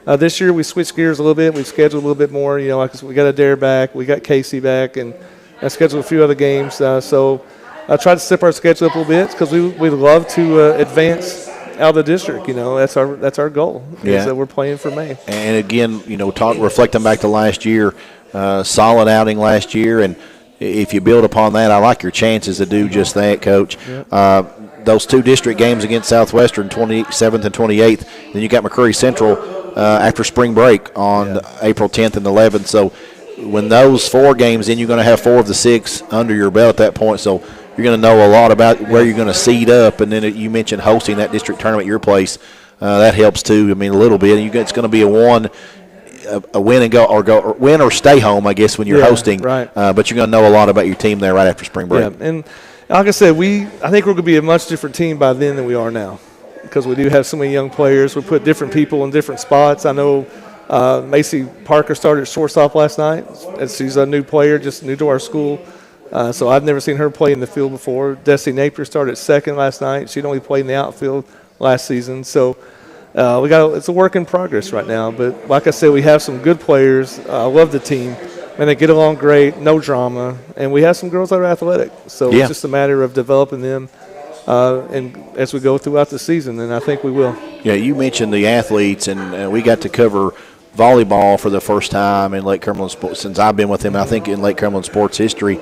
Speaker 13: This year we switched gears a little bit. We've scheduled a little bit more. You know, like we got Adair back, we got Casey back, and I scheduled a few other games. So I tried to step our schedule up a little bit because we love to advance out of the district. You know, that's our goal.
Speaker 11: Yeah.
Speaker 13: Is that we're playing for May.
Speaker 11: And again, you know, reflecting back to last year, solid outing last year, and if you build upon that, I like your chances to do just that, Coach.
Speaker 13: Yep.
Speaker 11: Those two district games against Southwestern, 27th and 28th. Then you got McCreary Central after spring break on April 10th and 11th. So when those 4 games, then you're going to have 4 of the 6 under your belt at that point. So you're going to know a lot about where you're going to seed up. And then you mentioned hosting that district tournament at your place. That helps too. I mean, a little bit. It's going to be a win and or win or stay home, I guess, when you're hosting.
Speaker 13: Right.
Speaker 11: But you're going to know a lot about your team there right after spring break.
Speaker 13: Yeah, and like I said, I think we're going to be a much different team by then than we are now, because we do have so many young players. We put different people in different spots. I know Macy Parker started at shortstop last night. She's a new player, just new to our school. So I've never seen her play in the field before. Destiny Napier started at second last night. She'd only played in the outfield last season. So it's a work in progress right now. But like I said, we have some good players. I love the team. And they get along great, no drama. And we have some girls that are athletic. So it's just a matter of developing them and as we go throughout the season, and I think we will.
Speaker 11: Yeah, you mentioned the athletes, and we got to cover volleyball for the first time in Lake Cumberland Sports since I've been with them, I think, in Lake Cumberland sports history.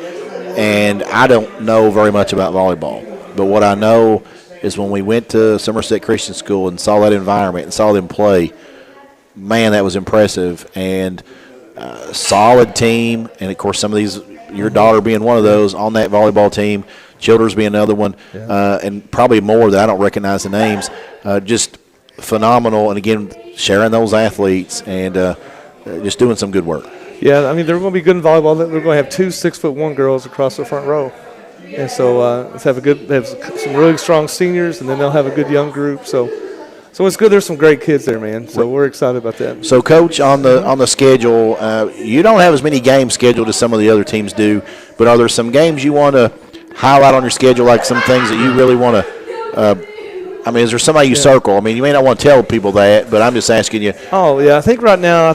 Speaker 11: And I don't know very much about volleyball. But what I know is when we went to Somerset Christian School and saw that environment and saw them play, man, that was impressive. And solid team, and of course some of these, your daughter being one of those on that volleyball team, Childers being another one, and probably more that I don't recognize the names. Just phenomenal, and again, sharing those athletes and just doing some good work.
Speaker 13: Yeah, I mean, they're going to be good in volleyball. We're going to have 2 6'1" girls across the front row, and so let's have they have some really strong seniors, and then they'll have a good young group. So it's good. There's some great kids there, man. So we're excited about that.
Speaker 11: So, Coach, on the schedule, you don't have as many games scheduled as some of the other teams do, but are there some games you want to highlight on your schedule, like some things that you really want to I mean, is there somebody you circle? I mean, you may not want to tell people that, but I'm just asking you.
Speaker 13: Oh, yeah. I think right now,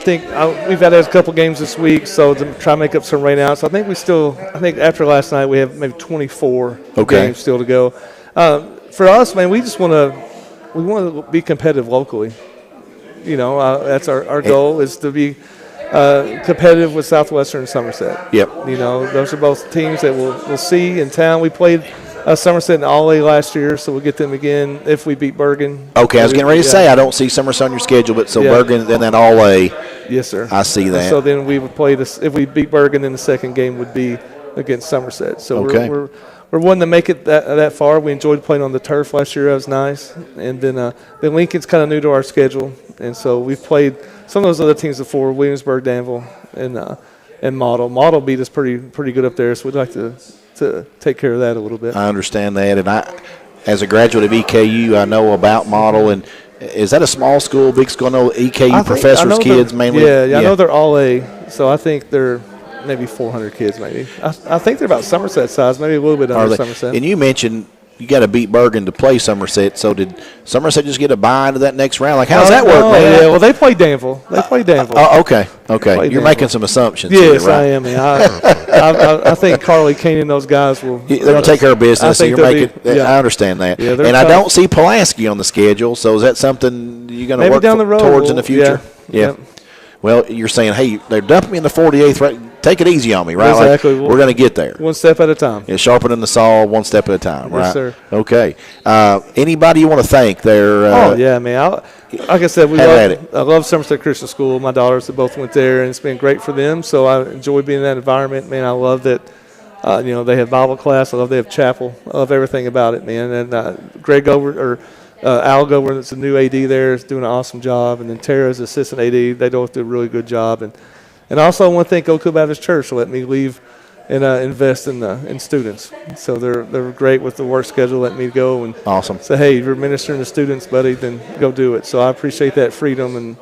Speaker 13: we've had a couple games this week, so to try to make up some rainouts. I think after last night, we have maybe 24 games still to go. For us, man, we want to be competitive locally. You know, that's our goal is to be competitive with Southwestern and Somerset.
Speaker 11: Yep.
Speaker 13: You know, those are both teams that we'll see in town. We played Somerset in All-A last year, so we'll get them again if we beat Bergen.
Speaker 11: Okay, I was getting ready to say I don't see Somerset on your schedule, but Bergen, then that All-A.
Speaker 13: Yes, sir.
Speaker 11: I see that.
Speaker 13: So then we would play this. If we beat Bergen, then the second game would be against Somerset. So we're wanting to make it that far. We enjoyed playing on the turf last year. That was nice. And then Lincoln's kind of new to our schedule, and so we've played some of those other teams before: Williamsburg, Danville, and Model. Model beat us pretty good up there, so we'd like to take care of that a little bit.
Speaker 11: I understand that, and as a graduate of EKU, I know about Model. And is that a small school, big school? I know EKU professors' kids mainly.
Speaker 13: Yeah, I know they're All-A, so I think they're maybe 400 kids, maybe. I think they're about Somerset size, maybe a little bit under Somerset.
Speaker 11: And you mentioned you got to beat Bergen to play Somerset. So did Somerset just get a bye into that next round? Like, how does that work, man?
Speaker 13: Yeah, well, they play Danville.
Speaker 11: Okay. You're making some assumptions.
Speaker 13: Yes,
Speaker 11: here, right?
Speaker 13: I am. Man. I think Carly Kane and those guys will.
Speaker 11: They're going to take care of business.
Speaker 13: I
Speaker 11: understand that.
Speaker 13: Yeah,
Speaker 11: and I don't see Pulaski on the schedule. So is that something you're going to work
Speaker 13: down the road
Speaker 11: towards in the future?
Speaker 13: Yeah.
Speaker 11: Yep. Well, you're saying, hey, they're dumping me in the 48th. Right? Take it easy on me, right?
Speaker 13: Exactly.
Speaker 11: Like, we're going to get there.
Speaker 13: One step at a time.
Speaker 11: Yeah, sharpening the saw one step at a time, right?
Speaker 13: Yes, sir.
Speaker 11: Okay. Anybody you want to thank there?
Speaker 13: Man. Like I said, I love Somerset Christian School. My daughters have both went there, and it's been great for them. So I enjoy being in that environment. Man, I love that. They have Bible class. I love they have chapel. I love everything about it, man. And Al Gover, that's the new AD there, is doing an awesome job. And then Tara's assistant AD. They both do a really good job. And also I want to thank Oak Hill Baptist Church for letting me leave and invest in students. So they're great with the work schedule, letting me go and
Speaker 11: awesome.
Speaker 13: Say, hey, if you're ministering to students, buddy, then go do it. So I appreciate that freedom and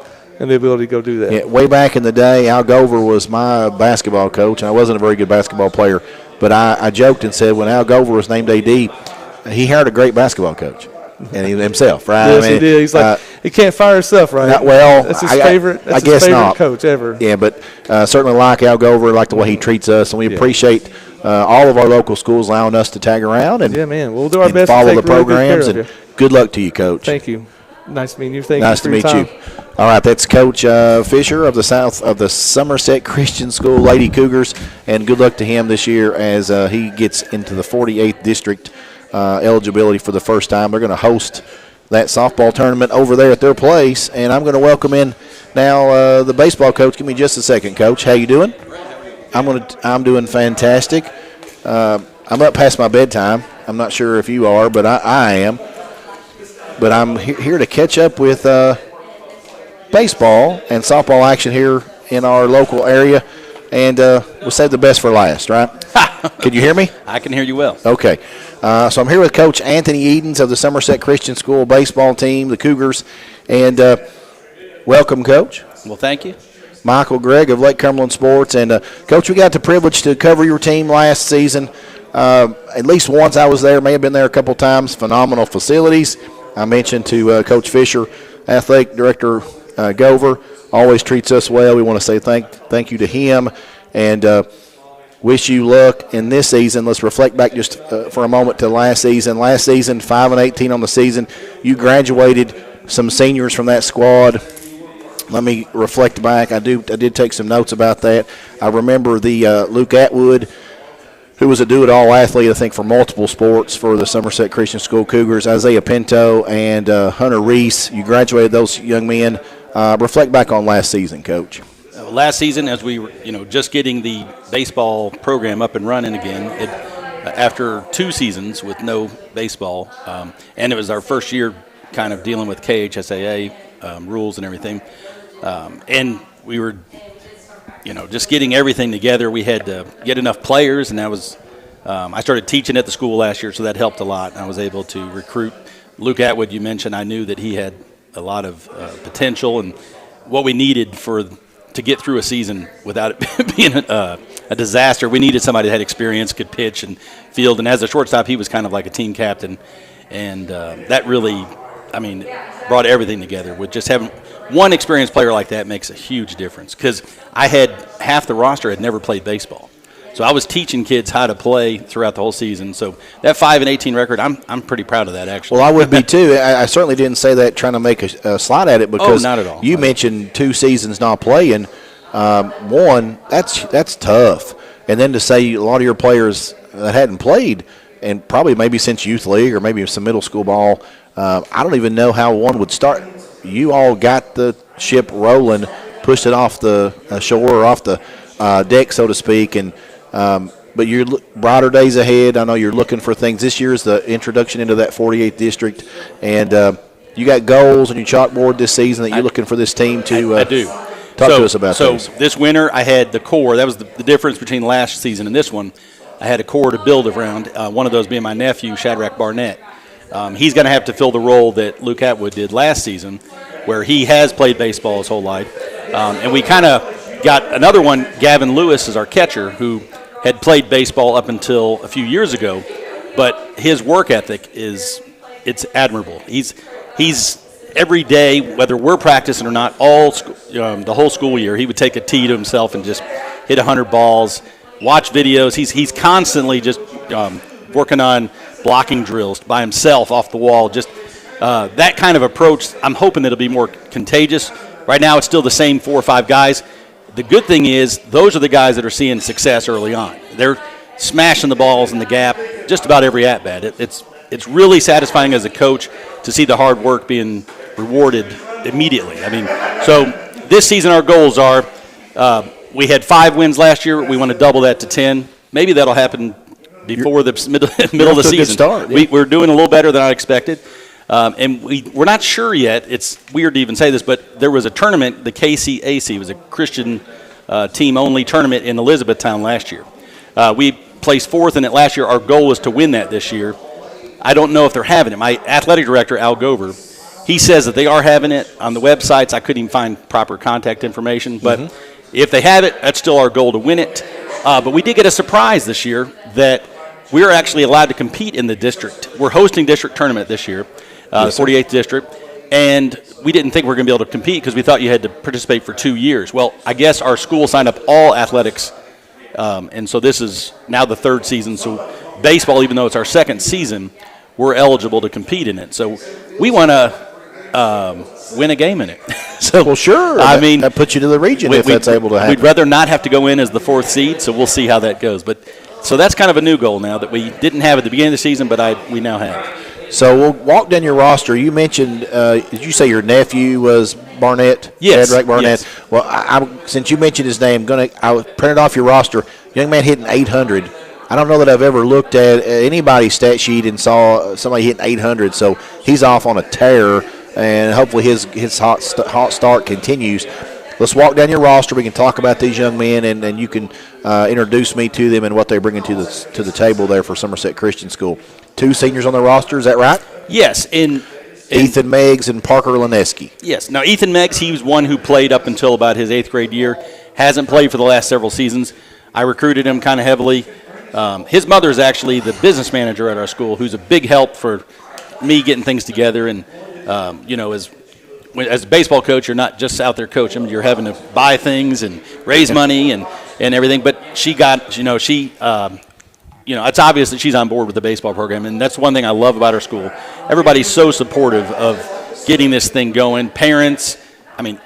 Speaker 13: the ability to go do that.
Speaker 11: Yeah, way back in the day, Al Gover was my basketball coach, and I wasn't a very good basketball player. But I joked and said when Al Gover was named AD, he hired a great basketball coach. And himself, right?
Speaker 13: Yes, he did. He's like, he can't fire himself, right? That's his favorite. That's his favorite coach ever.
Speaker 11: Yeah, but certainly like Al Gover, like the way he treats us, and we appreciate all of our local schools allowing us to tag around and
Speaker 13: we'll do our best
Speaker 11: follow
Speaker 13: to
Speaker 11: the programs.
Speaker 13: Really
Speaker 11: and good luck to you, Coach.
Speaker 13: Thank you. Nice meeting you.
Speaker 11: Nice to meet you. All right, that's Coach Fisher of the Somerset Christian School Lady Cougars, and good luck to him this year as he gets into the 48th district. Eligibility for the first time. They're going to host that softball tournament over there at their place, and I'm going to welcome in now the baseball coach. Give me just a second, Coach. How you doing? I'm doing fantastic. I'm up past my bedtime. I'm not sure if you are, but I am. But I'm here to catch up with baseball and softball action here in our local area, and we'll save the best for last, right? Can you hear me?
Speaker 14: I can hear you well.
Speaker 11: Okay. So I'm here with Coach Anthony Edens of the Somerset Christian School baseball team, the Cougars. And welcome, Coach.
Speaker 14: Well, thank you.
Speaker 11: Michael Gregg of Lake Cumberland Sports. And, Coach, we got the privilege to cover your team last season. At least once I was there, may have been there a couple times. Phenomenal facilities. I mentioned to Coach Fisher, Athletic Director Gover, always treats us well. We want to say thank you to him. And wish you luck in this season. Let's reflect back just for a moment to last season. Last season, 5-18 on the season. You graduated some seniors from that squad. Let me reflect back. I did take some notes about that. I remember the Luke Atwood, who was a do-it-all athlete, I think, for multiple sports for the Somerset Christian School Cougars. Isaiah Pinto and Hunter Reese. You graduated those young men. Reflect back on last season, Coach.
Speaker 14: Last season, as we were, just getting the baseball program up and running again, after 2 seasons with no baseball, and it was our first year kind of dealing with KHSAA rules and everything, and we were, just getting everything together. We had to get enough players, and that was, I started teaching at the school last year, so that helped a lot. And I was able to recruit Luke Atwood. You mentioned, I knew that he had a lot of potential and what we needed to get through a season without it being a disaster. We needed somebody that had experience, could pitch and field, and as a shortstop, he was kind of like a team captain, and that really, brought everything together. With just having one experienced player like that makes a huge difference, because I had half the roster had never played baseball. So I was teaching kids how to play throughout the whole season. So that 5-18 record, I'm pretty proud of that, actually.
Speaker 11: Well, I would be too. I certainly didn't say that trying to make a slide at it, because
Speaker 14: not at all.
Speaker 11: You mentioned 2 seasons not playing. One, that's tough. And then to say a lot of your players that hadn't played, and probably maybe since youth league or maybe some middle school ball, I don't even know how one would start. You all got the ship rolling, pushed it off the shore or off the deck, so to speak, and but you're brighter days ahead. I know you're looking for things. This year is the introduction into that 48th district, and you got goals on your chalkboard this season that you're looking for this team to
Speaker 14: I do.
Speaker 11: Talk to us about those.
Speaker 14: So this winter I had the core. That was the difference between last season and this one. I had a core to build around, one of those being my nephew, Shadrach Barnett. He's going to have to fill the role that Luke Atwood did last season, where he has played baseball his whole life. And we kind of got another one. Gavin Lewis is our catcher, who had played baseball up until a few years ago, but his work ethic it's admirable. He's every day, whether we're practicing or not, the whole school year, he would take a tee to himself and just hit 100 balls, watch videos. He's constantly just working on blocking drills by himself off the wall. Just that kind of approach, I'm hoping that it'll be more contagious. Right now, it's still the same 4 or 5 guys. The good thing is those are the guys that are seeing success early on. They're smashing the balls in the gap just about every at-bat. It's really satisfying as a coach to see the hard work being rewarded immediately. I mean, so this season our goals are we had 5 wins last year. We want to double that to 10. Maybe that'll happen before the middle of the season.
Speaker 11: Good start, yeah.
Speaker 14: We're doing a little better than I expected. And we're not sure yet. It's weird to even say this, but there was a tournament, the KCAC, was a Christian team-only tournament in Elizabethtown last year. We placed 4th in it last year. Our goal was to win that this year. I don't know if they're having it. My athletic director, Al Gover, he says that they are having it on the websites. I couldn't even find proper contact information. But if they have it, that's still our goal to win it. But we did get a surprise this year that we're actually allowed to compete in the district. We're hosting district tournament this year. The 48th district, and we didn't think we were going to be able to compete because we thought you had to participate for 2 years. Well, I guess our school signed up all athletics, and so this is now the 3rd season. So baseball, even though it's our 2nd season, we're eligible to compete in it. So we want to win a game in it. So,
Speaker 11: well, sure.
Speaker 14: I mean,
Speaker 11: that puts you to the region if that's able to happen.
Speaker 14: We'd rather not have to go in as the 4th seed, so we'll see how that goes. But so that's kind of a new goal now that we didn't have at the beginning of the season, but we now have.
Speaker 11: So we'll walk down your roster. You mentioned, did you say your nephew was Barnett?
Speaker 14: Yes.
Speaker 11: Shadrach Barnett.
Speaker 14: Yes.
Speaker 11: Well, since you mentioned his name, I printed off your roster. Young man hitting 800. I don't know that I've ever looked at anybody's stat sheet and saw somebody hitting 800. So he's off on a tear, and hopefully his hot start continues. Let's walk down your roster. We can talk about these young men, and you can introduce me to them and what they're bringing to the table there for Somerset Christian School. 2 seniors on the roster, is that right?
Speaker 14: Yes.
Speaker 11: Ethan Meggs and Parker Lineski.
Speaker 14: Yes. Now, Ethan Meggs, he was one who played up until about his 8th grade year. Hasn't played for the last several seasons. I recruited him kind of heavily. His mother is actually the business manager at our school, who's a big help for me getting things together. And, as a baseball coach, you're not just out there coaching. You're having to buy things and raise money and everything. But it's obvious that she's on board with the baseball program, and that's one thing I love about our school. Everybody's so supportive of getting this thing going. Parents,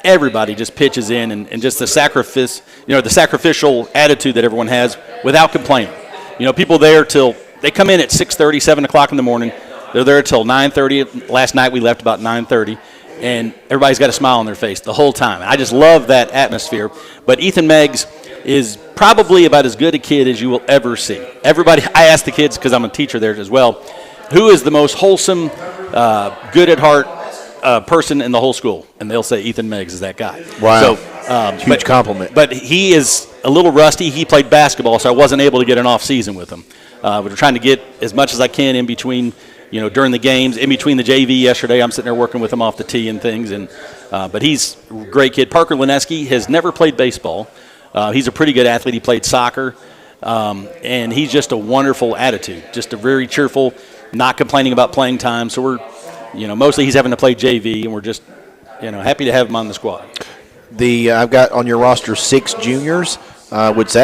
Speaker 14: everybody just pitches in, and just the sacrificial attitude that everyone has without complaining. People there they come in at 6:30, 7 o'clock in the morning. They're there till 9:30. Last night we left about 9:30. And everybody's got a smile on their face the whole time. I just love that atmosphere. But Ethan Meggs is probably about as good a kid as you will ever see. I ask the kids, because I'm a teacher there as well, who is the most wholesome, good at heart person in the whole school? And they'll say Ethan Meggs is that guy.
Speaker 11: Wow. So, huge compliment.
Speaker 14: But he is a little rusty. He played basketball, so I wasn't able to get an off season with him. We're trying to get as much as I can in between, during the games, in between the JV yesterday. I'm sitting there working with him off the tee and things. But he's a great kid. Parker Lineski has never played baseball. He's a pretty good athlete. He played soccer. And he's just a wonderful attitude, just a very cheerful, not complaining about playing time. So we're, mostly he's having to play JV, and we're just, happy to have him on the squad.
Speaker 11: I've got on your roster 6 juniors, which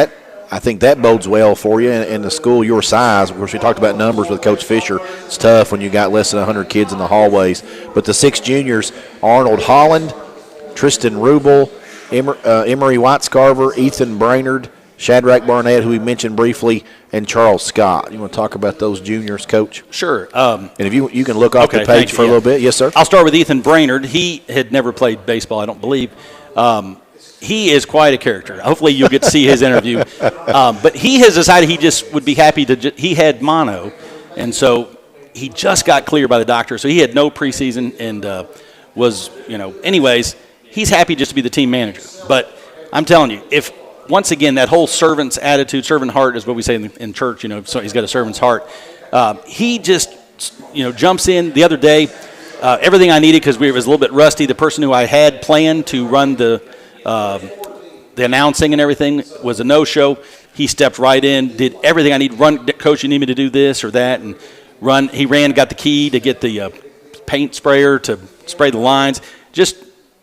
Speaker 11: I think that bodes well for you in the school your size. Of course, we talked about numbers with Coach Fisher. It's tough when you got less than 100 kids in the hallways. But the 6 juniors, Arnold Holland, Tristan Rubel, Emery Whitescarver, Ethan Brainerd, Shadrach Barnett, who we mentioned briefly, and Charles Scott. You want to talk about those juniors, Coach?
Speaker 14: Sure.
Speaker 11: And if you can look off the page for a little bit. Yes, sir.
Speaker 14: I'll start with Ethan Brainerd. He had never played baseball, I don't believe. He is quite a character. Hopefully you'll get to see his interview. But he has decided he just would be happy he had mono, and so he just got cleared by the doctor. So he had no preseason and anyways, he's happy just to be the team manager. But I'm telling you, if once again that whole servant's attitude, servant heart is what we say in church, so he's got a servant's heart. He just, jumps in. The other day, everything I needed because we was a little bit rusty. The person who I had planned to run the the announcing and everything was a no-show. He stepped right in, did everything I need. Run, coach, you need me to do this or that, and run. He ran, got the key to get the paint sprayer to spray the lines. Just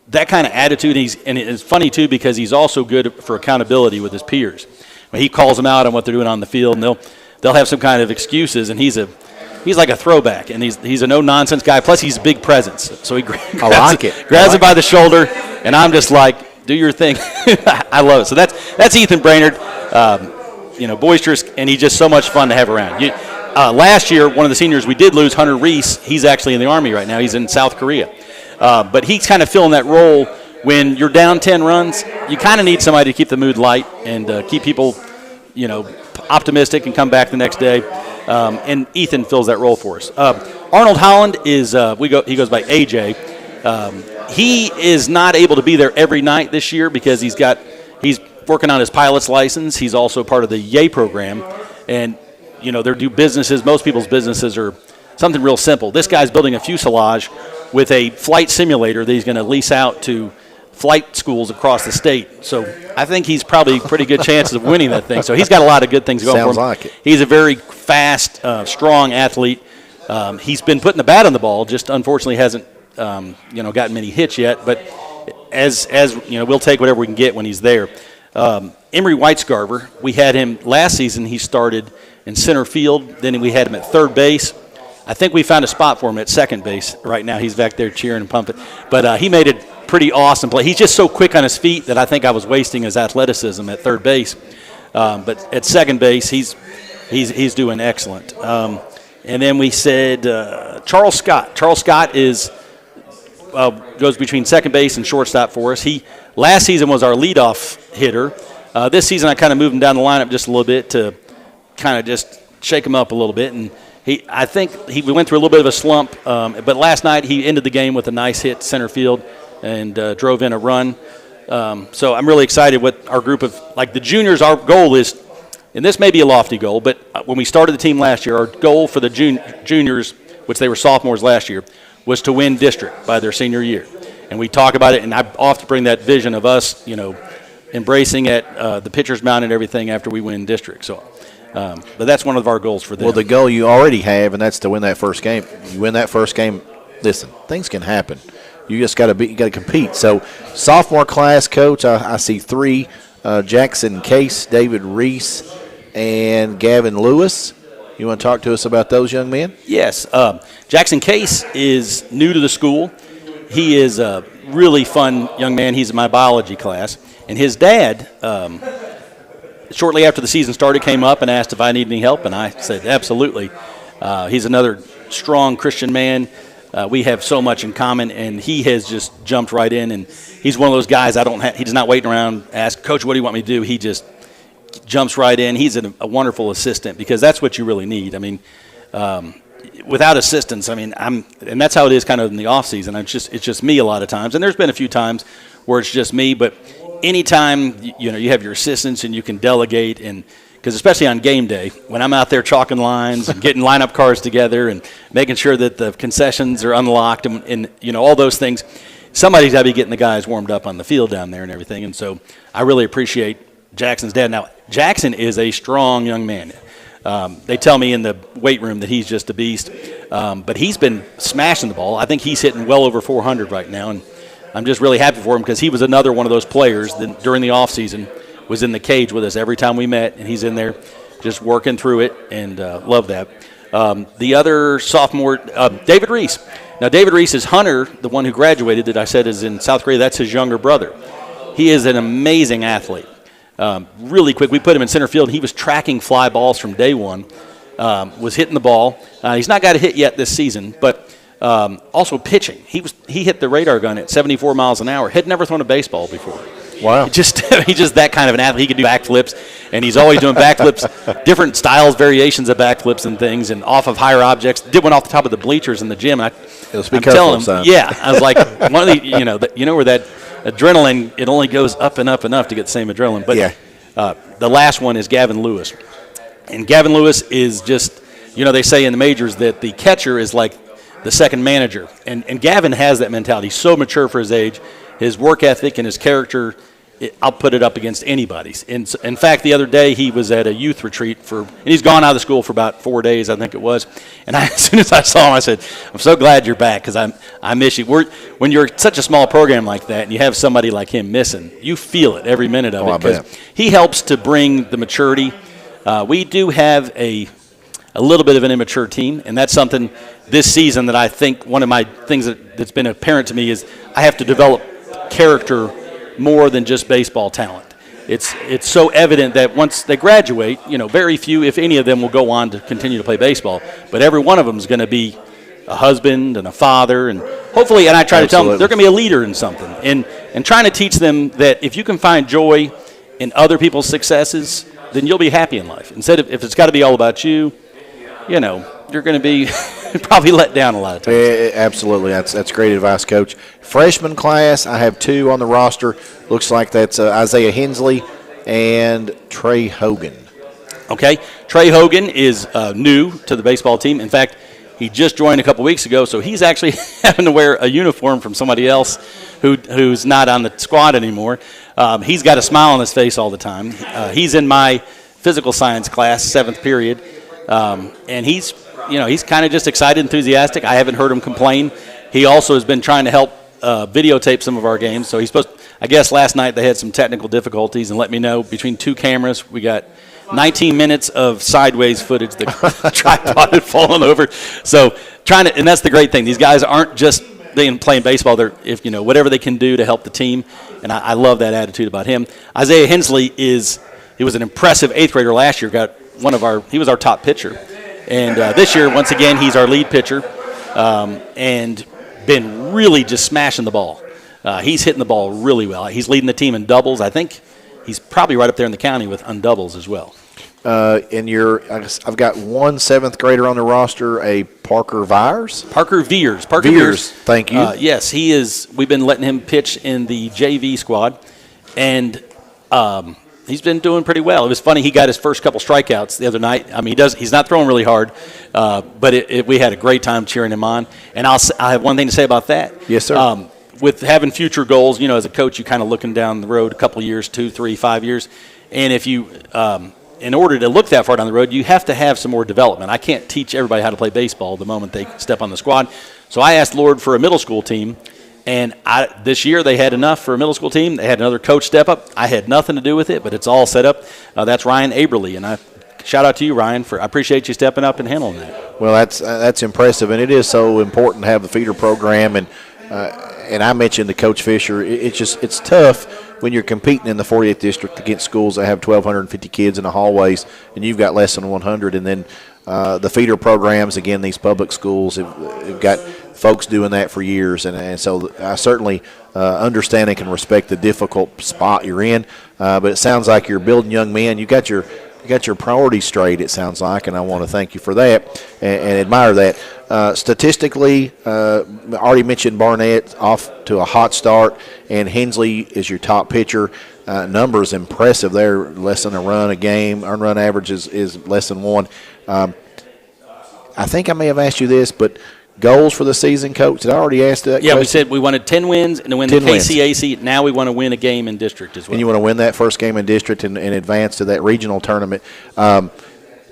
Speaker 14: that kind of attitude. And it's funny too because he's also good for accountability with his peers. When he calls them out on what they're doing on the field, and they'll have some kind of excuses, and he's like a throwback, and he's a no-nonsense guy. Plus, he's a big presence. So he grabs him by the shoulder, and I'm just like, do your thing. I love it. So that's Ethan Brainerd, boisterous, and he's just so much fun to have around. Last year, one of the seniors we did lose, Hunter Reese. He's actually in the Army right now. He's in South Korea. But he's kind of filling that role when you're down 10 runs. You kind of need somebody to keep the mood light and keep people, optimistic and come back the next day. And Ethan fills that role for us. Arnold Holland is he goes by AJ. He is not able to be there every night this year because he's working on his pilot's license. He's also part of the YAY program, and they do businesses. Most people's businesses are something real simple. This guy's building a fuselage with a flight simulator that he's going to lease out to flight schools across the state. So I think he's probably pretty good chances of winning that thing. So he's got a lot of good things going for him.
Speaker 11: Sounds like it.
Speaker 14: He's a very fast, strong athlete. He's been putting the bat on the ball, just unfortunately hasn't gotten many hits yet. But as we'll take whatever we can get when he's there. Emery Whitescarver, we had him last season. He started in center field. Then we had him at third base. I think we found a spot for him at second base right now. He's back there cheering and pumping. But he made a pretty awesome play. He's just so quick on his feet that I think I was wasting his athleticism at third base. But at second base, he's doing excellent. And then we said Charles Scott. Charles Scott goes between second base and shortstop for us. He last season was our leadoff hitter. This season I kind of moved him down the lineup just a little bit to kind of just shake him up a little bit. And I think we went through a little bit of a slump, but last night he ended the game with a nice hit center field and drove in a run. So I'm really excited with our group of the juniors. Our goal is, and this may be a lofty goal, but when we started the team last year, our goal for the juniors, which they were sophomores last year, was to win district by their senior year. And we talk about it, and I often bring that vision of us, embracing at the pitcher's mound and everything after we win district. So. But that's one of our goals for them.
Speaker 11: Well, the goal you already have, and that's to win that first game. You win that first game, listen, things can happen. You just got to compete. So, sophomore class, Coach, I see 3: Jackson Case, David Reese, and Gavin Lewis. You want to talk to us about those young men?
Speaker 14: Yes. Jackson Case is new to the school. He is a really fun young man. He's in my biology class, and his dad. Shortly after the season started, came up and asked if I need any help, and I said absolutely. He's another strong Christian man. We have so much in common, and he has just jumped right in. And he's one of those guys he's not waiting around, ask, Coach, what do you want me to do? He just jumps right in. He's a wonderful assistant because that's what you really need. I mean, without assistance, and that's how it is kind of in the off season. It's just me a lot of times, and there's been a few times where it's just me, but. Anytime you have your assistants and you can delegate, and because especially on game day when I'm out there chalking lines and getting lineup cards together and making sure that the concessions are unlocked and all those things, somebody's got to be getting the guys warmed up on the field down there and everything. And so I really appreciate Jackson's dad. Now Jackson is a strong young man. They tell me in the weight room that he's just a beast, but he's been smashing the ball. I think he's hitting well over 400 right now, and I'm just really happy for him because he was another one of those players that during the offseason was in the cage with us every time we met, and he's in there just working through it, and love that. The other sophomore, David Reese. Now, David Reese is Hunter, the one who graduated that I said is in South Korea. That's his younger brother. He is an amazing athlete. Really quick. We put him in center field. He was tracking fly balls from day one, was hitting the ball. He's not got a hit yet this season, but also pitching. He hit the radar gun at 74 miles an hour. Had never thrown a baseball before.
Speaker 11: Wow.
Speaker 14: He's just that kind of an athlete. He can do backflips, and he's always doing backflips, different styles, variations of backflips and things, and off of higher objects. Did one off the top of the bleachers in the gym. And I'm telling him, son. Yeah, I was like, one of the, where that adrenaline, it only goes up and up and up to get the same adrenaline. But yeah. The last one is Gavin Lewis. And Gavin Lewis is just, they say in the majors that the catcher is like the second manager. And Gavin has that mentality. He's so mature for his age. His work ethic and his character I'll put it up against anybody's. In fact, the other day he was at a youth retreat and he's gone out of school for about 4 days, I think it was. And as soon as I saw him, I said, "I'm so glad you're back because I miss you." When you're such a small program like that and you have somebody like him missing, you feel it every minute of it because he helps to bring the maturity. We do have a little bit of an immature team, and that's something this season that I think one of my things that's been apparent to me is I have to develop character more than just baseball talent. It's so evident that once they graduate, very few, if any of them, will go on to continue to play baseball. But every one of them is going to be a husband and a father, and hopefully, and I try to tell them they're going to be a leader in something, and trying to teach them that if you can find joy in other people's successes, then you'll be happy in life. Instead of if it's got to be all about you, you're going to be probably let down a lot of times.
Speaker 11: Absolutely. That's great advice, Coach. Freshman class, I have 2 on the roster. Looks like that's Isaiah Hensley and Trey Hogan.
Speaker 14: Okay. Trey Hogan is new to the baseball team. In fact, he just joined a couple weeks ago, so he's actually having to wear a uniform from somebody else who's not on the squad anymore. He's got a smile on his face all the time. He's in my physical science class, 7th period. And he's kind of just excited, enthusiastic. I haven't heard him complain. He also has been trying to help videotape some of our games. So I guess last night they had some technical difficulties and let me know between 2 cameras we got 19 minutes of sideways footage. The tripod had fallen over. So and that's the great thing. These guys aren't just playing baseball. They're whatever they can do to help the team, and I love that attitude about him. Isaiah Hensley he was an impressive 8th grader last year. He was our top pitcher. And this year, once again, he's our lead pitcher and been really just smashing the ball. He's hitting the ball really well. He's leading the team in doubles. I think he's probably right up there in the county with undoubles as well.
Speaker 11: I've got 1 7th grader on the roster, a Parker Viers.
Speaker 14: Parker Viers.
Speaker 11: Thank you.
Speaker 14: Yes, he is. We've been letting him pitch in the JV squad. And he's been doing pretty well. It was funny. He got his first couple strikeouts the other night. I mean, he's not throwing really hard, but we had a great time cheering him on. And I have one thing to say about that.
Speaker 11: Yes, sir.
Speaker 14: With having future goals, as a coach, you kind of looking down the road a couple of years, 2, 3, 5 years. And if you, in order to look that far down the road, you have to have some more development. I can't teach everybody how to play baseball the moment they step on the squad. So I asked Lord for a middle school team. And this year they had enough for a middle school team. They had another coach step up. I had nothing to do with it, but it's all set up. That's Ryan Aberly, and I shout out to you, Ryan. I appreciate you stepping up and handling that.
Speaker 11: Well, that's impressive, and it is so important to have the feeder program. And I mentioned to Coach Fisher, it's tough when you're competing in the 48th district against schools that have 1,250 kids in the hallways, and you've got less than 100, and then the feeder programs, again, these public schools have got folks doing that for years, and so I certainly understand and can respect the difficult spot you're in. But it sounds like you're building young men. You got your priorities straight, it sounds like, and I want to thank you for that and admire that. Statistically, already mentioned Barnett off to a hot start, and Hensley is your top pitcher. Numbers impressive there, less than a run a game. Earned run average is less than 1. I think I may have asked you this, but goals for the season, Coach? Did I already ask that question?
Speaker 14: We said we wanted 10 wins and to win the KCAC. Now we want to win a game in district as well.
Speaker 11: And you want to win that first game in district and advance to that regional tournament.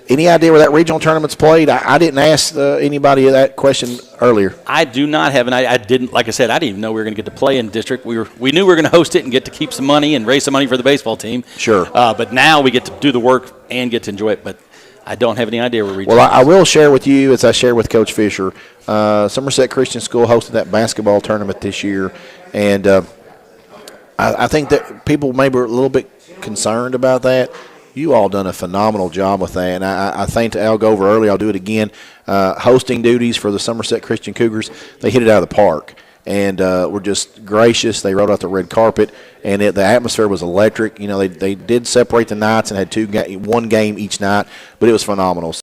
Speaker 11: Any idea where that regional tournament's played? I didn't ask anybody that question earlier.
Speaker 14: I do not have I didn't, like I said, I didn't even know we were going to get to play in district. We knew we were going to host it and get to keep some money and raise some money for the baseball team.
Speaker 11: Sure.
Speaker 14: But now we get to do the work and get to enjoy it. But I don't have any idea where regional.
Speaker 11: Well, I will share with you, as I shared with Coach Fisher, Somerset Christian School hosted that basketball tournament this year, and I think that people maybe are a little bit concerned about that. You all done a phenomenal job with that, and I thanked Al Gover earlier. I'll do it again. Hosting duties for the Somerset Christian Cougars, they hit it out of the park, and were just gracious. They rolled out the red carpet, and the atmosphere was electric. They did separate the nights and had one game each night, but it was phenomenal.